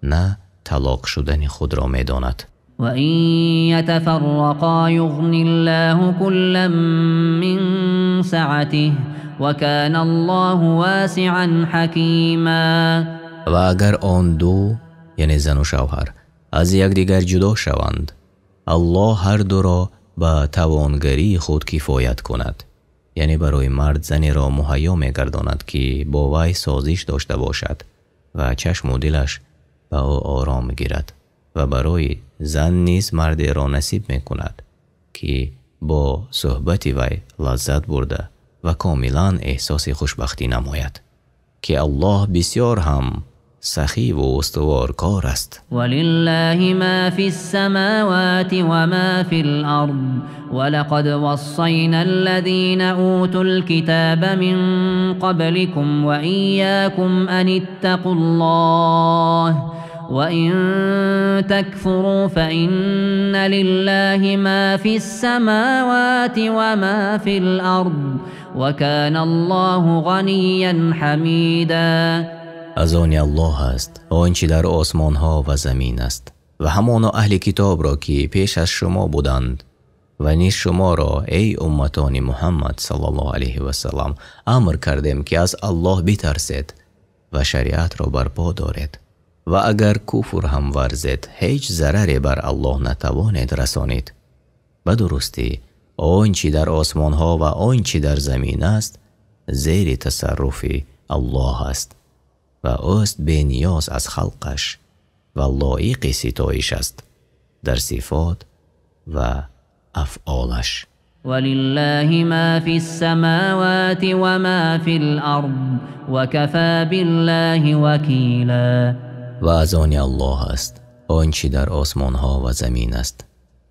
نه طلاق شدن خود را می داند. و این یتفرقا یغن الله کلا من سعته و کان الله واسعا حکیما. و اگر آن دو یعنی زن و شوهر از یکدیگر جدا شوند الله هر دو را به توانگری خود کفایت کند، یعنی برای مرد زنی را مهیا می گرداند که با وی سازش داشته باشد و چشم و دلش به او آرام گیرد و برای زن نیز مردی را نصیب می کند که با صحبت وی لذت برده و کاملا احساس خوشبختی نماید که الله بسیار هم سخی و استوار کار است. ولله ما في السماوات وما في الأرض ولقد وصينا الذين أوتوا الكتاب من قبلكم وإياكم أن اتقوا الله وإن تكفروا فإن لله ما في السماوات وما في الأرض وكان الله غنيا حميدا. از آن الله است آنچه در آسمان ها و زمین است و همانا اهل کتاب را که پیش از شما بودند و نیز شما را ای امتان محمد صلی الله علیه و سلم امر کردیم که از الله بترسید و شریعت را برپا دارید و اگر کفر هم ورزید هیچ ضرری بر الله نتوانید رسانید. به درستی آنچه در آسمان ها و آنچه در زمین است زیر تصرف الله است و اوست بی نیاز از خلقش و لایق ستایش است در صفات و افعالش. ولله ما في السماوات وما في الأرض وكفى بالله وكيلا. و از آن الله است آنچه در آسمان ها و زمین است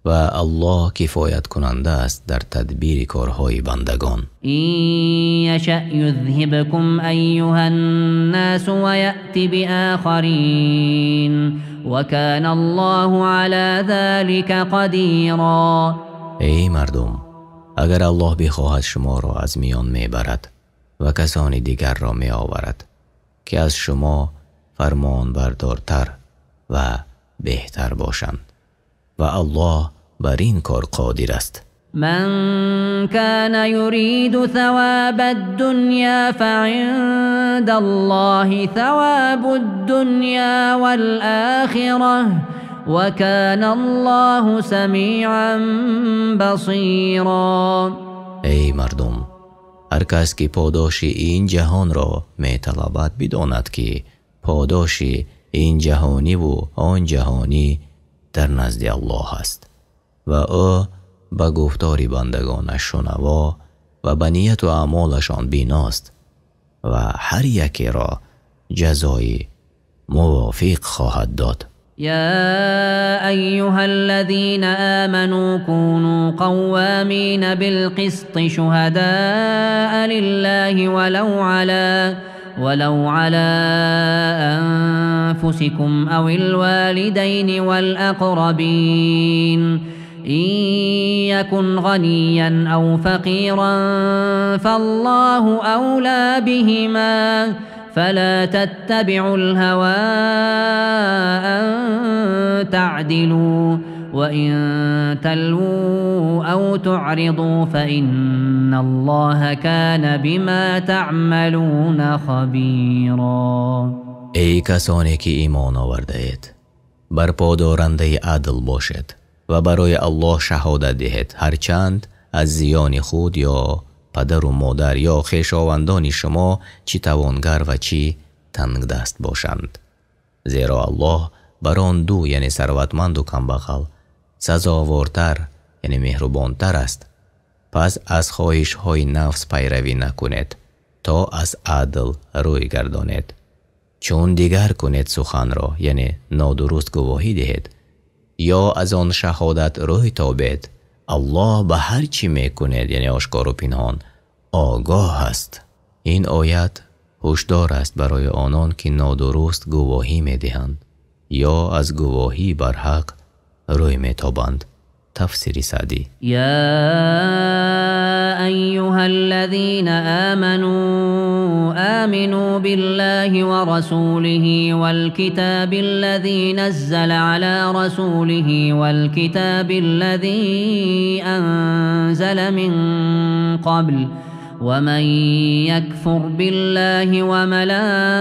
و الله کفایت کننده است در تدبیر کارهای بندگان. این یشأ یذهبکم ایها الناس و یأتی بآخرین و کان الله علی ذلك قدیرا. ای مردم، اگر الله بخواهد شما را از میان میبرد و کسانی دیگر را می آورد که از شما فرمان بردارتر و بهتر باشند و الله بر این کار قادر است. من كان يريد ثواب الدنيا فعند الله ثواب الدنيا والآخرة وكان الله سميعا بصيرا. ای مردم، هر کس که پاداش این جهان را می طلبد بداند که پاداش این جهانی و آن جهانی در نزد الله است و او با گفتار بندگانش شنوا و به نیت و اعمالشان بیناست و هر یکی را جزای موافق خواهد داد. يا أيها الذين آمنوا كونوا قوامين بالقسط شهداء لله ولو على أنفسكم أو الوالدين والأقربين إن يكن غنيا أو فقيرا فالله أولى بهما فلا تتبعوا الهوى أن تعدلوا وإن تلووا أو تعرضوا فإن الله كان بما تعملون خبيرا. ای کسانی که ایمان آورده اید، برپادارنده عدل باشد و برای الله شهادت دهید، هرچند از زیان خود یا پدر و مادر یا خویشاوندان شما چی توانگر و چی تنگ دست باشند، زیرا الله بر آن دو یعنی ثروتمند و کمبخل سزاوارتر یعنی مهربانتر است. پس از خواهش های نفس پیروی نکنید تا از عدل روی گردانید، چون دیگر کنید سخن را یعنی نادرست گواهی دهید یا از آن شهادت روی تابید. الله به هر چی میکنید یعنی آشکار و پنهان آگاه است. این آیت هشدار است برای آنان که نادرست گواهی میدهند یا از گواهی بر حق روی میتابند. تفسیر سعدی. یا ایها الذین آمنوا بالله ورسوله والكتاب الذي نزل على رسوله والكتاب الذي أنزل من قبل ومن يكفر بالله وملائكته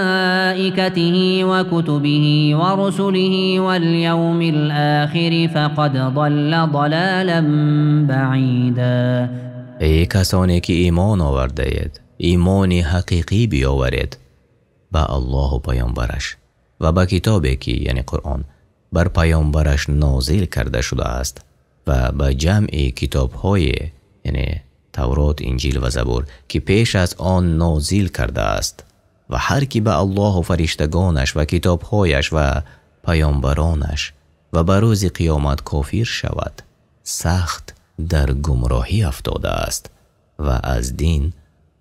وكتبه ورسله واليوم الآخر فقد ضل ضلالا بعيدا. ای کسانی که ایمان آورده اید، ایمانی حقیقی بیاورید به الله و پیامبرش و به کتابی که یعنی قرآن بر پیامبرش نازل کرده شده است و به جمع کتاب‌های یعنی تورات، انجیل و زبور که پیش از آن نازل کرده است و هر کی به الله و فرشتگانش و کتابهایش و پیامبرانش و به روز قیامت کافر شود سخت در گمراهی افتاده است و از دین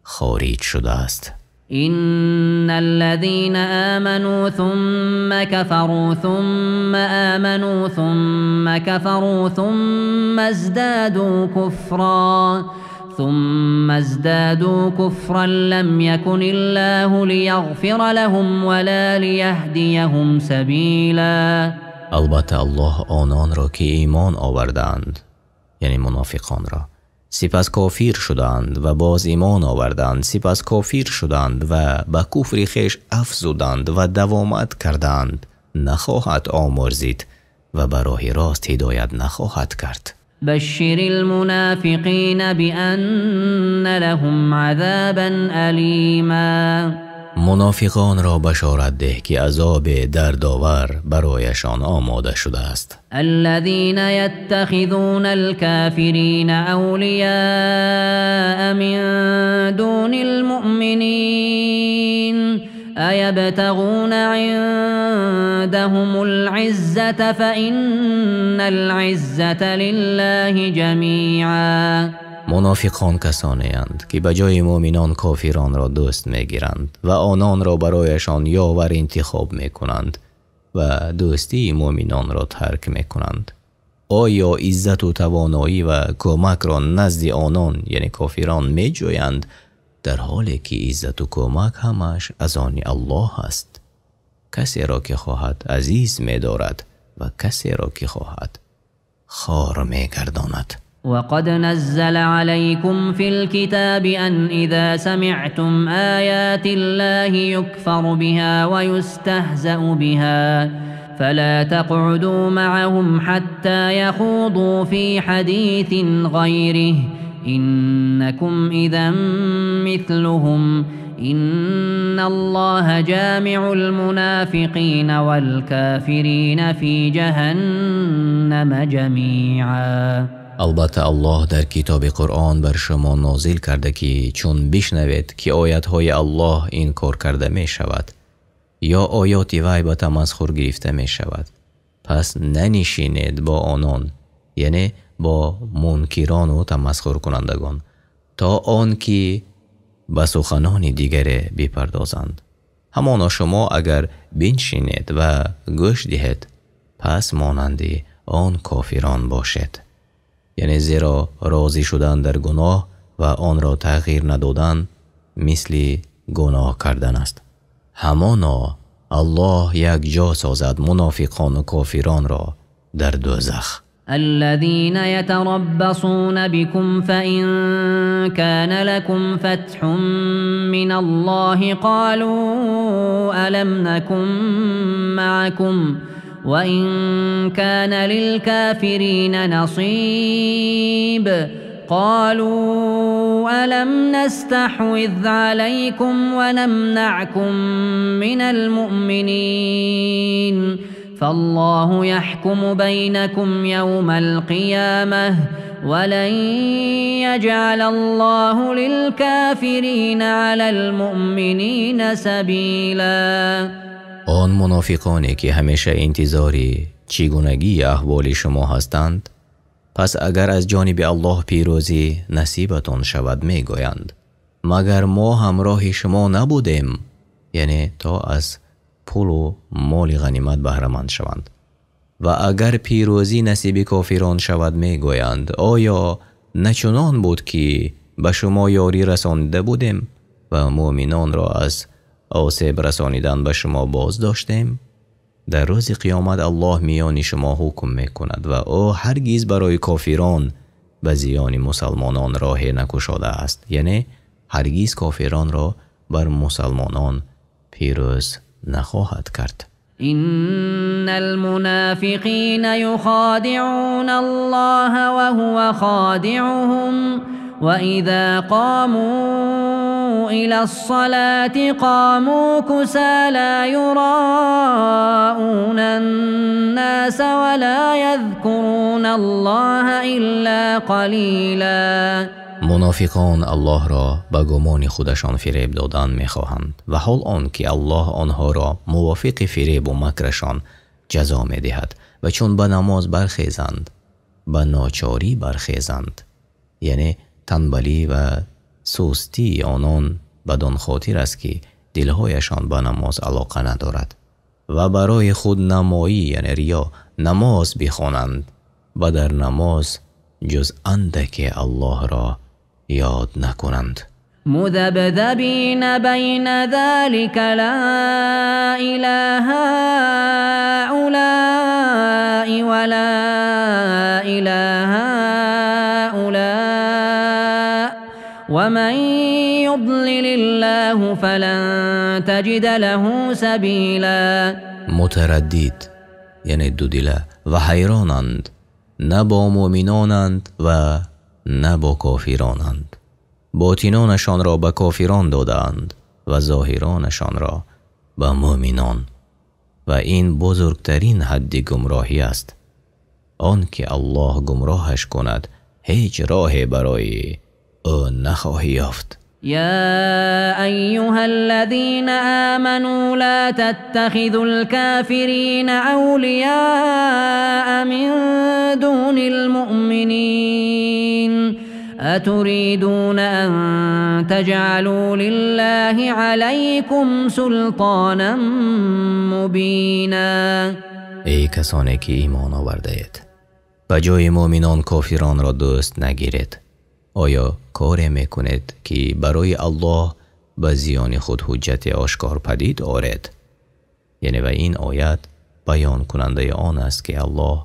خارج شده است. إن الذين آمنوا ثم كفروا ثم آمنوا ثم كفروا ثم ازدادوا كفرا لم يكن الله ليغفر لهم ولا ليهديهم سبيلا. البته الله آنان را که ایمان آوردند یعنی منافقان را سپس کافر شدند و باز ایمان آوردند سپس کافر شدند و به کفر خویش افزودند و دوامت کردند نخواهد آمرزید و به راه راست هدایت نخواهد کرد. بشر المنافقین بأن لهم عذابا ألیما. منافقان را بشارت ده که عذاب دردآور برایشان آماده شده است. الذين يتخذون الكافرين أولياء من دون المؤمنين أيبتغون عندهم العزة فإن العزة لله جميعا. منافقان کسانی اند که به جای مؤمنان کافران را دوست میگیرند و آنان را برایشان یاور انتخاب میکنند و دوستی مؤمنان را ترک میکنند. آیا عزت و توانایی و کمک را نزد آنان یعنی کافران میجویند در حالی که عزت و کمک همش از آن الله است؟ کسی را که خواهد عزیز می‌دارد و کسی را که خواهد خوار می‌گرداند. وقد نزل عليكم في الكتاب أن إذا سمعتم آيات الله يكفر بها ويستهزأ بها فلا تقعدوا معهم حتى يخوضوا في حديث غيره إنكم إذا مثلهم إن الله جامع المنافقين والكافرين في جهنم جميعا. البته الله در کتاب قرآن بر شما نازل کرده که چون بشنوید که آیاتهای الله این کار کرده می شود یا آیات وی به تمسخر گرفته می شود پس ننشینید با آنان یعنی با منکران و تمسخر کنندگان تا آن که به سخنان دیگری بپردازند. همانا شما اگر بنشینید و گوش دهید پس مانند آن کافران باشید. یعنی زیرا راضی شدن در گناه و آن را تغییر ندادن مثل گناه کردن است. همانا الله یک جا سازد منافقان و کافران را در دوزخ. الذين يتربصون بكم فإن كان لكم فتح من الله قالوا ألم نكن معكم وإن كان للكافرين نصيب قالوا ألم نستحوذ عليكم ونمنعكم من المؤمنين فالله يحكم بينكم يوم القيامة ولن يجعل الله للكافرين على المؤمنين سبيلا. آن منافقانی که همیشه انتظاری چگونگی احوال شما هستند پس اگر از جانب الله پیروزی نصیبتان شود میگویند مگر ما همراه شما نبودیم یعنی تا از پول و مال غنیمت بهره‌مند شوند و اگر پیروزی نصیب کافران شود میگویند آیا نچنان بود که به شما یاری رسانیده بودیم و مؤمنان را از آسیب رسانیدن به شما باز داشتیم؟ در روز قیامت الله میان شما حکم میکند و او هرگز برای کافران به زیان مسلمانان راه نگشاده است یعنی هرگز کافران را بر مسلمانان پیروز نخواهد کرد. إن المنافقين يخادعون الله وهو خادعهم وإذا قاموا إلى الصلاة قاموا كسالى يراءون الناس ولا يذكرون الله إلا قليلا. منافقان الله را به گمان خودشان فریب دادن می‌خواهند و حال آن که الله آنها را موافق فریب و مکرشان جزا می‌دهد و چون به نماز برخیزند به ناچاری برخیزند، یعنی تنبلی و سستی آنان بدان خاطر است که دلهایشان به نماز علاقه ندارد و برای خود نمایی یعنی ریا نماز بخوانند و در نماز جز اندک الله را یاد نکنند. مذبذبین بین ذلك لا اله هؤلاء ولا اله هؤلاء ومن يضلل الله فلن تجد له سبیلا. متردد یعنی دودیله و حیرانند، نه با مؤمنانند و نه با کافرانند. باطنانشان را به کافران دادند و ظاهرانشان را به مؤمنان و این بزرگترین حد گمراهی است. آن که الله گمراهش کند هیچ راهی برای او نخواهی یافت. يا أيها الذين آمنوا لا تتخذوا الكافرين أولياء من دون المؤمنين أتريدون أن تجعلوا لله عليكم سلطانا مبينا. ای کسانی که ایمان آورده اید، به جای مؤمنان کافران را دوست نگیرید. آیا کار میکنید که برای الله به زیان خود حجت آشکار پدید آورید؟ یعنی و این آیت بیان کننده آن است که الله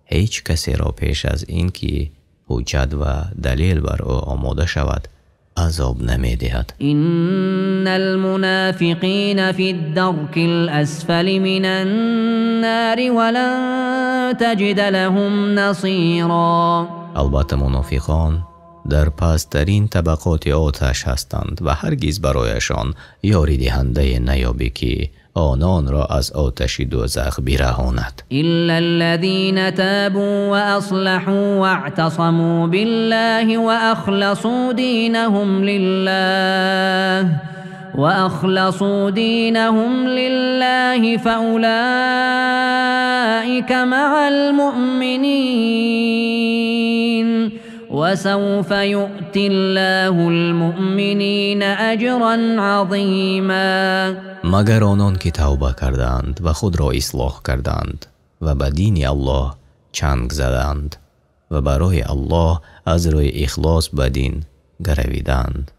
هیچ کسی را پیش از این که حجت و دلیل بر او آماده شود عذاب نمیدهد. ان المنافقین فی الدرک الاسفل من النار ولن تجد لهم نصیرا. البته منافقان در پسترین طبقات آتش هستند و هرگز برایشان یاری دهنده نیابی که آنان را از آتش دوزخ برهاند. الا الذين تابوا واصلحوا واعتصموا بالله واخلصوا دينهم لله فاولئك مع المؤمنين وسوف يؤتي الله المؤمنین اجرا عظیما. مگر آنان که توبه کردند و خود را اصلاح کردند و به دین الله چنگ زدند و برای الله از روی اخلاص به دین گرویدند،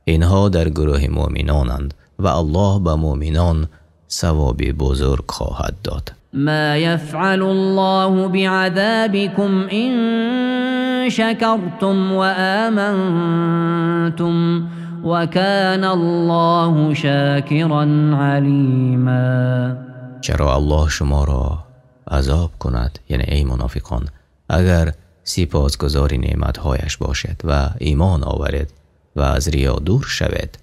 اینها در گروه مؤمنانند و الله به مؤمنان ثواب بزرگ خواهد داد. ما يفعل الله بعذابكم إن شكرتم وآمنتم وكان الله شاكرا عليما. چرا الله شما را عذاب کند، یعنی ای منافقان، اگر سپاسگزاری نعمتهایش باشد و ایمان آورید و از ریا دور شوید،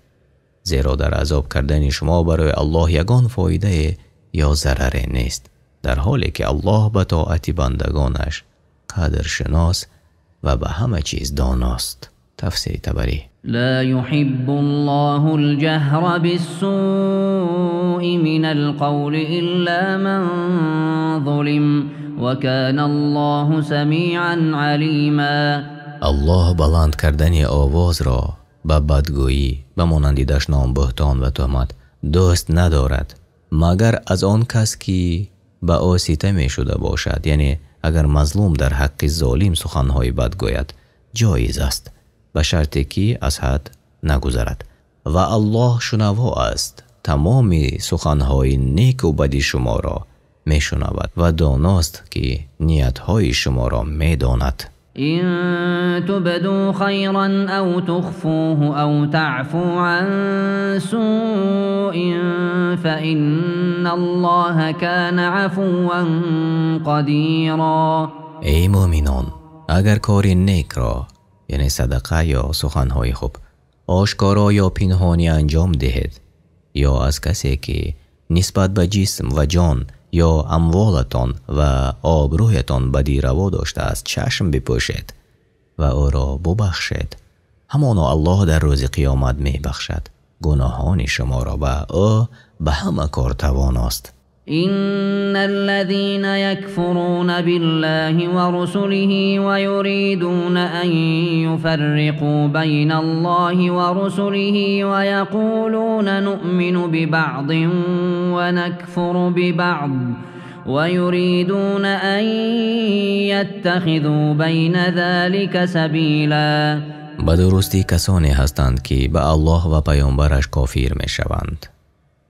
زیرا در عذاب کردن شما برای الله یگان فایده یا ضرر نیست، در حالی که الله به طاعت بندگانش قدرشناس و به همه چیز داناست. تفسیر طبری. لا يحب الله الجهر بالسوء من القول الا من ظلم وكان الله سميعا عليما. الله بلند کردن آواز را به بدگویی به مانند دشنام، بهتان و تهمت دوست ندارد مگر از آن کس که به او ستم شده باشد، یعنی اگر مظلوم در حق ظالم سخنهای بد گوید جایز است به شرطی که از حد نگذرد و الله شنوا است، تمام سخنهای نیک و بدی شما را می شنود و داناست که نیتهای شما را می داند. إن تبدوا خيرا أو تخفوه أو تعفو عن سوء فإن الله كان عفوا قديرا. ای مؤمنان، اگر کاری نیک را یعنی صدقه یا سخنهای خوب آشکارا یا پنهانی انجام دهید یا از کسی که نسبت به جسم و جان یا اموالتان و آبرویتان بدی روا داشته است چشم بپوشید و او را ببخشید، همانا الله در روز قیامت می بخشد گناهان شما را و او به همه کار تواناست. إن الذين يكفرون بالله ورسله ويريدون أن يفرقوا بين الله ورسله ويقولون نؤمن ببعض ونكفر ببعض ويريدون أن يتخذوا بين ذلك سبيلا. به درستی کسانی هستند که به الله و پیامبرش کافر می شوند،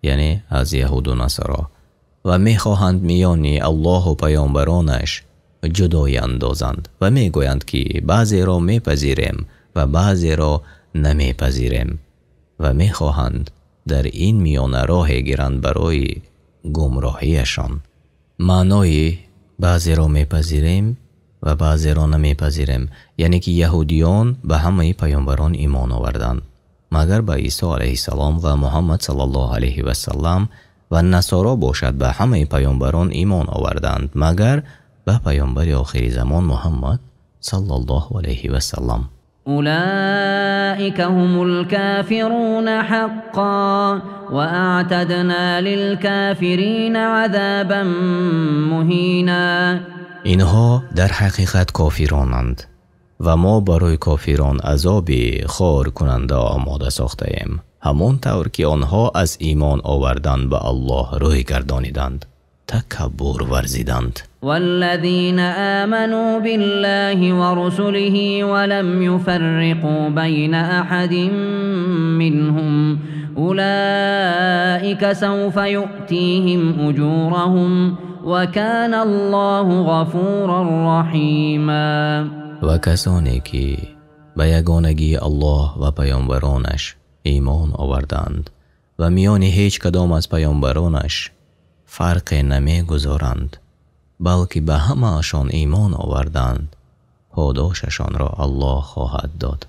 یعنی از یهود و نصارا، و می خواهند میان الله و پیامبرانش جدایی اندازند و می گویند که بعضی را می پذیریم و بعضی را نمی پذیریم و می خواهند در این میان راه گیرند برای گمراهیشان. معنای بعضی را می پذیریم و بعضی را نمی پذیریم یعنی که یهودیان به همه پیامبران ایمان آوردند مگر به عیسی علیه السلام و محمد صلی الله علیه و سلم، و نصارا باشد به همه پیامبران ایمان آوردند مگر به پیامبر آخر زمان محمد صلی الله علیه و سلم. أولئك هم الكافرون حقا وأعتدنا للكافرین عذابا مهینا. اینها در حقیقت کافرانند و ما برای کافران عذاب خار کننده آماده ساخته ایم، همون طور که آنها از ایمان آوردن به الله روی گردانیدند، تکبر ورزیدند. والذین آمنوا بالله ورسله ولم يفرقوا بين أحد منهم أولئك سوف يؤتيهم أجورهم وكان الله غفورا رحیما. و کسانی که به یگانگی الله و پیامبرانش ایمان آوردند و میان هیچ کدام از پیامبرانش فرق نمی گذارند بلکه به همه اشان ایمان آوردند، پاداششان را الله خواهد داد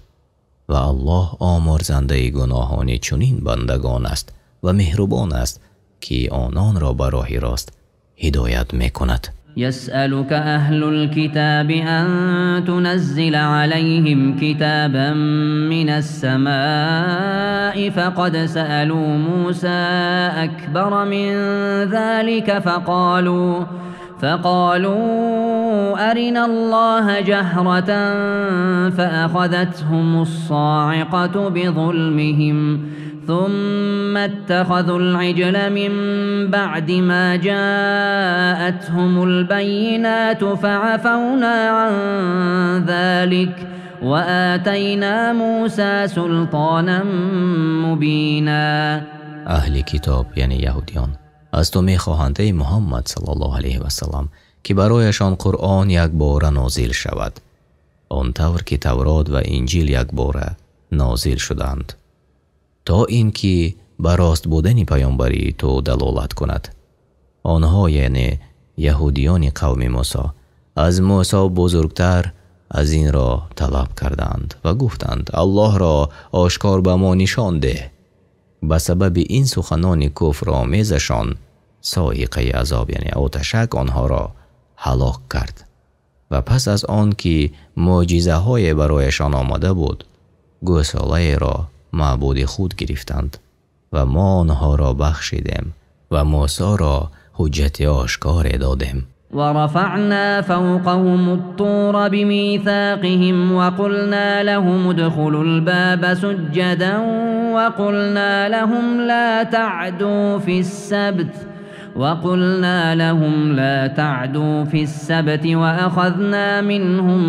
و الله آمرزنده گناهان چنین بندگان است و مهربان است که آنان را به راه راست هدایت می کند. يسألك أهل الكتاب أن تنزل عليهم كتابا من السماء فقد سألوا موسى أكبر من ذلك فقالوا أرنا الله جهرة فأخذتهم الصاعقة بظلمهم ثم اتخذوا العجل من بعد ما جاءتهم البينات فعفونا عن ذلك وآتينا موسى سلطانا مبینا. اهل کتاب یعنی یهودیان از تو می خواهند ای محمد صلی الله علیه و سلم که برایشان قرآن یک بار نازل شود، آن طور که تورات و انجیل یک بار نازل شدند، تا اینکه به راست بودن پیامبری تو دلالت کند. آنها یعنی یهودیان قوم موسی از موسی بزرگتر از این را طلب کردند و گفتند الله را آشکار به ما نشان ده. به سبب این سخنان کفر آمیزشان صاعقه عذاب یعنی آتشک آنها را هلاک کرد و پس از آن که معجزه های برایشان آمده بود گوساله را معبود خود گرفتند و ما آنها را بخشیدیم و موسی را حجت آشکار دادیم. ورفعنا فوقهم الطور بميثاقهم وقلنا لهم ادخلوا الباب سجدا وقلنا لهم لا تعدوا في السبت وأخذنا منهم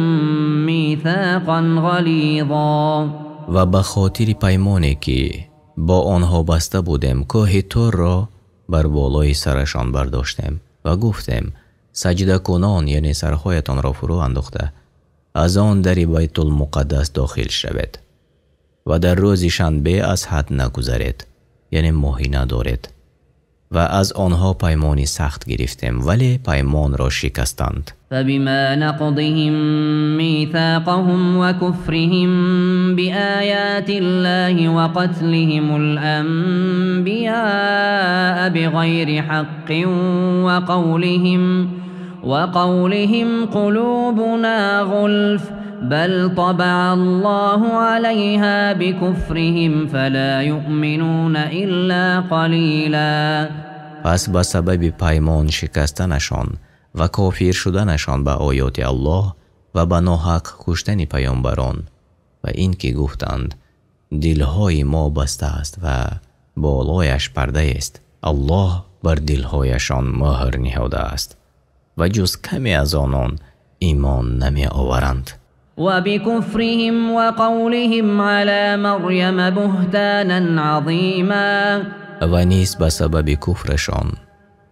ميثاقا غلیظا. و به خاطر پیمانی که با آنها بسته بودیم کوه طور را بر بالای سرشان برداشتیم و گفتیم سجده کنان یعنی سرهایتان را فرو انداخته از آن در بیت المقدس داخل شوید و در روز شنبه از حد نگذرید یعنی ماهی ندارید و از آنها پیمانی سخت گرفتیم ولی پیمان را شکستند. فبما نقضهم ميثاقهم وكفرهم بآيات الله وقتلهم الأنبياء بغير حق وقولهم قلوبنا غلف بل طبع الله عليها بكفرهم فلا يؤمنون إلا قلیلا. پس با سبب پیمان شکستنشان و کافر شدنشان به آیات الله و به ناحق کشتن پیامبران و این که گفتند دلهای ما بسته است و بالایش پرده است، الله بر دلهایشان مهر نهاده است و جز کمی از آنان ایمان نمی آورند. و بکفرهم و قولهم علی مریم بهتانا عظیما. و نیز به سبب کفرشان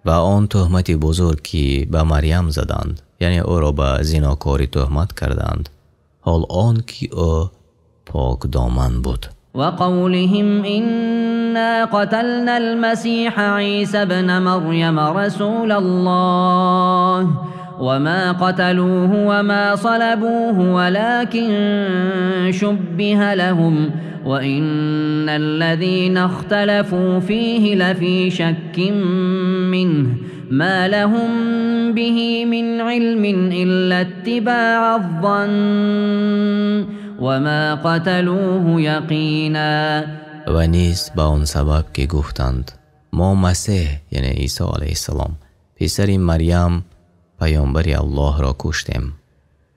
و آن تهمت بزرگ که به مریم زدند، یعنی او را به زناکاری تهمت کردند، حال آن که او پاک دامن بود. و قولهم انا قتلنا المسیح عیسی ابن مریم رسول الله وما قتلوه وما صلبوه ولكن شبه لهم وإن الذين اختلفوا فيه لفي شك منه ما لهم به من علم إلا اتباع الظن وما قتلوه یقینا. و نیز با آن سبب که گفتند ما مسیح یعنی عیسی علیه السلام پسر مریم پیامبر الله را کشتیم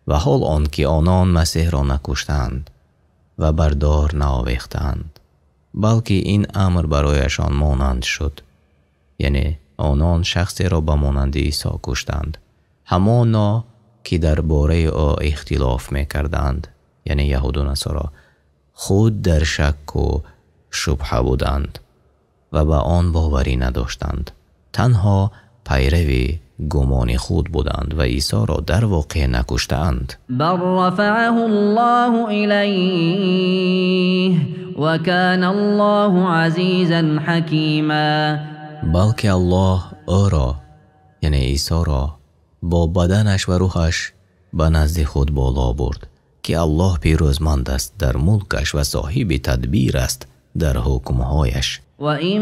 و حال آن که آنان مسیح را نکشتند و بردار نآویختند، بلکه این امر برایشان مانند شد، یعنی آنان شخصی را به مانند عیسی کشتند، همانا که درباره او اختلاف میکردند، یعنی یهود و نصارا خود در شک و شبهه بودند و به آن باوری نداشتند، تنها پیروی گمان خود بودند و عیسی را در واقع نکشتند. بل رفعه الله الیه و کان الله عزیزا حکیما. بلکه الله او را یعنی عیسی را با بدنش و روحش به نزد خود بالا برد که الله پیروزمند است در ملکش و صاحب تدبیر است در حکمهایش. و این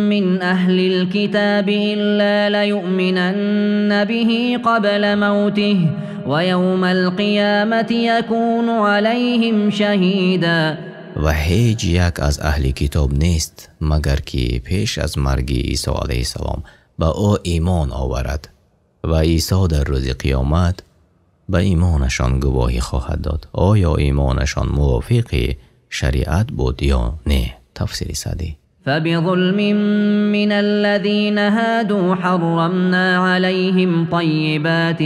من اهل الكتاب الا لیؤمنن به قبل موته و یوم القیامة یکون علیهم شهیدا. و هیچ یک از اهل کتاب نیست مگر که پیش از مرگ عیسی علیه السلام به او ایمان آورد و عیسی در روز قیامت به ایمانشان گواهی خواهد داد. آیا ایمانشان موافق شریعت بود یا نه؟ تفسیر سعدی. فبظلم من الذين هادوا حرمنا عليهم طيبات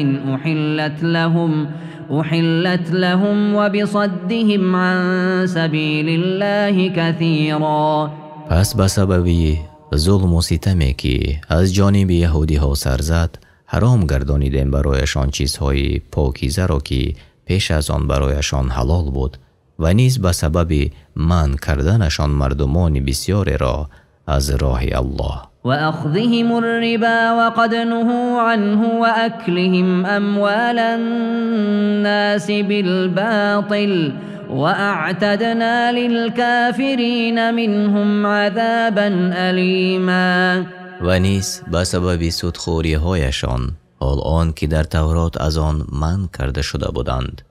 أحلت لهم وبصدهم عن سبيل الله كثيرا. پس به سبب ظلم و ستمی که از جانب یهودی ها سر زد، حرام گردانیدیم برایشان چیزهای پاکیزه را که پیش از آن برایشان حلال بود و نیز به سبب منع کردنشان مردمان بسیار را از راه الله. و اخذهم الربا وقد نهوا عنه و اکلهم اموال الناس بالباطل و اعتدنا للكافرین منهم عذابا الیما. و نیز به سبب سودخوری هایشان، حال آن که در تورات از آن منع کرده شده بودند،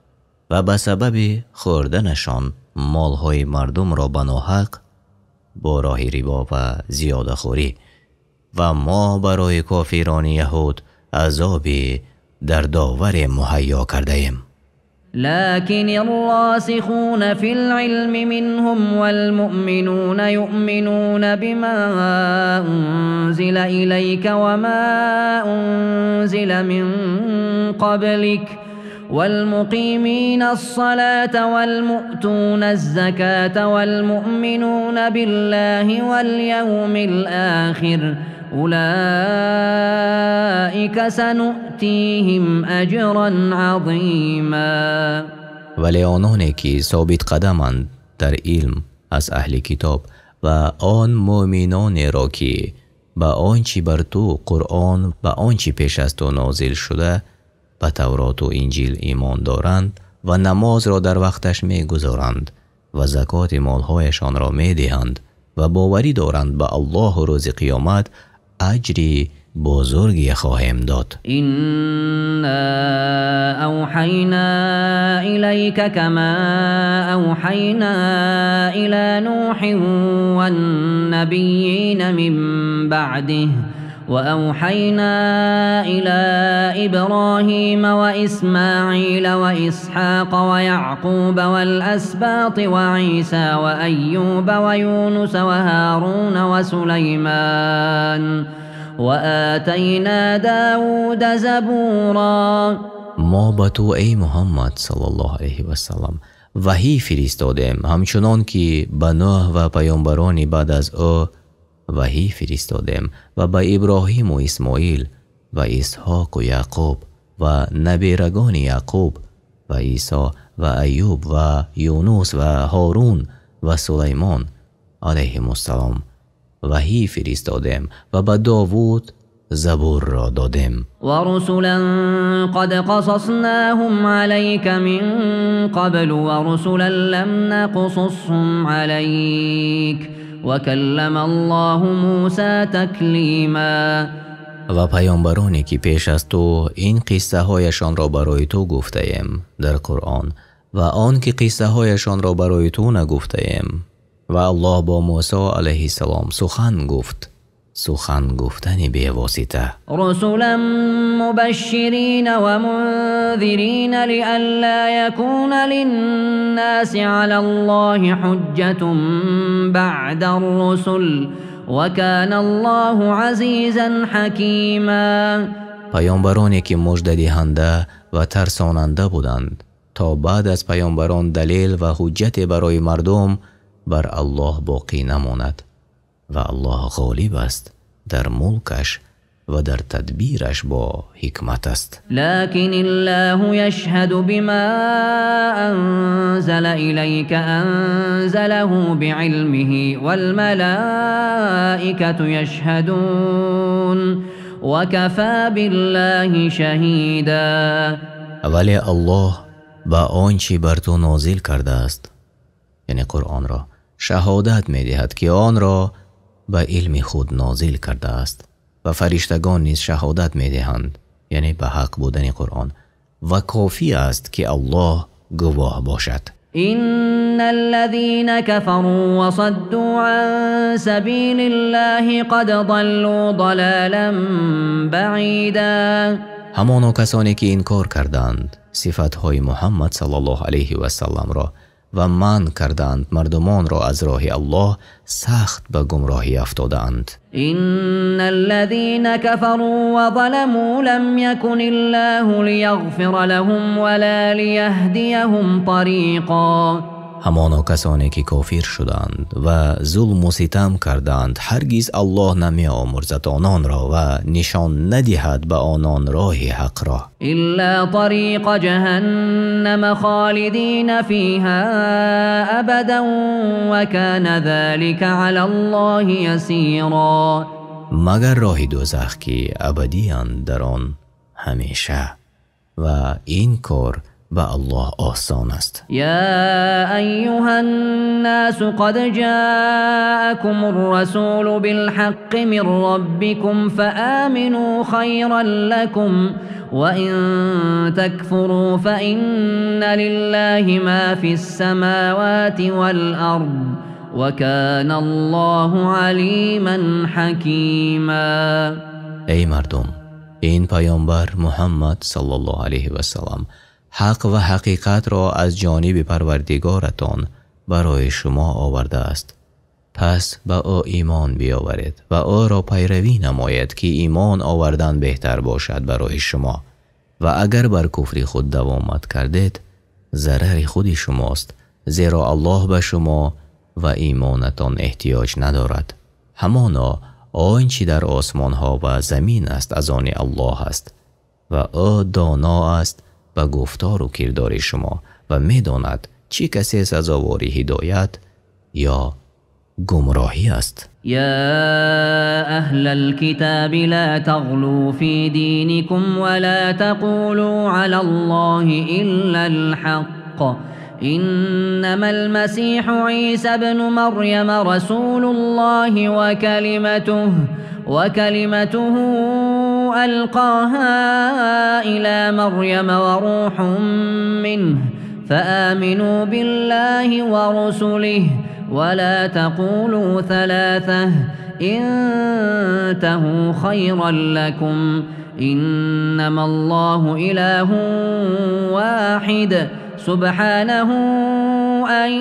و به سبب خوردنشان مالهای مردم را به ناحق با راه ربا و زیاده خوری، و ما برای کافران یهود عذاب دردآور مهیا کرده ایم. لكن الراسخون في العلم منهم والمؤمنون يؤمنون بما أنزل إليك وما أنزل من قبلك والمقيمين الصلاة والمؤتون الزكاة والمؤمنون بالله واليوم الآخر اولئک سنؤتیهم اجرا عظیما. ولی آنانی که ثابت قدمند در علم از اهل کتاب و آن مؤمنان را که به آنچه بر تو قرآن و آنچه پیش از تو نازل شده به تورات و انجیل ایمان دارند و نماز را در وقتش می گذارند و زکات مالهایشان را می دهند و باوری دارند به الله و روز قیامت، اجری بزرگی خواهیم داد. إنا أوحينا إليك كما أوحينا إلى نوح والنبيين من بعده وأوحينا إلى إبراهيم وإسماعيل وإسحاق ويعقوب والأسباط وعيسى وأيوب ويونس وهارون وسليمان وآتينا داود زبورا. ما به تو ای محمد صلی الله علیه و سلم وحی فرستادیم همچنان که به نوح و پیامبران بعد از او وحی فرستادیم و به ابراهیم و اسماعیل و اسحاق و یعقوب و نبیرگان یعقوب و عیسی و ایوب و یونس و هارون و سلیمان علیهم السلام وحی فرستادیم و به داوود زبور را دادیم. و رسلا قد قصصناهم عليك من قبل و رسلا لم نقصصهم عليك وكلم الله موسى تکلیما. و پیامبرانی که پیش از تو این قصه هایشان را برای تو گفته ایم در قرآن و آن که قصه هایشان را برای تو نگفته ایم و الله با موسی علیه السلام سخن گفت، سخن گفتن بی واسطه. رسلا مبشرین و منذرین لئلا یکون للناس علی الله حجة بعد الرسل وكان الله عزیزا حکیما. پیامبرانی که مژده دهنده و ترساننده بودند تا بعد از پیامبران دلیل و حجت برای مردم بر الله باقی نماند و الله غالب است در ملکش و در تدبیرش با حکمت است. لكن الله يشهد بما أنزل إليك أنزله بعلمه والملائكة يشهدون وكفى بالله شهيدا. ولی الله با آنچه بر تو نازل کرده است یعنی قرآن را شهادت می دهد که آن را به علم خود نازل کرده است و فرشتگان نیز شهادت می دهند یعنی به حق بودن قرآن و کافی است که الله گواه باشد. إن الذين كفروا وصدوا عن سبيل الله قد ضلوا ضلالا بعيدا. همانا کسانی که انکار کردند صفتهای محمد صلی الله علیه و سلم را و منع کردند مردمان را از راه الله سخت به گمراهی افتادند. إن الذين كفروا وظلموا لم يكن الله ليغفر لهم ولا ليهديهم طريقا. همانا کسانی که کافر شدند و ظلم و ستم کردند هرگز الله نمی آمرزد آنان را و نشان ندهد به آنان راه حق را إلا طريق جهنم خالدين فيها أبدا وكان ذلك على الله يسيرا. مگر راه دوزخ که ابدیان در آن همیشه و این کار با الله آسان است. يا أيها الناس قد جاءكم الرسول بالحق من ربكم فآمنوا خيرا لكم وإن تكفروا فإن لله ما في السماوات والأرض وكان الله عليما حكيما. ای مردم، این پیامبر محمد صلی الله علیه و سلم حق و حقیقت را از جانب پروردگارتان برای شما آورده است. پس به او ایمان بیاورید و او را پیروی نماید که ایمان آوردن بهتر باشد برای شما و اگر بر کفر خود دوامت کردید ضرر خود شماست، زیرا الله به شما و ایمانتان احتیاج ندارد. همانا آنچه در آسمان ها و زمین است از آن الله است و او دانا است به گفتار و کردار شما و میداند چه کسی سزاوار هدایت یا گمراهی است. یا اهل الكتاب لا تغلوا في دينكم ولا تقولوا على الله إلا الحق إنما المسيح عيسى ابن مريم رسول الله وكلمته ألقاها إلى مريم وروح منه فآمنوا بالله ورسله ولا تقولوا ثلاثة انتهوا خيرا لكم إنما الله إله واحد سبحانه أن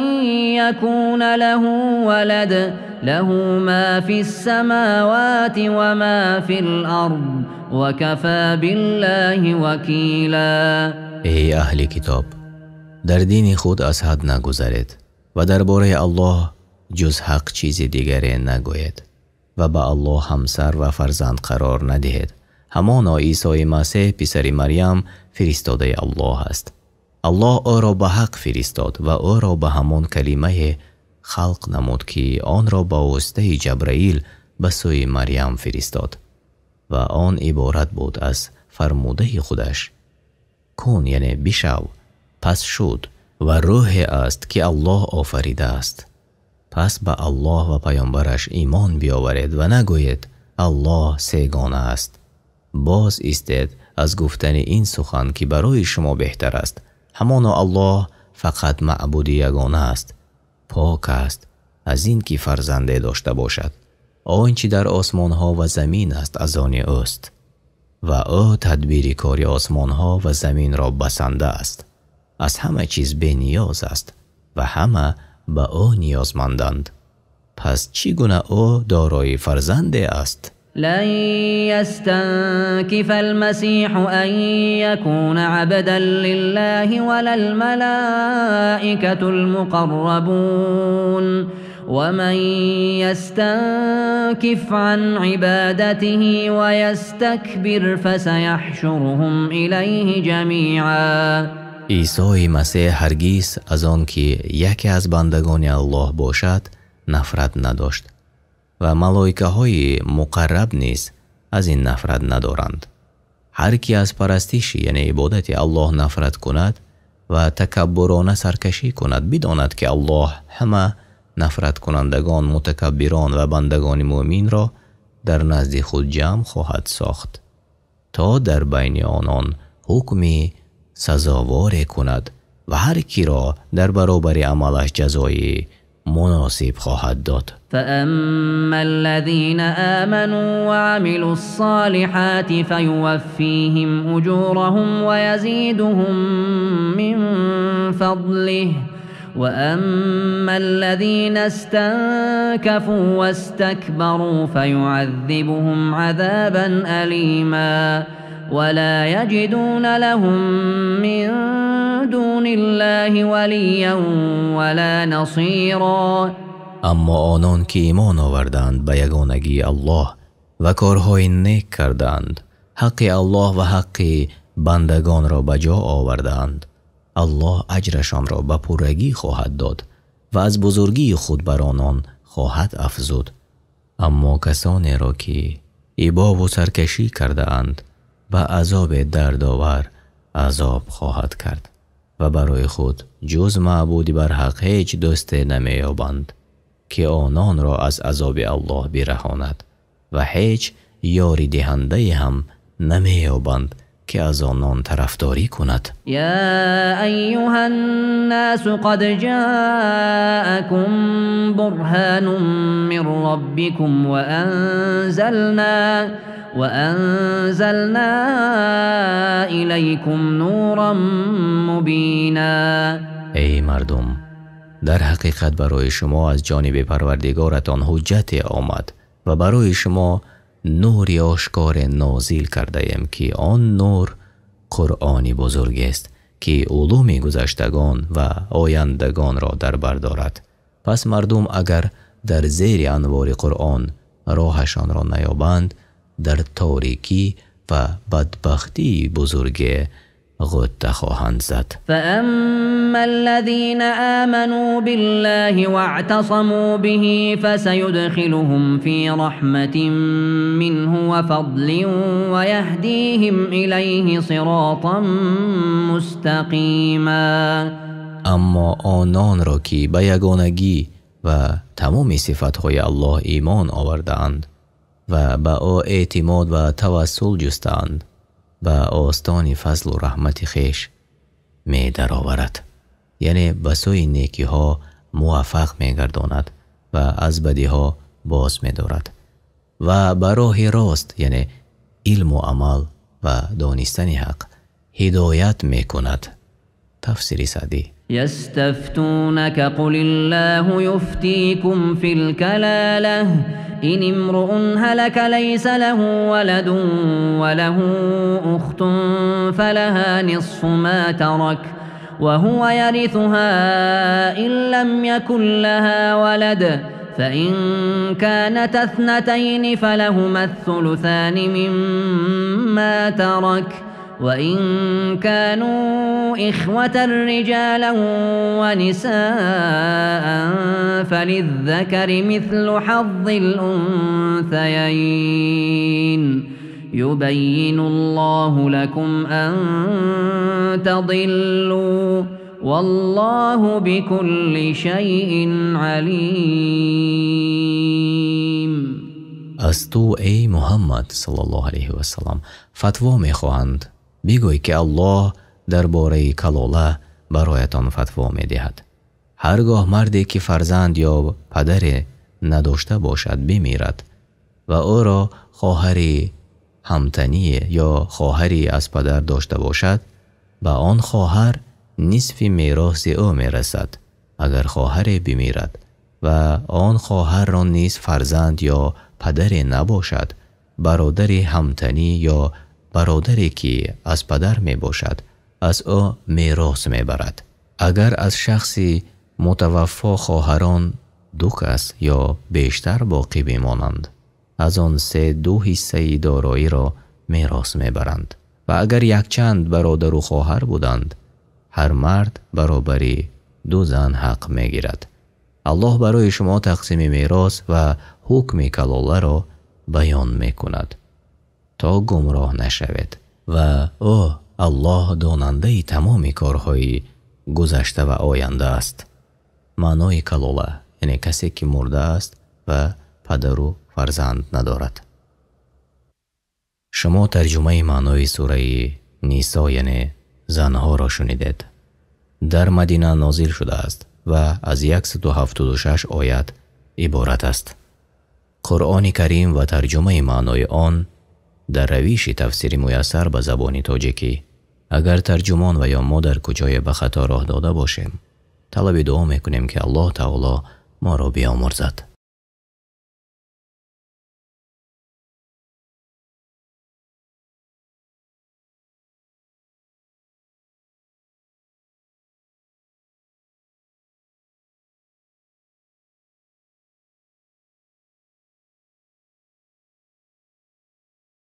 يكون له ولد له ما في السماوات وما في الأرض وكفى بالله وكيلا. ای اهل کتاب، در دین خود از حد نگذرید و درباره الله جز حق چیز دیگری نگوید و به الله همسر و فرزند قرار ندهید. همانا عیسی مسیح پسر مریم فرستاده الله است. الله او را به حق فرستاد و او را به همان کلمه خلق نمود که آن را با واسطه جبرائیل به سوی مریم فرستاد و آن عبارت بود از فرموده خودش کن، یعنی بشو، پس شد و روح است که الله آفریده است. پس به الله و پیامبرش ایمان بیاورید و نگویید الله سه‌گانه است. باز ایستید از گفتن این سخن که برای شما بهتر است. همانا الله فقط معبود یگانه است، پاک است از این که فرزنده داشته باشد. آنچه در آسمان ها و زمین است از آن اوست و او تدبیر کاری آسمان ها و زمین را بسنده است. از همه چیز بی نیاز است و همه به او نیازمندند. پس چگونه او دارای فرزنده است؟ لن يستنكف المسيح أن يكون عبدا لله ولا الملائكة المقربون ومن يستنكف عن عبادته ويستكبر فسيحشرهم إليه جميعا. عیسی مسیح هرگز از آن که یکی از بندگان الله باشد نفرت نداشت و ملائکه های مقرب نیز از این نفرت ندارند. هر کی از پرستش یعنی عبادت الله نفرت کند و تکبرانه سرکشی کند بداند که الله همه نفرت کنندگان، متکبران و بندگان مؤمن را در نزد خود جمع خواهد ساخت تا در بین آنان حکمی سزاوار کند و هر کی را در برابر عملش جزای مناسب خواهد داد. فأما الذين آمنوا وعملوا الصالحات فيوفيهم أجورهم ويزيدهم من فضله وأما الذين استنكفوا واستكبروا فيعذبهم عذابا أليما ولا يجدون لهم من دون الله وليا ولا نصيرا. اما آنان که ایمان آوردند به یگانگی الله و کارهای نیک کردند، حق الله و حق بندگان را به جا آوردند، الله اجرشان را به پرگی خواهد داد و از بزرگی خود بر آنان خواهد افزود. اما کسانی را که ابا و سرکشی کرده اند به عذاب دردآور عذاب خواهد کرد و برای خود جز معبودی بر حق هیچ دوست نمیابند که آنان را از عذاب الله برهاند و هیچ یاری دهنده هم نمیابند که از آنان طرفداری کند. یا ایها الناس قد جاءكم برهان من ربكم وأنزلنا إليكم نورا مبینا. ای مردم، در حقیقت برای شما از جانب پروردگارتان حجت آمد و برای شما نوری آشکار نازل کرده ایم که آن نور قرآنی بزرگ است که علوم گذشتگان و آیندگان را در بر دارد. پس مردم اگر در زیر انوار قرآن راهشان را نیابند در تاریکی و بدبختی بزرگ غوطه خواهند زد. فاما الذين آمنوا بالله واعتصموا به فسيدخلهم في رحمة منه وفضل ويهديهم إليه صراطا مستقيما. اما آنان را که به یگانگی و تمام صفتهای الله ایمان آوردند و به او اعتماد و توسل جستند به آستان فضل و رحمت خیش می درآورد، یعنی به سوی نیکی ها موفق می گرداند و از بدی ها باز می دارد و به راه راست، یعنی علم و عمل و دانستن حق هدایت می کند. تفسیر سعدی. يستفتونك قل الله يفتيكم في الكلالة إن امرؤ هلك ليس له ولد وله أخت فلها نصف ما ترك وهو يرثها إن لم يكن لها ولد فإن كانت اثنتين فلهما الثلثان مما ترك وإن كانوا إخوة رجالا ونساء فللذكر مثل حظ الأنثيين يبين الله لكم أن تضلوا والله بكل شيء عليم. از تو ای محمد صلی الله علیه و سلم فتوا میخواهند، بگوی که الله درباره کلاله برایتان فتوا میدهد. هرگاه مردی که فرزند یا پدر نداشته باشد بمیرد و او را خواهری همتنی یا خواهری از پدر داشته باشد، به آن خواهر نصف میراث او میرسد. اگر خواهر بمیرد و آن خواهر را نیز فرزند یا پدر نباشد، برادری همتنی یا برادری که از پدر می باشد از او میراث می برد. اگر از شخصی متوفا خواهران 2 کس یا بیشتر باقی بمانند، از آن 2 حصه دارایی را میراث می برند. و اگر یک چند برادر و خواهر بودند، هر مرد برابری 2 زن حق می گیرد. الله برای شما تقسیم میراث و حکم کلاله را بیان می کند تا گمراه نشوید و او الله داننده تمام کارهای گذشته و آینده است. معنای کلاله یعنی کسی که مرده است و پدر و فرزند ندارد. شما ترجمه معنای سوره نیسا یعنی زنها را شنیدید. در مدینه نازل شده است و از 176 آیت عبارت است. قرآن کریم و ترجمه معنای آن در روش تفسیر میسر به زبان تاجیکی. اگر ترجمان و یا ما در کجای به خطا راه داده باشیم، طلب دعا میکنیم که الله تعالی ما را بیامرزد.